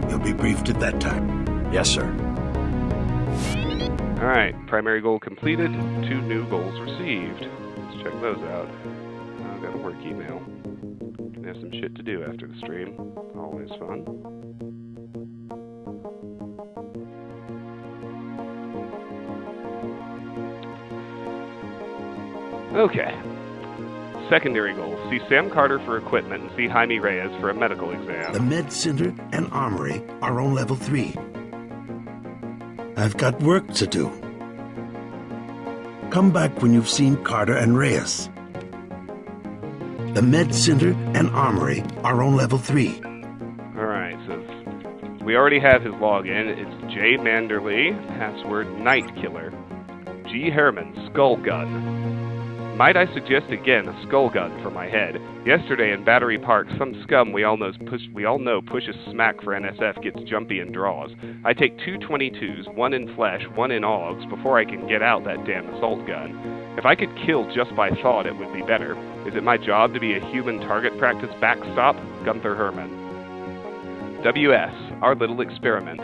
You'll be briefed at that time. Yes, sir. Alright, primary goal completed, 2 new goals received. Let's check those out. I've got a work email. Gonna have some shit to do after the stream. Always fun. Okay. Secondary goal, see Sam Carter for equipment and see Jaime Reyes for a medical exam. The Med Center and Armory are on level 3. I've got work to do. Come back when you've seen Carter and Reyes. The Med Center and Armory are on level 3. Alright, so we already have his login. It's J. Manderley, password Night Killer. G. Herman, Skull Gun. Might I suggest again a skull gun for my head? Yesterday in Battery Park, some scum we all know pushes smack for NSF gets jumpy and draws. I take 2 22s, 1 in flesh, 1 in augs, before I can get out that damn assault gun. If I could kill just by thought, it would be better. Is it my job to be a human target practice backstop? Gunther Herman. WS, our little experiment.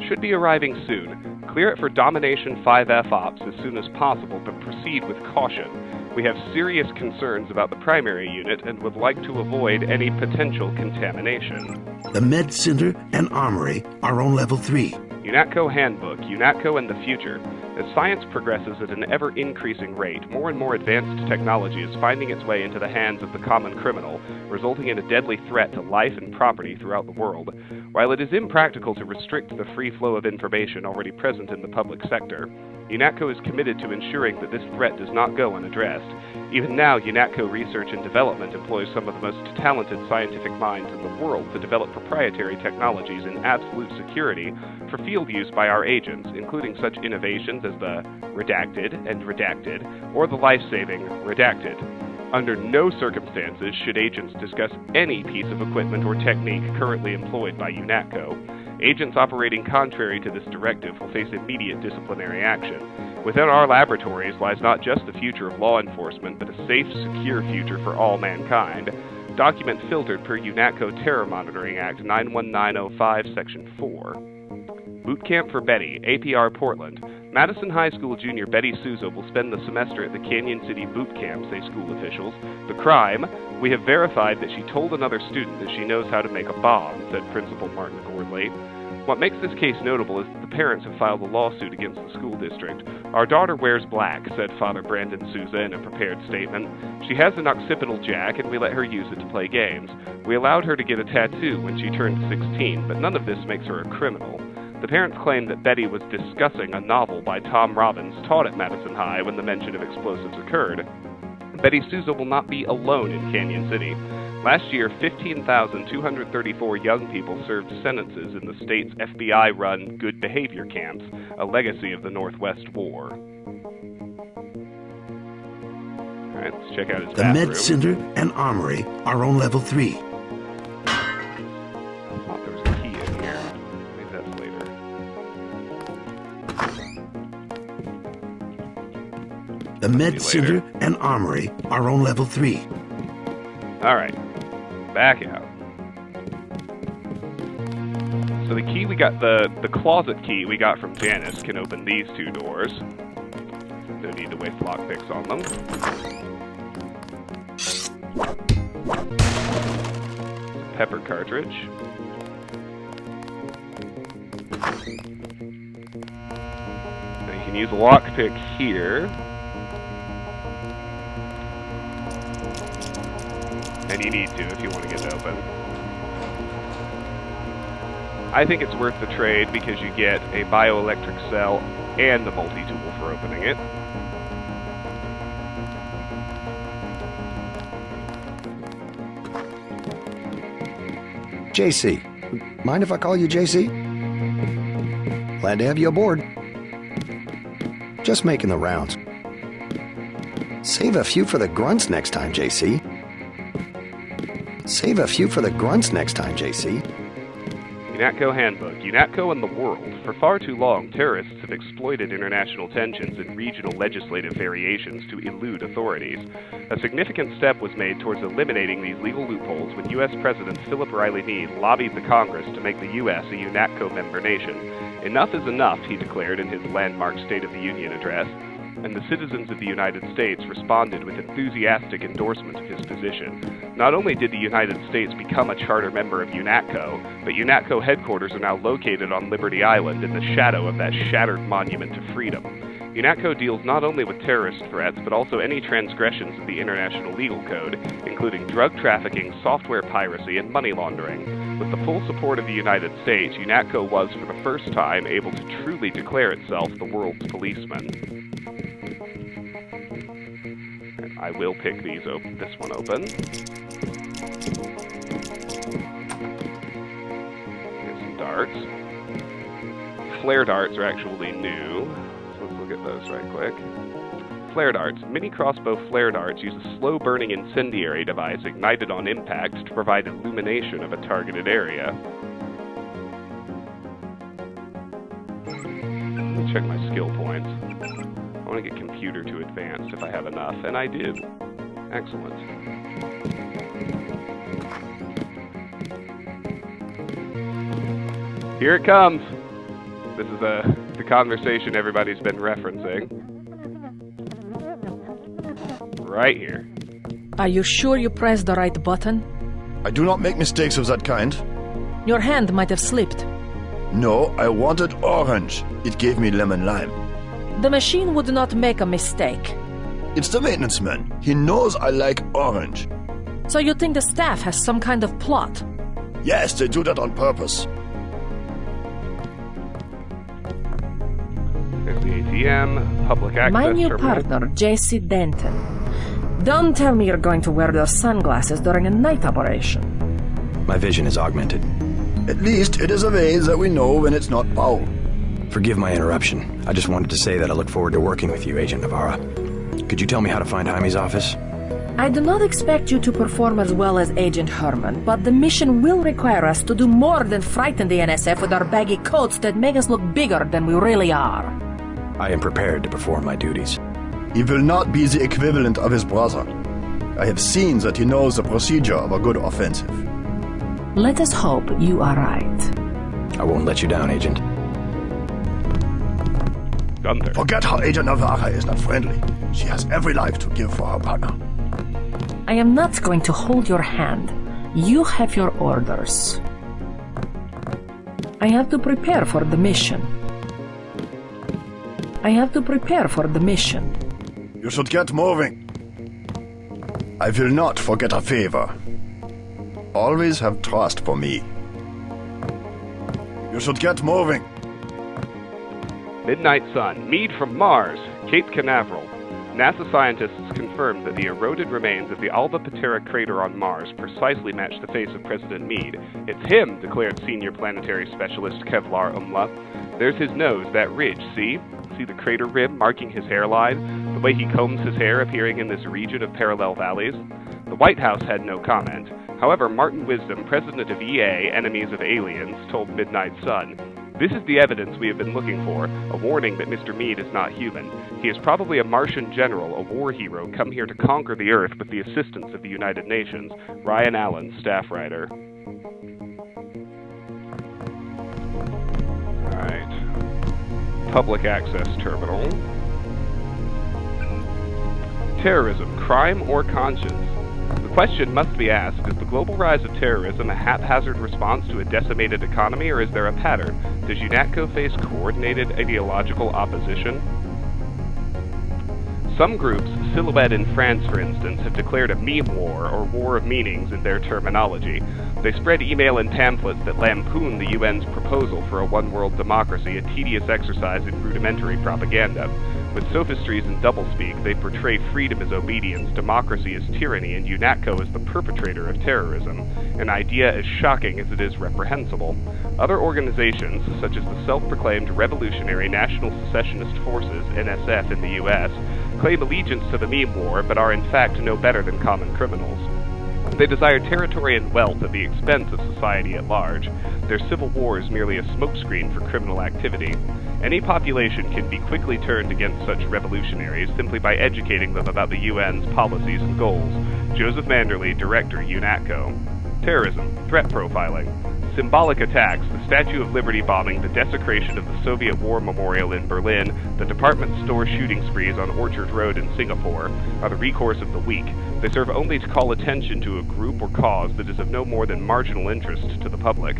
Should be arriving soon. Clear it for Domination 5F Ops as soon as possible, but proceed with caution. We have serious concerns about the primary unit and would like to avoid any potential contamination. The Med Center and Armory are on level 3. UNATCO Handbook, UNATCO and the Future. As science progresses at an ever-increasing rate, more and more advanced technology is finding its way into the hands of the common criminal, resulting in a deadly threat to life and property throughout the world. While it is impractical to restrict the free flow of information already present in the public sector, UNATCO is committed to ensuring that this threat does not go unaddressed. Even now, UNATCO Research and Development employs some of the most talented scientific minds in the world to develop proprietary technologies in absolute security for field use by our agents, including such innovations as the redacted and redacted, or the life-saving redacted. Under no circumstances should agents discuss any piece of equipment or technique currently employed by UNATCO. Agents operating contrary to this directive will face immediate disciplinary action. Within our laboratories lies not just the future of law enforcement, but a safe, secure future for all mankind. Document filtered per UNATCO Terror Monitoring Act 91905, Section 4. Boot Camp for Betty, APR Portland. Madison High School junior Betty Souza will spend the semester at the Canyon City Boot Camp, say school officials. The crime? We have verified that she told another student that she knows how to make a bomb, said Principal Martin Gordley. What makes this case notable is that the parents have filed a lawsuit against the school district. Our daughter wears black, said Father Brandon Souza in a prepared statement. She has an occipital jack, and we let her use it to play games. We allowed her to get a tattoo when she turned 16, but none of this makes her a criminal. The parents claim that Betty was discussing a novel by Tom Robbins taught at Madison High when the mention of explosives occurred. Betty Souza will not be alone in Canyon City. Last year, 15,234 young people served sentences in the state's FBI-run Good Behavior Camps, a legacy of the Northwest War. All right, let's check out his bathroom. The Med Center and Armory are on level 3. I thought there was a key in here. Maybe that's later. The Med Center and Armory are on level 3. All right, back out. So the key we got, the closet key we got from Janice can open these 2 doors. No need to waste lockpicks on them. Pepper cartridge. Now you can use a lockpick here. And you need to if you want to get it open. I think it's worth the trade because you get a bioelectric cell and the multi-tool for opening it. JC. Mind if I call you JC? Glad to have you aboard. Just making the rounds. Save a few for the grunts next time, JC. Save a few for the grunts next time, JC. UNATCO Handbook. UNATCO and the world. For far too long, terrorists have exploited international tensions and regional legislative variations to elude authorities. A significant step was made towards eliminating these legal loopholes when U.S. President Philip Riley Meade lobbied the Congress to make the U.S. a UNATCO member nation. Enough is enough, he declared in his landmark State of the Union address, and the citizens of the United States responded with enthusiastic endorsement of his position. Not only did the United States become a charter member of UNATCO, but UNATCO headquarters are now located on Liberty Island in the shadow of that shattered monument to freedom. UNATCO deals not only with terrorist threats, but also any transgressions of the International Legal Code, including drug trafficking, software piracy, and money laundering. With the full support of the United States, UNATCO was, for the first time, able to truly declare itself the world's policeman. I will pick this one open. Here's some darts. Flare darts are actually new, so let's look at those right quick. Flare darts. Mini crossbow flare darts use a slow-burning incendiary device ignited on impact to provide illumination of a targeted area. Let me check my skill points. I want to get computer to advanced if I have enough, and I do. Excellent. Here it comes. This is the conversation everybody's been referencing. Right here. Are you sure you pressed the right button? I do not make mistakes of that kind. Your hand might have slipped. No, I wanted orange. It gave me lemon lime. The machine would not make a mistake. It's the maintenance man. He knows I like orange. So you think the staff has some kind of plot? Yes, they do that on purpose. There's the ATM, public access My new terminal. partner, JC Denton. Don't tell me you're going to wear those sunglasses during a night operation. My vision is augmented. At least it is a way that we know when it's not Paul. Forgive my interruption. I just wanted to say that I look forward to working with you, Agent Navarra. Could you tell me how to find Jaime's office? I do not expect you to perform as well as Agent Herman, but the mission will require us to do more than frighten the NSF with our baggy coats that make us look bigger than we really are. I am prepared to perform my duties. He will not be the equivalent of his brother. I have seen that he knows the procedure of a good offensive. Let us hope you are right. I won't let you down, Agent. Gunther. Forget how Agent Navarra is not friendly. She has every life to give for her partner. I am not going to hold your hand. You have your orders. I have to prepare for the mission. I have to prepare for the mission. You should get moving. I will not forget a favor. Always have trust for me. You should get moving. Midnight Sun. Meade from Mars. Cape Canaveral. NASA scientists confirmed that the eroded remains of the Alba Patera crater on Mars precisely match the face of President Meade. It's him, declared senior planetary specialist Kevlar Umla. There's his nose, that ridge, see? See the crater rim marking his hairline? The way he combs his hair appearing in this region of parallel valleys? The White House had no comment. However, Martin Wisdom, president of EA, Enemies of Aliens, told Midnight Sun, "This is the evidence we have been looking for, a warning that Mr. Meade is not human. He is probably a Martian general, a war hero, come here to conquer the Earth with the assistance of the United Nations." Ryan Allen, staff writer. Alright. Public access terminal. Terrorism, crime or conscience? The question must be asked, is the global rise of terrorism a haphazard response to a decimated economy, or is there a pattern? Does UNATCO face coordinated ideological opposition? Some groups, Silhouette in France for instance, have declared a meme war, or war of meanings in their terminology. They spread email and pamphlets that lampoon the UN's proposal for a one-world democracy, a tedious exercise in rudimentary propaganda. With sophistries and doublespeak, they portray freedom as obedience, democracy as tyranny, and UNATCO as the perpetrator of terrorism, an idea as shocking as it is reprehensible. Other organizations, such as the self-proclaimed Revolutionary National Secessionist Forces, NSF, in the U.S., claim allegiance to the meme war, but are in fact no better than common criminals. They desire territory and wealth at the expense of society at large. Their civil war is merely a smokescreen for criminal activity. Any population can be quickly turned against such revolutionaries simply by educating them about the UN's policies and goals. Joseph Manderley, Director, UNATCO. Terrorism, threat profiling. Symbolic attacks, the Statue of Liberty bombing, the desecration of the Soviet War Memorial in Berlin, the department store shooting sprees on Orchard Road in Singapore, are the recourse of the weak. They serve only to call attention to a group or cause that is of no more than marginal interest to the public.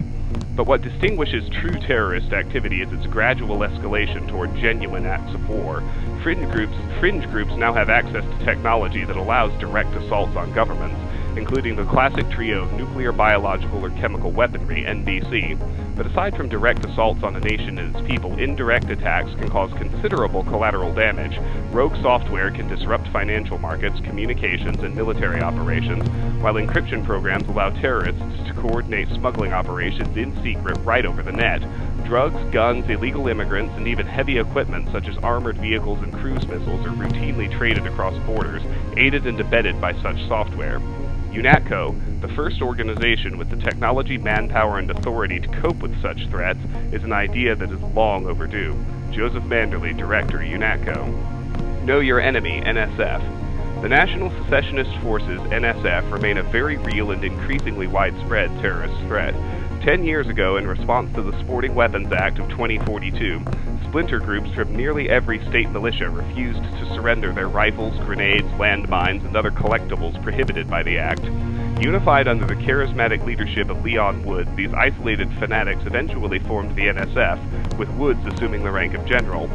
But what distinguishes true terrorist activity is its gradual escalation toward genuine acts of war. Fringe groups now have access to technology that allows direct assaults on governments, including the classic trio of nuclear, biological, or chemical weaponry, NBC. But aside from direct assaults on a nation and its people, indirect attacks can cause considerable collateral damage. Rogue software can disrupt financial markets, communications, and military operations, while encryption programs allow terrorists to coordinate smuggling operations in secret right over the net. Drugs, guns, illegal immigrants, and even heavy equipment such as armored vehicles and cruise missiles are routinely traded across borders, aided and abetted by such software. UNATCO, the first organization with the technology, manpower, and authority to cope with such threats, is an idea that is long overdue. Joseph Manderley, Director, UNATCO. Know Your Enemy, NSF. The National Secessionist Forces, NSF, remain a very real and increasingly widespread terrorist threat. 10 years ago, in response to the Sporting Weapons Act of 2042, splinter groups from nearly every state militia refused to surrender their rifles, grenades, landmines, and other collectibles prohibited by the act. Unified under the charismatic leadership of Leon Woods, these isolated fanatics eventually formed the NSF, with Woods assuming the rank of general.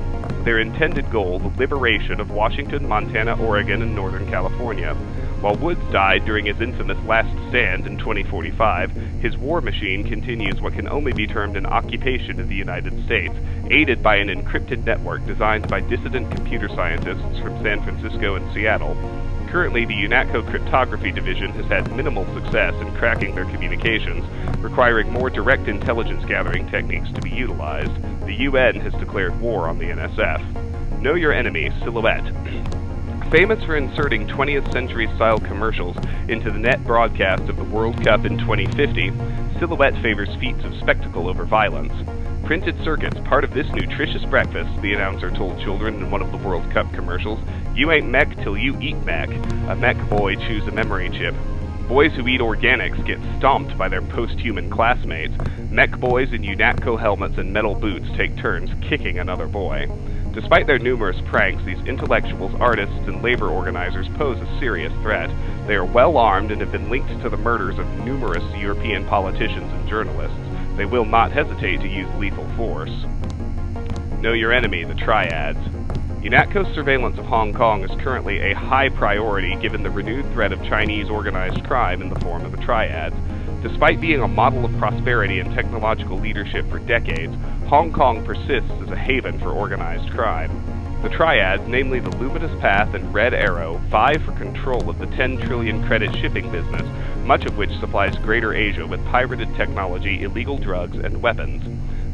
Their intended goal, the liberation of Washington, Montana, Oregon, and Northern California. While Woods died during his infamous Last Stand in 2045, his war machine continues what can only be termed an occupation of the United States, aided by an encrypted network designed by dissident computer scientists from San Francisco and Seattle. Currently, the UNATCO Cryptography Division has had minimal success in cracking their communications, requiring more direct intelligence gathering techniques to be utilized. The UN has declared war on the NSF. Know Your Enemy, Silhouette. Famous for inserting 20th century-style commercials into the net broadcast of the World Cup in 2050, Silhouette favors feats of spectacle over violence. Printed circuits, part of this nutritious breakfast, the announcer told children in one of the World Cup commercials. You ain't mech till you eat mech. A mech boy chews a memory chip. Boys who eat organics get stomped by their post-human classmates. Mech boys in UNATCO helmets and metal boots take turns kicking another boy. Despite their numerous pranks, these intellectuals, artists, and labor organizers pose a serious threat. They are well armed and have been linked to the murders of numerous European politicians and journalists. They will not hesitate to use lethal force. Know Your Enemy, the Triads. UNATCO's surveillance of Hong Kong is currently a high priority given the renewed threat of Chinese organized crime in the form of the Triads. Despite being a model of prosperity and technological leadership for decades, Hong Kong persists as a haven for organized crime. The Triads, namely the Luminous Path and Red Arrow, vie for control of the 10 trillion credit shipping business, much of which supplies Greater Asia with pirated technology, illegal drugs, and weapons.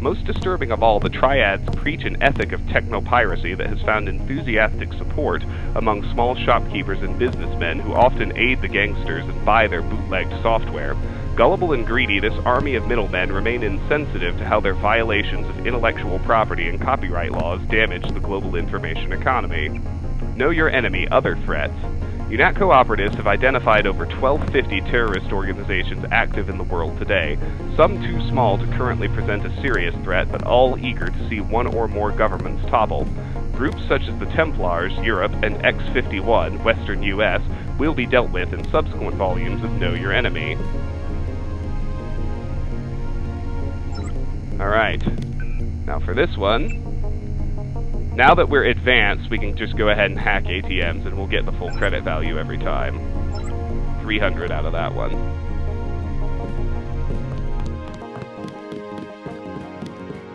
Most disturbing of all, the Triads preach an ethic of techno-piracy that has found enthusiastic support among small shopkeepers and businessmen who often aid the gangsters and buy their bootlegged software. Gullible and greedy, this army of middlemen remain insensitive to how their violations of intellectual property and copyright laws damage the global information economy. Know Your Enemy, Other Threats. UNATCO operatives have identified over 1,250 terrorist organizations active in the world today, some too small to currently present a serious threat, but all eager to see one or more governments topple. Groups such as the Templars, Europe, and X-51, Western U.S., will be dealt with in subsequent volumes of Know Your Enemy. Alright, now for this one, now that we're advanced, we can just go ahead and hack ATMs and we'll get the full credit value every time. 300 out of that one.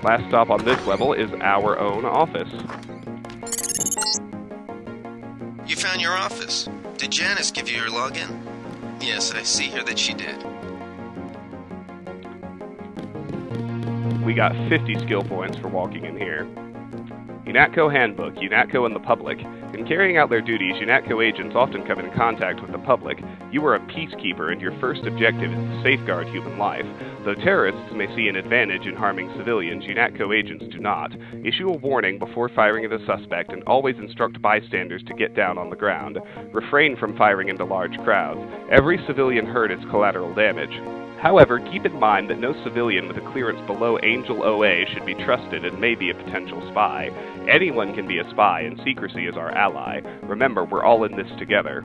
Last stop on this level is our own office. around your office. Did Janice give you your login? Yes, I see here that she did. We got 50 skill points for walking in here. UNATCO Handbook, UNATCO and the public. In carrying out their duties, UNATCO agents often come in contact with the public. You are a peacekeeper, and your first objective is to safeguard human life. Though terrorists may see an advantage in harming civilians, UNATCO agents do not. Issue a warning before firing at a suspect, and always instruct bystanders to get down on the ground. Refrain from firing into large crowds. Every civilian hurt is collateral damage. However, keep in mind that no civilian with a clearance below Angel OA should be trusted and may be a potential spy. Anyone can be a spy, and secrecy is our ally. Remember, we're all in this together.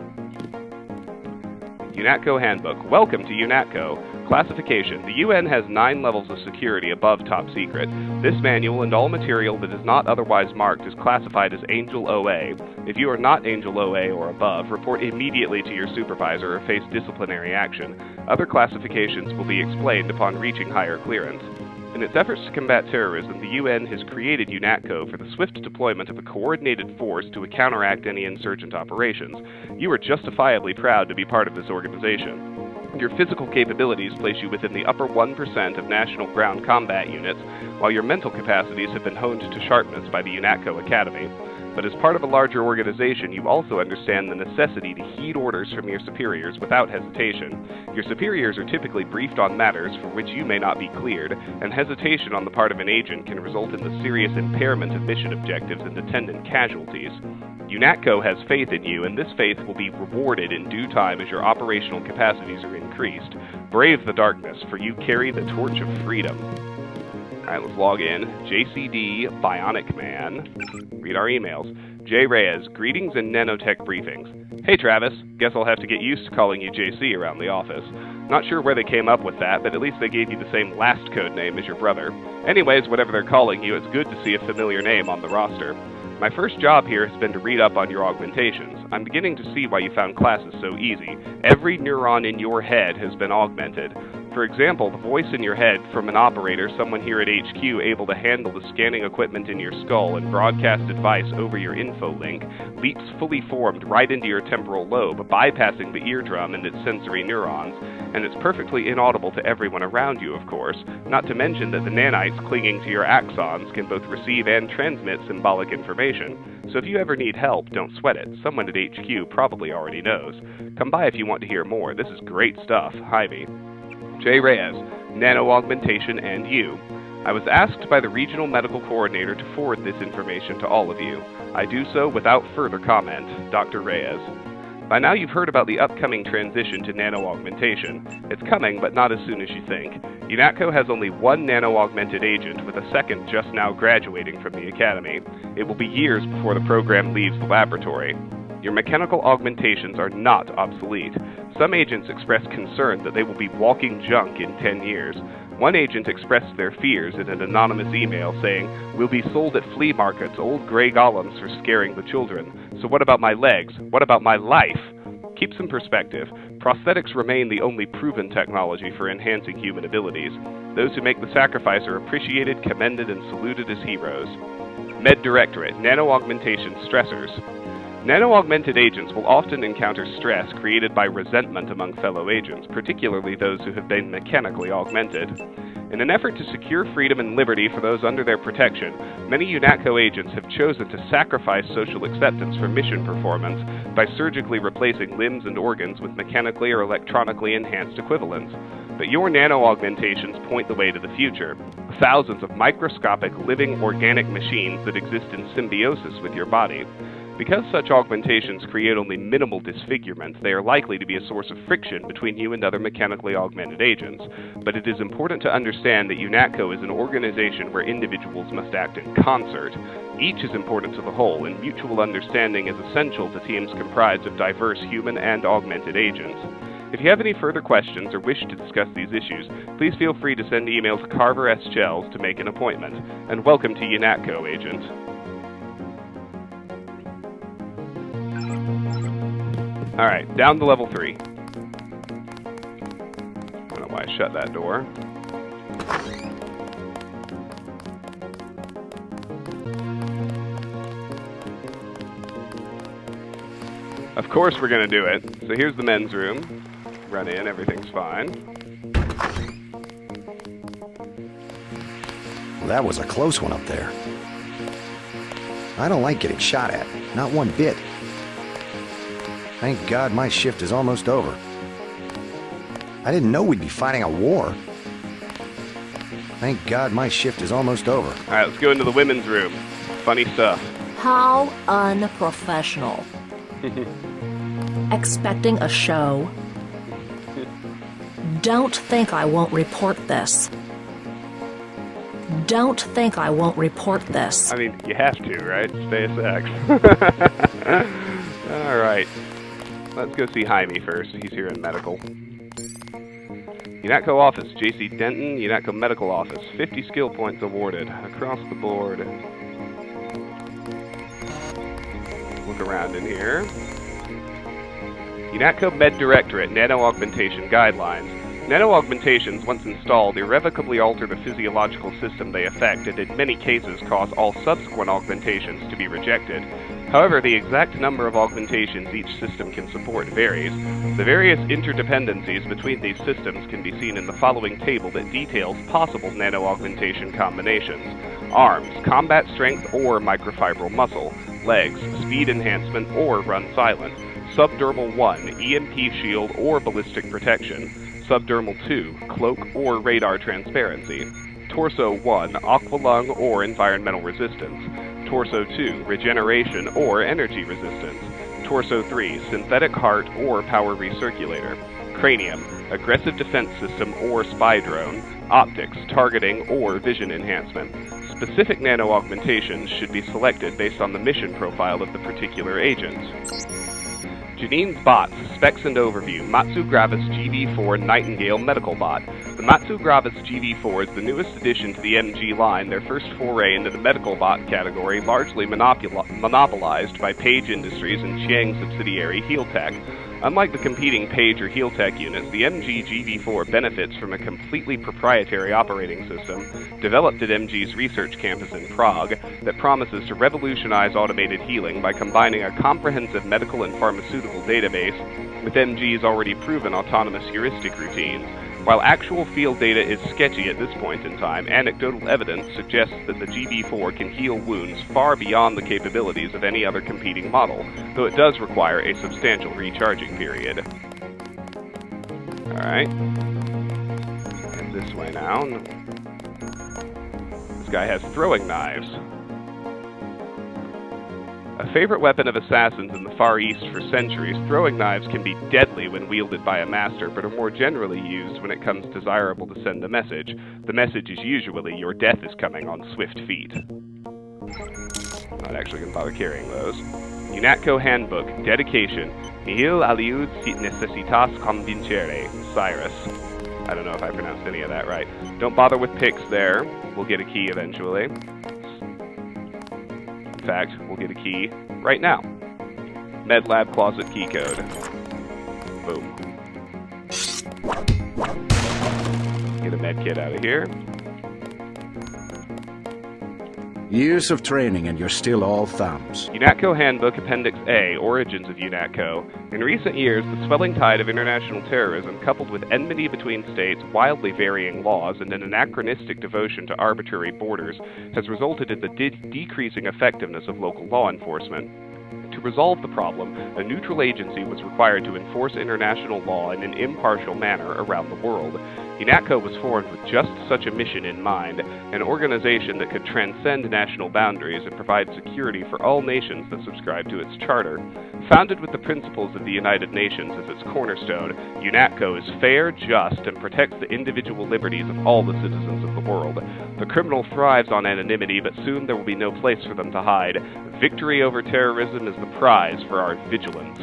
UNATCO Handbook. Welcome to UNATCO. Classification. The UN has 9 levels of security above top secret. This manual and all material that is not otherwise marked is classified as Angel OA. If you are not Angel OA or above, report immediately to your supervisor or face disciplinary action. Other classifications will be explained upon reaching higher clearance. In its efforts to combat terrorism, the UN has created UNATCO for the swift deployment of a coordinated force to counteract any insurgent operations. You are justifiably proud to be part of this organization. Your physical capabilities place you within the upper 1% of national ground combat units, while your mental capacities have been honed to sharpness by the UNATCO Academy. But as part of a larger organization, you also understand the necessity to heed orders from your superiors without hesitation. Your superiors are typically briefed on matters for which you may not be cleared, and hesitation on the part of an agent can result in the serious impairment of mission objectives and attendant casualties. UNATCO has faith in you, and this faith will be rewarded in due time as your operational capacities are increased. Brave the darkness, for you carry the torch of freedom. Alright, let's log in. JCD, Bionic Man. Read our emails. J. Reyes, greetings and nanotech briefings. Hey Travis, guess I'll have to get used to calling you JC around the office. Not sure where they came up with that, but at least they gave you the same last code name as your brother. Anyways, whatever they're calling you, it's good to see a familiar name on the roster. My first job here has been to read up on your augmentations. I'm beginning to see why you found classes so easy. Every neuron in your head has been augmented. For example, the voice in your head from an operator, someone here at HQ able to handle the scanning equipment in your skull and broadcast advice over your info link, leaps fully formed right into your temporal lobe, bypassing the eardrum and its sensory neurons, and it's perfectly inaudible to everyone around you, of course, not to mention that the nanites clinging to your axons can both receive and transmit symbolic information. So if you ever need help, don't sweat it. Someone at HQ probably already knows. Come by if you want to hear more. This is great stuff. Hy-Vee. J. Reyes, Nano-Augmentation, and you. I was asked by the Regional Medical Coordinator to forward this information to all of you. I do so without further comment. Dr. Reyes. By now you've heard about the upcoming transition to nano-augmentation. It's coming, but not as soon as you think. UNATCO has only one nano-augmented agent, with a second just now graduating from the Academy. It will be years before the program leaves the laboratory. Your mechanical augmentations are not obsolete. Some agents express concern that they will be walking junk in 10 years. One agent expressed their fears in an anonymous email saying, "We'll be sold at flea markets, old gray golems for scaring the children. So what about my legs? What about my life?" Keep some perspective. Prosthetics remain the only proven technology for enhancing human abilities. Those who make the sacrifice are appreciated, commended, and saluted as heroes. Med Directorate, Nano-Augmentation Stressors. Nano-augmented agents will often encounter stress created by resentment among fellow agents, particularly those who have been mechanically augmented. In an effort to secure freedom and liberty for those under their protection, many UNATCO agents have chosen to sacrifice social acceptance for mission performance by surgically replacing limbs and organs with mechanically or electronically enhanced equivalents. But your nano-augmentations point the way to the future. Thousands of microscopic, living, organic machines that exist in symbiosis with your body. Because such augmentations create only minimal disfigurement, they are likely to be a source of friction between you and other mechanically augmented agents. But it is important to understand that UNATCO is an organization where individuals must act in concert. Each is important to the whole, and mutual understanding is essential to teams comprised of diverse human and augmented agents. If you have any further questions or wish to discuss these issues, please feel free to send email to Carver S. Chells to make an appointment. And welcome to UNATCO, Agent. Alright, down to level 3. I don't know why I shut that door. Of course we're gonna do it. So here's the men's room. Run in, everything's fine. Well, that was a close one up there. I don't like getting shot at, not one bit. Thank God my shift is almost over. I didn't know we'd be fighting a war. Thank God my shift is almost over. Alright, let's go into the women's room. Funny stuff. How unprofessional. Expecting a show. Don't think I won't report this. Don't think I won't report this. I mean, you have to, right? Deus Ex. Alright. Let's go see Jaime first. He's here in medical. UNATCO office, J.C. Denton, UNATCO medical office. 50 skill points awarded. Across the board. Look around in here. UNATCO Med Directorate Nano-Augmentation Guidelines. Nano-augmentations, once installed, irrevocably alter the physiological system they affect and in many cases cause all subsequent augmentations to be rejected. However, the exact number of augmentations each system can support varies. The various interdependencies between these systems can be seen in the following table that details possible nano-augmentation combinations. Arms, combat strength or microfibril muscle. Legs, speed enhancement or run silent. Subdermal 1, EMP shield or ballistic protection. Subdermal 2, cloak or radar transparency. Torso 1, aqualung or environmental resistance. Torso 2, regeneration or energy resistance. Torso 3, synthetic heart or power recirculator. Cranium, aggressive defense system or spy drone. Optics, targeting or vision enhancement. Specific nano-augmentations should be selected based on the mission profile of the particular agent. Janine's bots, specs and overview, Matsu Gravis GV4 Nightingale Medical Bot. The Matsu Gravis GV4 is the newest addition to the MG line, their first foray into the medical bot category, largely monopolized by Page Industries and Chiang subsidiary Healtech. Unlike the competing Page or Healtech units, the MG GV4 benefits from a completely proprietary operating system developed at MG's research campus in Prague that promises to revolutionize automated healing by combining a comprehensive medical and pharmaceutical database with MG's already proven autonomous heuristic routines. While actual field data is sketchy at this point in time, anecdotal evidence suggests that the GV4 can heal wounds far beyond the capabilities of any other competing model, though it does require a substantial recharging period. Alright. And this way now. This guy has throwing knives. A favorite weapon of assassins in the Far East for centuries, throwing knives can be deadly when wielded by a master, but are more generally used when it comes desirable to send a message. The message is usually, your death is coming on swift feet. Not actually going to bother carrying those. UNATCO Handbook, Dedication, Nihil aliud si necessitas convincere, Cyrus. I don't know if I pronounced any of that right. Don't bother with picks there. We'll get a key eventually. In fact, we'll get a key right now. MedLab Closet key code. Boom. Get a med kit out of here. Years of training and you're still all thumbs. UNATCO Handbook Appendix A, Origins of UNATCO. In recent years, the swelling tide of international terrorism, coupled with enmity between states, wildly varying laws, and an anachronistic devotion to arbitrary borders, has resulted in the decreasing effectiveness of local law enforcement. To resolve the problem, a neutral agency was required to enforce international law in an impartial manner around the world. UNATCO was formed with just such a mission in mind, an organization that could transcend national boundaries and provide security for all nations that subscribe to its charter. Founded with the principles of the United Nations as its cornerstone, UNATCO is fair, just, and protects the individual liberties of all the citizens of the world. The criminal thrives on anonymity, but soon there will be no place for them to hide. Victory over terrorism is the prize for our vigilance.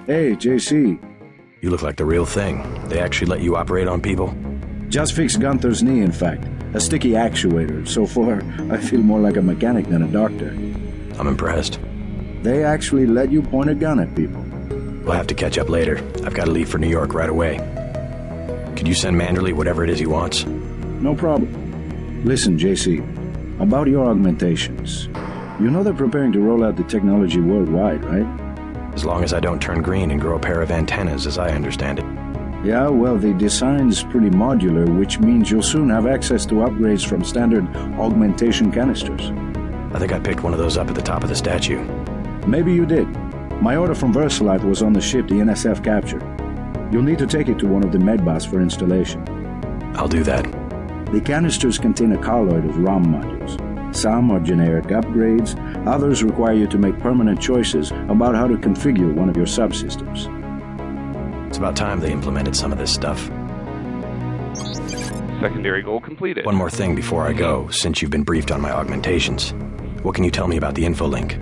Hey, JC. You look like the real thing. They actually let you operate on people? Just fixed Gunther's knee, in fact. A sticky actuator. So far, I feel more like a mechanic than a doctor. I'm impressed. They actually let you point a gun at people. We'll have to catch up later. I've got to leave for New York right away. Could you send Manderley whatever it is he wants? No problem. Listen, JC. About your augmentations. You know they're preparing to roll out the technology worldwide, right? As long as I don't turn green and grow a pair of antennas, as I understand it. Yeah, well, the design's pretty modular, which means you'll soon have access to upgrades from standard augmentation canisters. I think I picked one of those up at the top of the statue. Maybe you did. My order from VersaLife was on the ship the NSF captured. You'll need to take it to one of the medbots for installation. I'll do that. The canisters contain a colloid of ROM modules. Some are generic upgrades, others require you to make permanent choices about how to configure one of your subsystems. It's about time they implemented some of this stuff. Secondary goal completed. One more thing before I go, since you've been briefed on my augmentations. What can you tell me about the info link?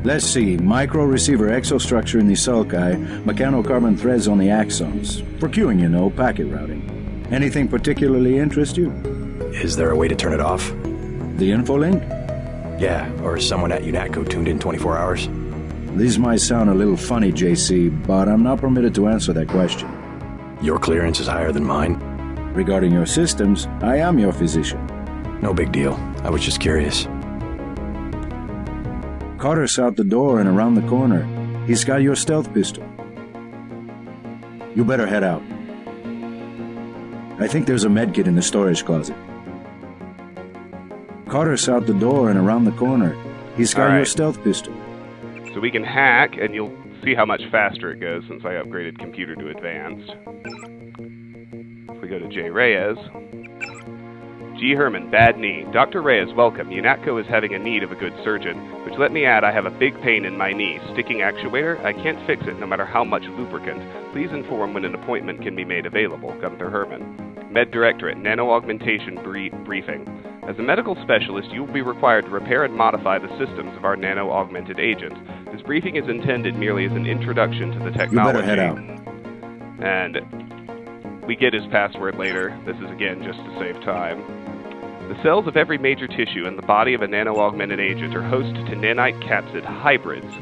Let's see, micro-receiver exostructure in the sulci, mechanocarbon threads on the axons. For queuing, you know, packet routing. Anything particularly interest you? Is there a way to turn it off? The info link? Yeah, or is someone at UNATCO tuned in 24 hours? These might sound a little funny, JC, but I'm not permitted to answer that question. Your clearance is higher than mine? Regarding your systems, I am your physician. No big deal. I was just curious. Carter's out the door and around the corner. He's got your stealth pistol. You better head out. I think there's a medkit in the storage closet. Carter's out the door and around the corner. He's got your stealth pistol. So we can hack, and you'll see how much faster it goes since I upgraded computer to advanced. If we go to J. Reyes. G. Herman, bad knee. Dr. Reyes, welcome. UNATCO is having a need of a good surgeon, which let me add I have a big pain in my knee. Sticking actuator? I can't fix it no matter how much lubricant. Please inform when an appointment can be made available. Gunther Herman. Med Directorate, Nano-Augmentation Briefing. As a medical specialist, you will be required to repair and modify the systems of our nano-augmented agents. This briefing is intended merely as an introduction to the technology. You better head out. And we get his password later. This is again just to save time. The cells of every major tissue in the body of a nano-augmented agent are host to nanite capsid hybrids.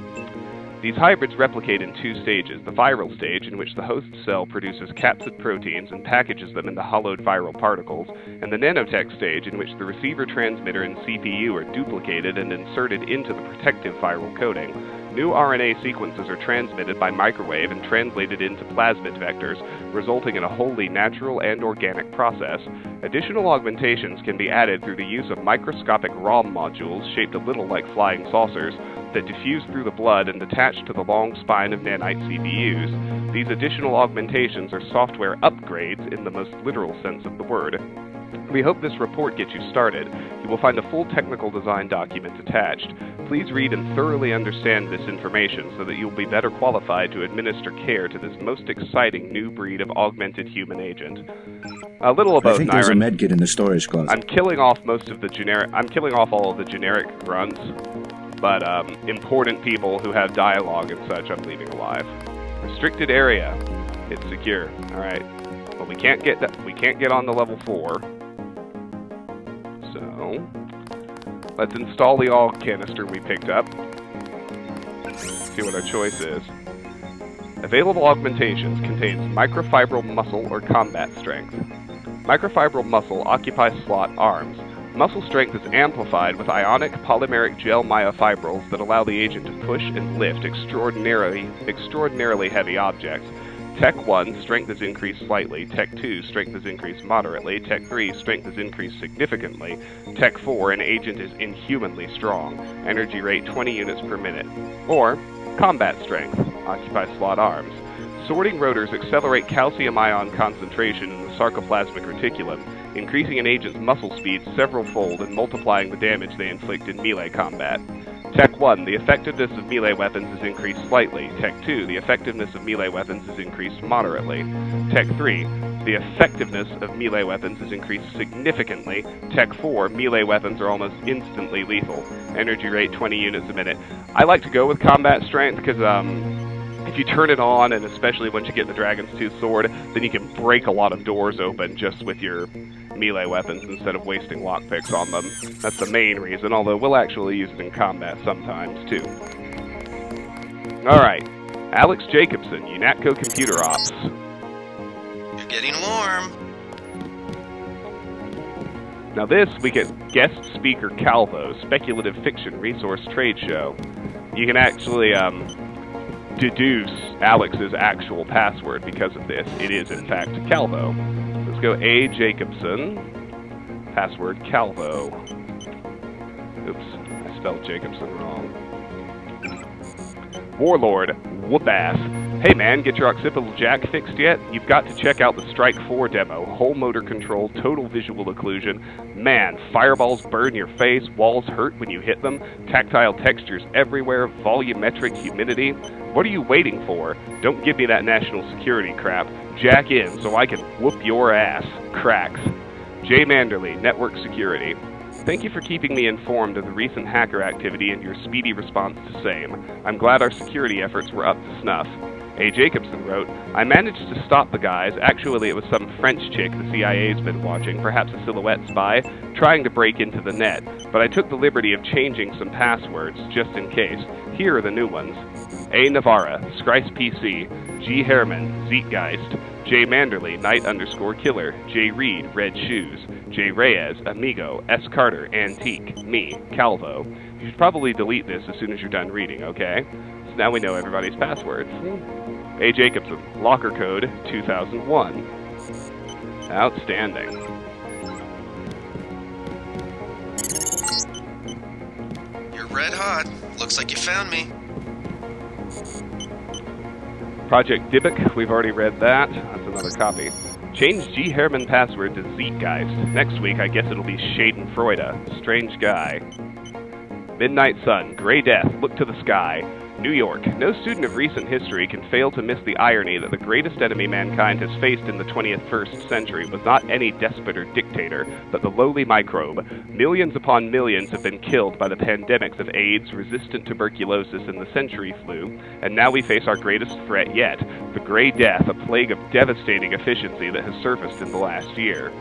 These hybrids replicate in two stages, the viral stage, in which the host cell produces capsid proteins and packages them into hollowed viral particles, and the nanotech stage, in which the receiver, transmitter, and CPU are duplicated and inserted into the protective viral coating. New RNA sequences are transmitted by microwave and translated into plasmid vectors, resulting in a wholly natural and organic process. Additional augmentations can be added through the use of microscopic ROM modules shaped a little like flying saucers that diffuse through the blood and attach to the long spine of nanite CPUs. These additional augmentations are software upgrades in the most literal sense of the word. We hope this report gets you started. You will find a full technical design document attached. Please read and thoroughly understand this information so that you'll be better qualified to administer care to this most exciting new breed of augmented human agent. A little about I think there's a medkit in the storage closet. I'm killing off all of the generic grunts, but important people who have dialogue and such I'm leaving alive. Restricted area. It's secure. Alright. Well, we can't get on to level 4. So let's install the AUG canister we picked up. See what our choice is. Available augmentations contains microfibril muscle or combat strength. Microfibril muscle occupies slot arms. Muscle strength is amplified with ionic polymeric gel myofibrils that allow the agent to push and lift extraordinarily heavy objects. Tech 1, strength is increased slightly. Tech 2, strength is increased moderately. Tech 3, strength is increased significantly. Tech 4, an agent is inhumanly strong. Energy rate 20 units per minute. Or, combat strength, occupies slot arms. Sorting rotors accelerate calcium ion concentration in the sarcoplasmic reticulum, increasing an agent's muscle speed several-fold and multiplying the damage they inflict in melee combat. Tech 1, the effectiveness of melee weapons is increased slightly. Tech 2, the effectiveness of melee weapons is increased moderately. Tech 3, the effectiveness of melee weapons is increased significantly. Tech 4, melee weapons are almost instantly lethal. Energy rate 20 units a minute. I like to go with combat strength because, if you turn it on, and especially once you get the Dragon's Tooth Sword, then you can break a lot of doors open just with your melee weapons instead of wasting lockpicks on them. That's the main reason, although we'll actually use it in combat sometimes, too. Alright, Alex Jacobson, UNATCO Computer Ops. You're getting warm. Now this week at Guest Speaker Calvo, Speculative Fiction Resource Trade Show. You can actually, deduce Alex's actual password because of this. It is, in fact, Calvo. Let's go A. Jacobson. Password Calvo. Oops, I spelled Jacobson wrong. Warlord Whoopass. Hey man, get your occipital jack fixed yet? You've got to check out the Strike 4 demo. Whole motor control, total visual occlusion. Man, fireballs burn your face, walls hurt when you hit them, tactile textures everywhere, volumetric humidity. What are you waiting for? Don't give me that national security crap. Jack in so I can whoop your ass. Cracks. Jay Manderley, Network Security. Thank you for keeping me informed of the recent hacker activity and your speedy response to same. I'm glad our security efforts were up to snuff. A. Jacobson wrote, I managed to stop the guys. Actually, it was some French chick the CIA's been watching, perhaps a silhouette spy, trying to break into the net. But I took the liberty of changing some passwords, just in case. Here are the new ones. A. Navarra, Scrice PC, G. Herman, Zeitgeist, J. Manderley, Knight_Killer, J. Reed, Red Shoes, J. Reyes, Amigo, S. Carter, Antique, me, Calvo. You should probably delete this as soon as you're done reading, okay? So now we know everybody's passwords. A. Jacobson, Locker Code 2001. Outstanding. You're red hot. Looks like you found me. Project Dybbuk, we've already read that. That's another copy. Change G. Herman password to Zeitgeist. Next week, I guess it'll be Schadenfreude. Strange guy. Midnight Sun, Gray Death, Look to the Sky. New York. No student of recent history can fail to miss the irony that the greatest enemy mankind has faced in the 21st century was not any despot or dictator, but the lowly microbe. Millions upon millions have been killed by the pandemics of AIDS, resistant tuberculosis, and the century flu, and now we face our greatest threat yet, the Gray Death, a plague of devastating efficiency that has surfaced in the last year.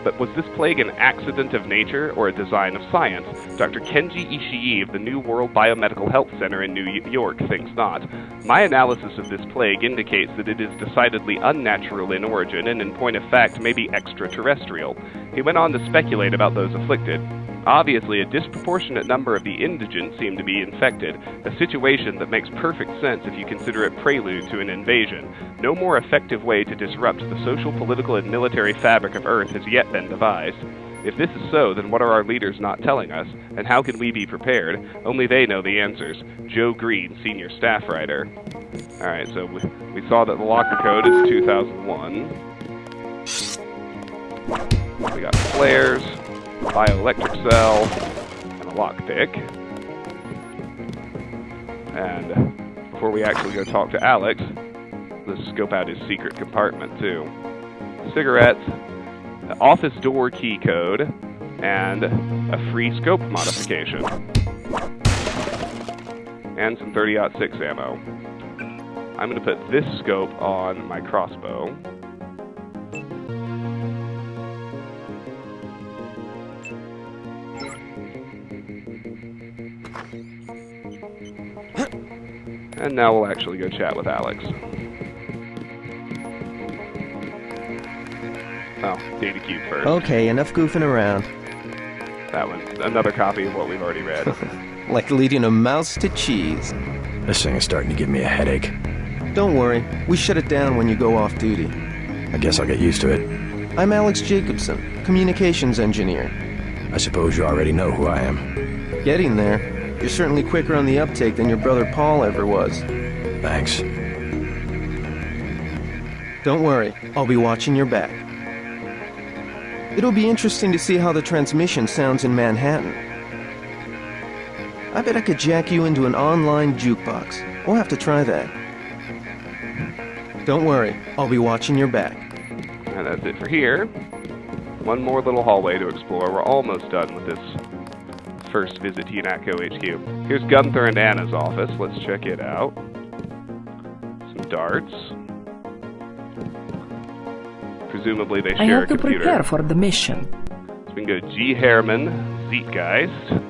But was this plague an accident of nature or a design of science? Dr. Kenji Ishii of the New World Biomedical Health Center in New York thinks not. My analysis of this plague indicates that it is decidedly unnatural in origin and in point of fact may be extraterrestrial. He went on to speculate about those afflicted. Obviously, a disproportionate number of the indigent seem to be infected, a situation that makes perfect sense if you consider it prelude to an invasion. No more effective way to disrupt the social, political, and military fabric of Earth has yet been devised. If this is so, then what are our leaders not telling us? And how can we be prepared? Only they know the answers. Joe Green, Senior Staff Writer. Alright, so we saw that the locker code is 2001. We got flares, bioelectric cell, and a lockpick. And before we actually go talk to Alex, let's scope out his secret compartment too. Cigarettes, an office door key code, and a free scope modification. And some 30-06 ammo. I'm going to put this scope on my crossbow. And now we'll actually go chat with Alex. Oh, data cube first. Okay, enough goofing around. That one's another copy of what we've already read. Like leading a mouse to cheese. This thing is starting to give me a headache. Don't worry, we shut it down when you go off duty. I guess I'll get used to it. I'm Alex Jacobson, communications engineer. I suppose you already know who I am. Getting there. You're certainly quicker on the uptake than your brother Paul ever was. Thanks. Don't worry, I'll be watching your back. It'll be interesting to see how the transmission sounds in Manhattan. I bet I could jack you into an online jukebox. We'll have to try that. Don't worry, I'll be watching your back. And that's it for here. One more little hallway to explore. We're almost done with this first visit to UNATCO HQ. Here's Gunther and Anna's office. Let's check it out. Some darts. Presumably they I share a have to computer. prepare for the mission. So we can go G. Herman, Zeitgeist.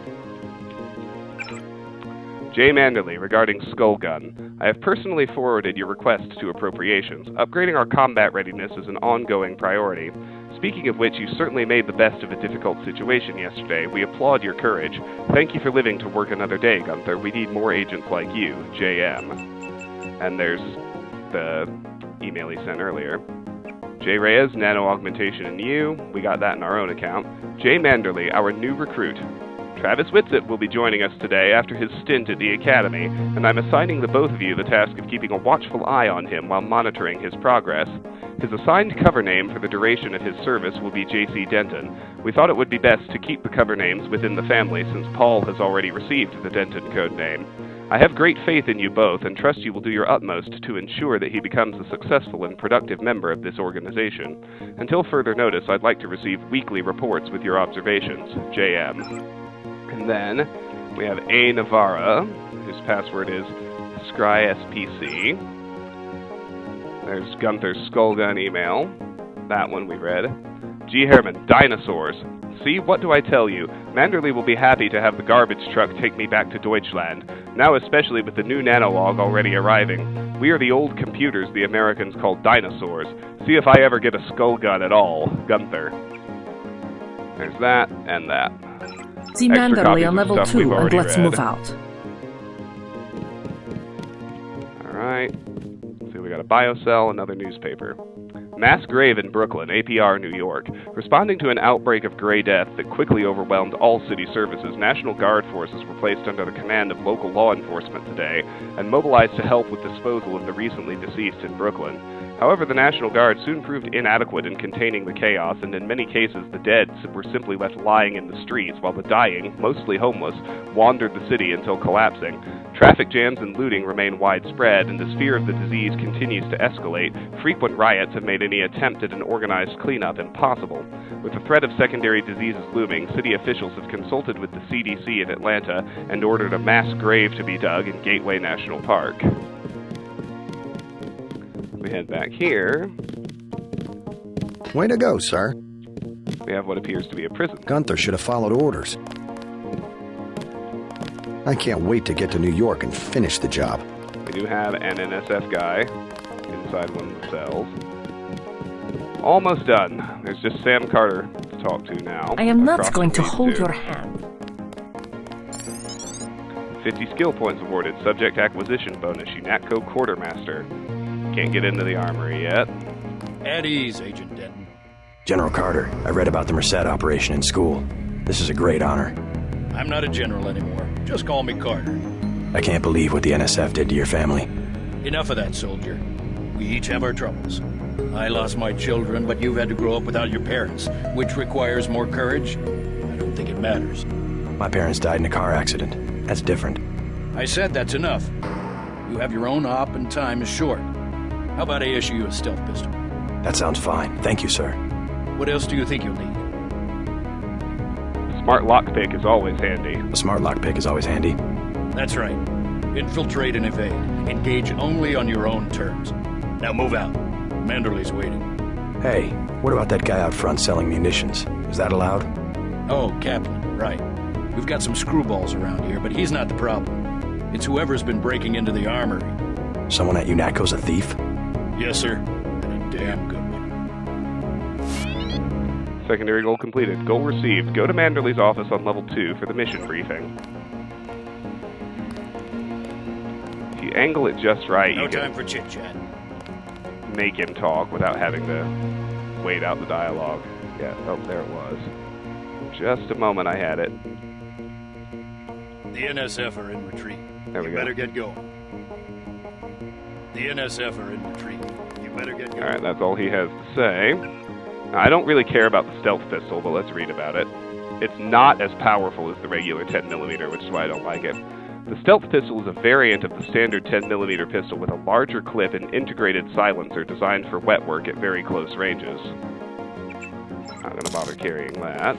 J. Manderley, regarding Skull Gun. I have personally forwarded your request to appropriations. Upgrading our combat readiness is an ongoing priority. Speaking of which, you certainly made the best of a difficult situation yesterday. We applaud your courage. Thank you for living to work another day, Gunther. We need more agents like you, J.M. And there's the email he sent earlier. Jay Reyes, Nano Augmentation and you. We got that in our own account. Jay Manderley, our new recruit. Travis Whitsitt will be joining us today after his stint at the Academy, and I'm assigning the both of you the task of keeping a watchful eye on him while monitoring his progress. His assigned cover name for the duration of his service will be J.C. Denton. We thought it would be best to keep the cover names within the family since Paul has already received the Denton code name. I have great faith in you both and trust you will do your utmost to ensure that he becomes a successful and productive member of this organization. Until further notice, I'd like to receive weekly reports with your observations. J.M. And then we have A. Navarra, whose password is ScrySPC. There's Gunther's Skullgun email. That one we read. G. Herman, Dinosaurs. See, what do I tell you? Manderley will be happy to have the garbage truck take me back to Deutschland, now especially with the new nanolog already arriving. We are the old computers the Americans call dinosaurs. See if I ever get a skull gun at all. Gunther. There's that and that. See Manderley on level 2 and let's move out. Alright. So we got a biocell, another newspaper. Mass grave in Brooklyn, APR, New York. Responding to an outbreak of Gray Death that quickly overwhelmed all city services, National Guard forces were placed under the command of local law enforcement today and mobilized to help with disposal of the recently deceased in Brooklyn. However, the National Guard soon proved inadequate in containing the chaos, and in many cases the dead were simply left lying in the streets, while the dying, mostly homeless, wandered the city until collapsing. Traffic jams and looting remain widespread, and as fear of the disease continues to escalate, frequent riots have made any attempt at an organized cleanup impossible. With the threat of secondary diseases looming, city officials have consulted with the CDC in Atlanta and ordered a mass grave to be dug in Gateway National Park. We head back here. Way to go, sir. We have what appears to be a prison. Gunther should have followed orders. I can't wait to get to New York and finish the job. We do have an NSF guy inside one of the cells. Almost done. There's just Sam Carter to talk to now. I am not going to hold your hand. 50 skill points awarded. Subject acquisition bonus. UNATCO Quartermaster. Can't get into the armory yet. At ease, Agent Denton. General Carter, I read about the Merced operation in school. This is a great honor. I'm not a general anymore. Just call me Carter. I can't believe what the NSF did to your family. Enough of that, soldier. We each have our troubles. I lost my children, but you've had to grow up without your parents, which requires more courage. I don't think it matters. My parents died in a car accident. That's different. I said that's enough. You have your own op and time is short. How about I issue you a stealth pistol? That sounds fine. Thank you, sir. What else do you think you'll need? Smart lockpick is always handy. A smart lockpick is always handy. That's right. Infiltrate and evade. Engage only on your own terms. Now move out. Manderley's waiting. Hey, what about that guy out front selling munitions? Is that allowed? Oh, Kaplan, right. We've got some screwballs around here, but he's not the problem. It's whoever's been breaking into the armory. Someone at UNATCO's a thief? Yes, sir. And a damn good one. Secondary goal completed. Goal received. Go to Manderley's office on level 2 for the mission briefing. If you angle it just right, No you time can for chit-chat. make him talk without having to wait out the dialogue. Yeah, oh, there it was. Just a moment I had it. The NSF are in retreat. There we You go. better get going. The NSF are in retreat. You better get going. Alright, that's all he has to say. Now, I don't really care about the stealth pistol, but let's read about it. It's not as powerful as the regular 10mm, which is why I don't like it. The stealth pistol is a variant of the standard 10mm pistol with a larger clip and integrated silencer designed for wet work at very close ranges. Not going to bother carrying that.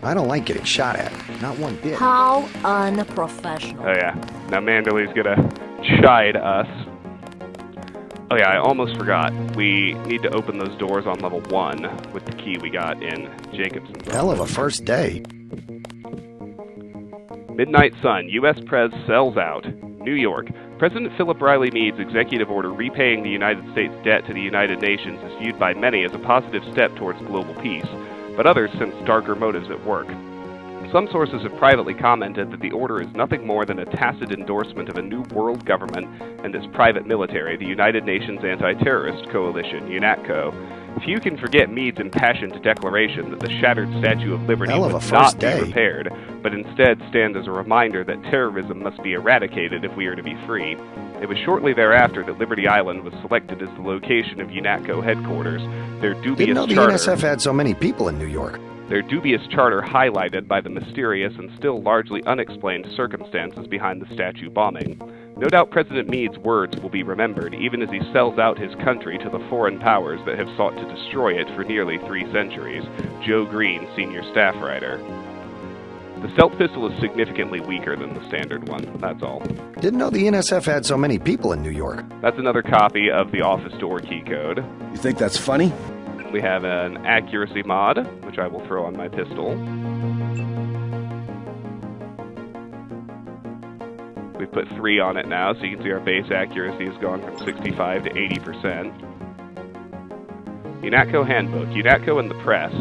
I don't like getting shot at. Not one bit. How unprofessional. Oh yeah, now Manderley's going to chide us. Oh yeah, I almost forgot. We need to open those doors on level 1 with the key we got in Jacobson's. Hell of a first day. Midnight Sun, U.S. Prez sells out. New York. President Philip Riley Meade's executive order repaying the United States debt to the United Nations is viewed by many as a positive step towards global peace, but others sense darker motives at work. Some sources have privately commented that the order is nothing more than a tacit endorsement of a new world government and its private military, the United Nations Anti-Terrorist Coalition, UNATCO. Few can forget Meade's impassioned declaration that the shattered Statue of Liberty would not be repaired, but instead stands as a reminder that terrorism must be eradicated if we are to be free. It was shortly thereafter that Liberty Island was selected as the location of UNATCO headquarters. Their dubious Didn't know the charter... NSF had so many people in New York. Their dubious charter highlighted by the mysterious and still largely unexplained circumstances behind the statue bombing. No doubt President Meade's words will be remembered, even as he sells out his country to the foreign powers that have sought to destroy it for nearly 3 centuries. Joe Green, senior staff writer. The stealth pistol is significantly weaker than the standard one, that's all. Didn't know the NSF had so many people in New York. That's another copy of the office door key code. You think that's funny? We have an accuracy mod, which I will throw on my pistol. We've put 3 on it now, so you can see our base accuracy has gone from 65 to 80%. UNATCO Handbook, UNATCO and the Press.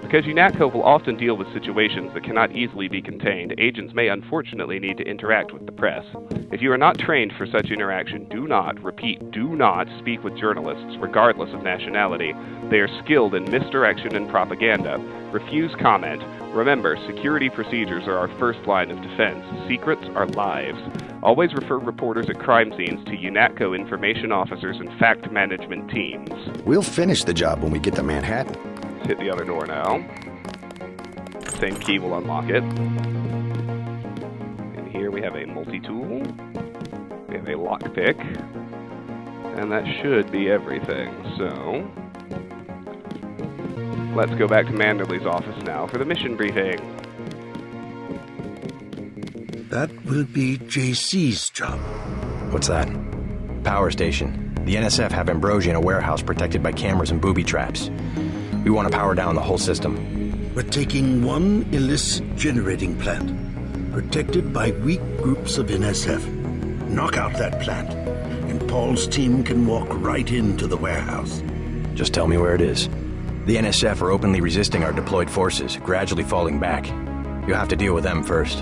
Because UNATCO will often deal with situations that cannot easily be contained, agents may unfortunately need to interact with the press. If you are not trained for such interaction, do not, repeat, do not speak with journalists, regardless of nationality. They are skilled in misdirection and propaganda. Refuse comment. Remember, security procedures are our first line of defense. Secrets are lives. Always refer reporters at crime scenes to UNATCO information officers and fact management teams. We'll finish the job when we get to Manhattan. Hit the other door now. Same key will unlock it. And here we have a multi-tool. We have a lockpick. And that should be everything. So, let's go back to Manderley's office now for the mission briefing. That will be JC's job. What's that? Power station. The NSF have Ambrosia in a warehouse protected by cameras and booby traps. We want to power down the whole system. We're taking one illicit generating plant, protected by weak groups of NSF. Knock out that plant, and Paul's team can walk right into the warehouse. Just tell me where it is. The NSF are openly resisting our deployed forces, gradually falling back. You'll have to deal with them first.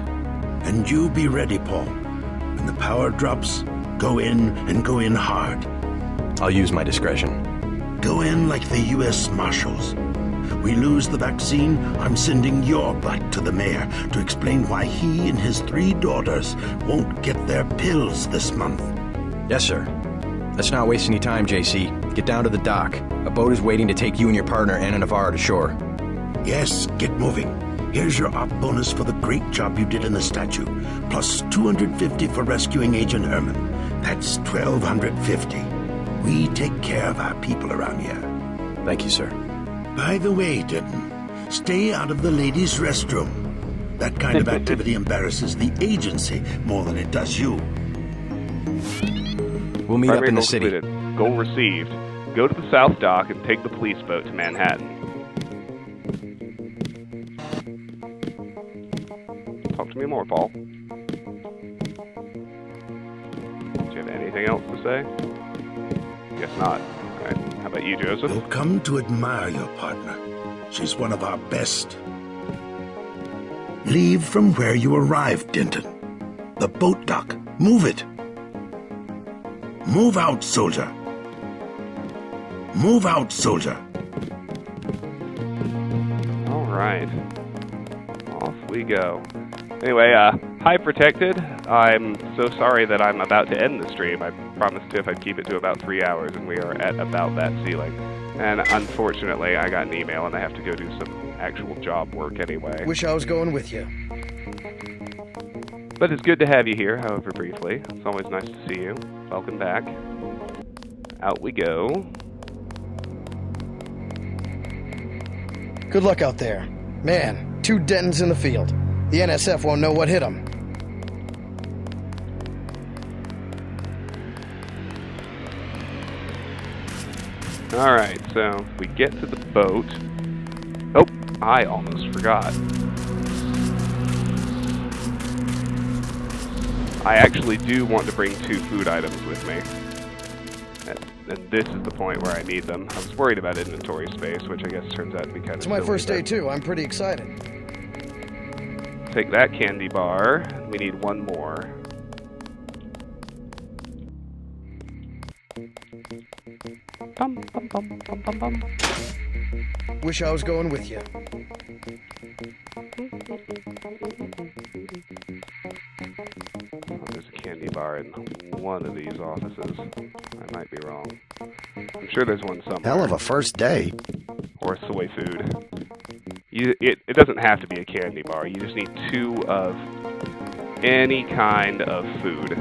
And you be ready, Paul. When the power drops, go in and go in hard. I'll use my discretion. Go in like the U.S. Marshals. We lose the vaccine, I'm sending your butt to the mayor to explain why he and his 3 daughters won't get their pills this month. Yes, sir. Let's not waste any time, JC. Get down to the dock. A boat is waiting to take you and your partner, Anna Navarro, to shore. Yes, get moving. Here's your op bonus for the great job you did in the statue, plus 250 for rescuing Agent Herman. That's 1,250. We take care of our people around here. Thank you, sir. By the way, Denton, stay out of the ladies' restroom. That kind of activity embarrasses the agency more than it does you. We'll meet up in the city. Completed. Goal received. Go to the South Dock and take the police boat to Manhattan. Talk to me more, Paul. Do you have anything else to say? Guess not. All right. How about you, Joseph? You'll come to admire your partner. She's one of our best. Leave from where you arrived, Denton. The boat dock. Move it. Move out, soldier. Move out, soldier. All right. Off we go. Anyway, hi Protected. I'm so sorry that I'm about to end the stream. I promised Tiff I'd keep it to about 3 hours, and we are at about that ceiling. And unfortunately, I got an email, and I have to go do some actual job work anyway. Wish I was going with you. But it's good to have you here, however briefly. It's always nice to see you. Welcome back. Out we go. Good luck out there. Man, 2 Dentons in the field. The NSF won't know what hit them. Alright, so we get to the boat. Oh, I almost forgot. I actually do want to bring 2 food items with me. And this is the point where I need them. I was worried about inventory space, which I guess turns out to be kind of It's my silly, first day too. I'm pretty excited. take that candy bar. We need one more. Bum, bum, bum, bum, bum, bum. Wish I was going with you. Oh, there's a candy bar in one of these offices. I might be wrong. I'm sure there's one somewhere. Hell of a first day. Or soy food. It doesn't have to be a candy bar. You just need 2 of any kind of food.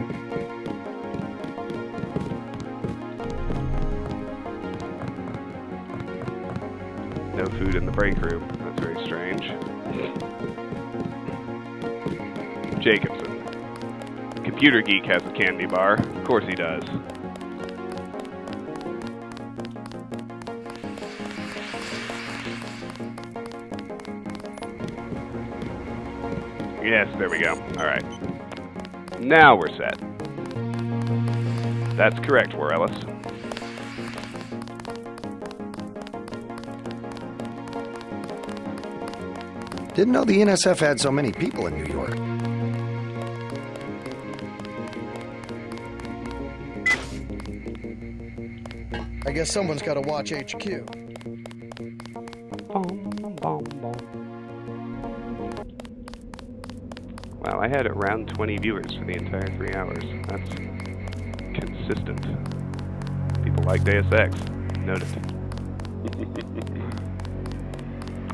No food in the break room. That's very strange. Jacobson. Computer Geek has a candy bar. Of course he does. Yes, there we go. Alright. Now we're set. That's correct, Warellis. Didn't know the NSF had so many people in New York. I guess someone's got to watch HQ. Wow, I had around 20 viewers for the entire 3 hours. That's consistent. People like Deus Ex. Noted.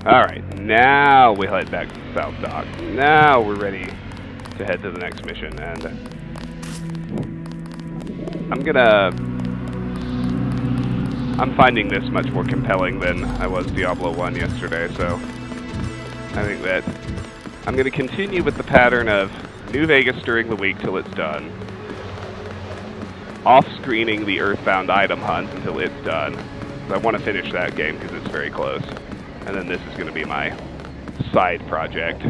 Alright, now we head back to the South Dock. Now we're ready to head to the next mission, and I'm finding this much more compelling than I was Diablo 1 yesterday, so I think that I'm going to continue with the pattern of New Vegas during the week till it's done, off-screening the Earthbound item hunt until it's done. So I want to finish that game because it's very close. And then this is going to be my side project.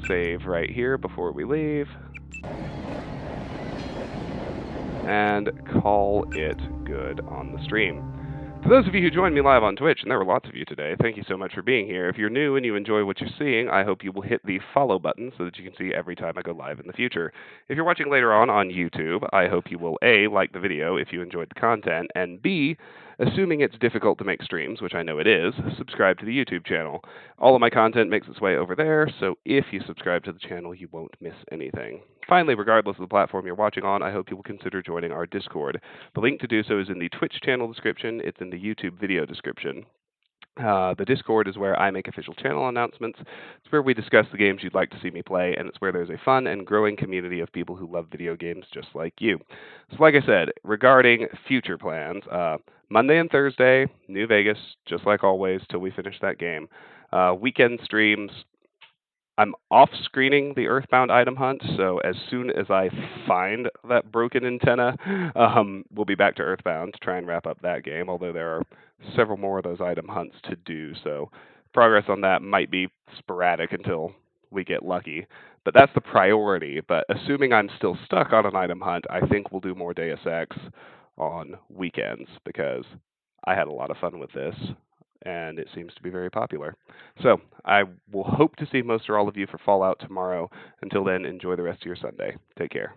Save right here before we leave. And call it good on the stream. For those of you who joined me live on Twitch, and there were lots of you today, thank you so much for being here. If you're new and you enjoy what you're seeing, I hope you will hit the follow button so that you can see every time I go live in the future. If you're watching later on YouTube, I hope you will A, like the video if you enjoyed the content, and B, assuming it's difficult to make streams, which I know it is, subscribe to the YouTube channel. All of my content makes its way over there, so if you subscribe to the channel, you won't miss anything. Finally, regardless of the platform you're watching on, I hope you will consider joining our Discord. The link to do so is in the Twitch channel description. It's in the YouTube video description. The Discord is where I make official channel announcements. It's where we discuss the games you'd like to see me play, and it's where there's a fun and growing community of people who love video games just like you. So like I said, regarding future plans, Monday and Thursday, New Vegas, just like always, till we finish that game. Weekend streams, I'm off-screening the Earthbound item hunt, so as soon as I find that broken antenna, we'll be back to Earthbound to try and wrap up that game, although there are several more of those item hunts to do, so progress on that might be sporadic until we get lucky. But that's the priority, but assuming I'm still stuck on an item hunt, I think we'll do more Deus Ex on weekends, because I had a lot of fun with this, and it seems to be very popular. So I will hope to see most or all of you for Fallout tomorrow. Until then, enjoy the rest of your Sunday. Take care.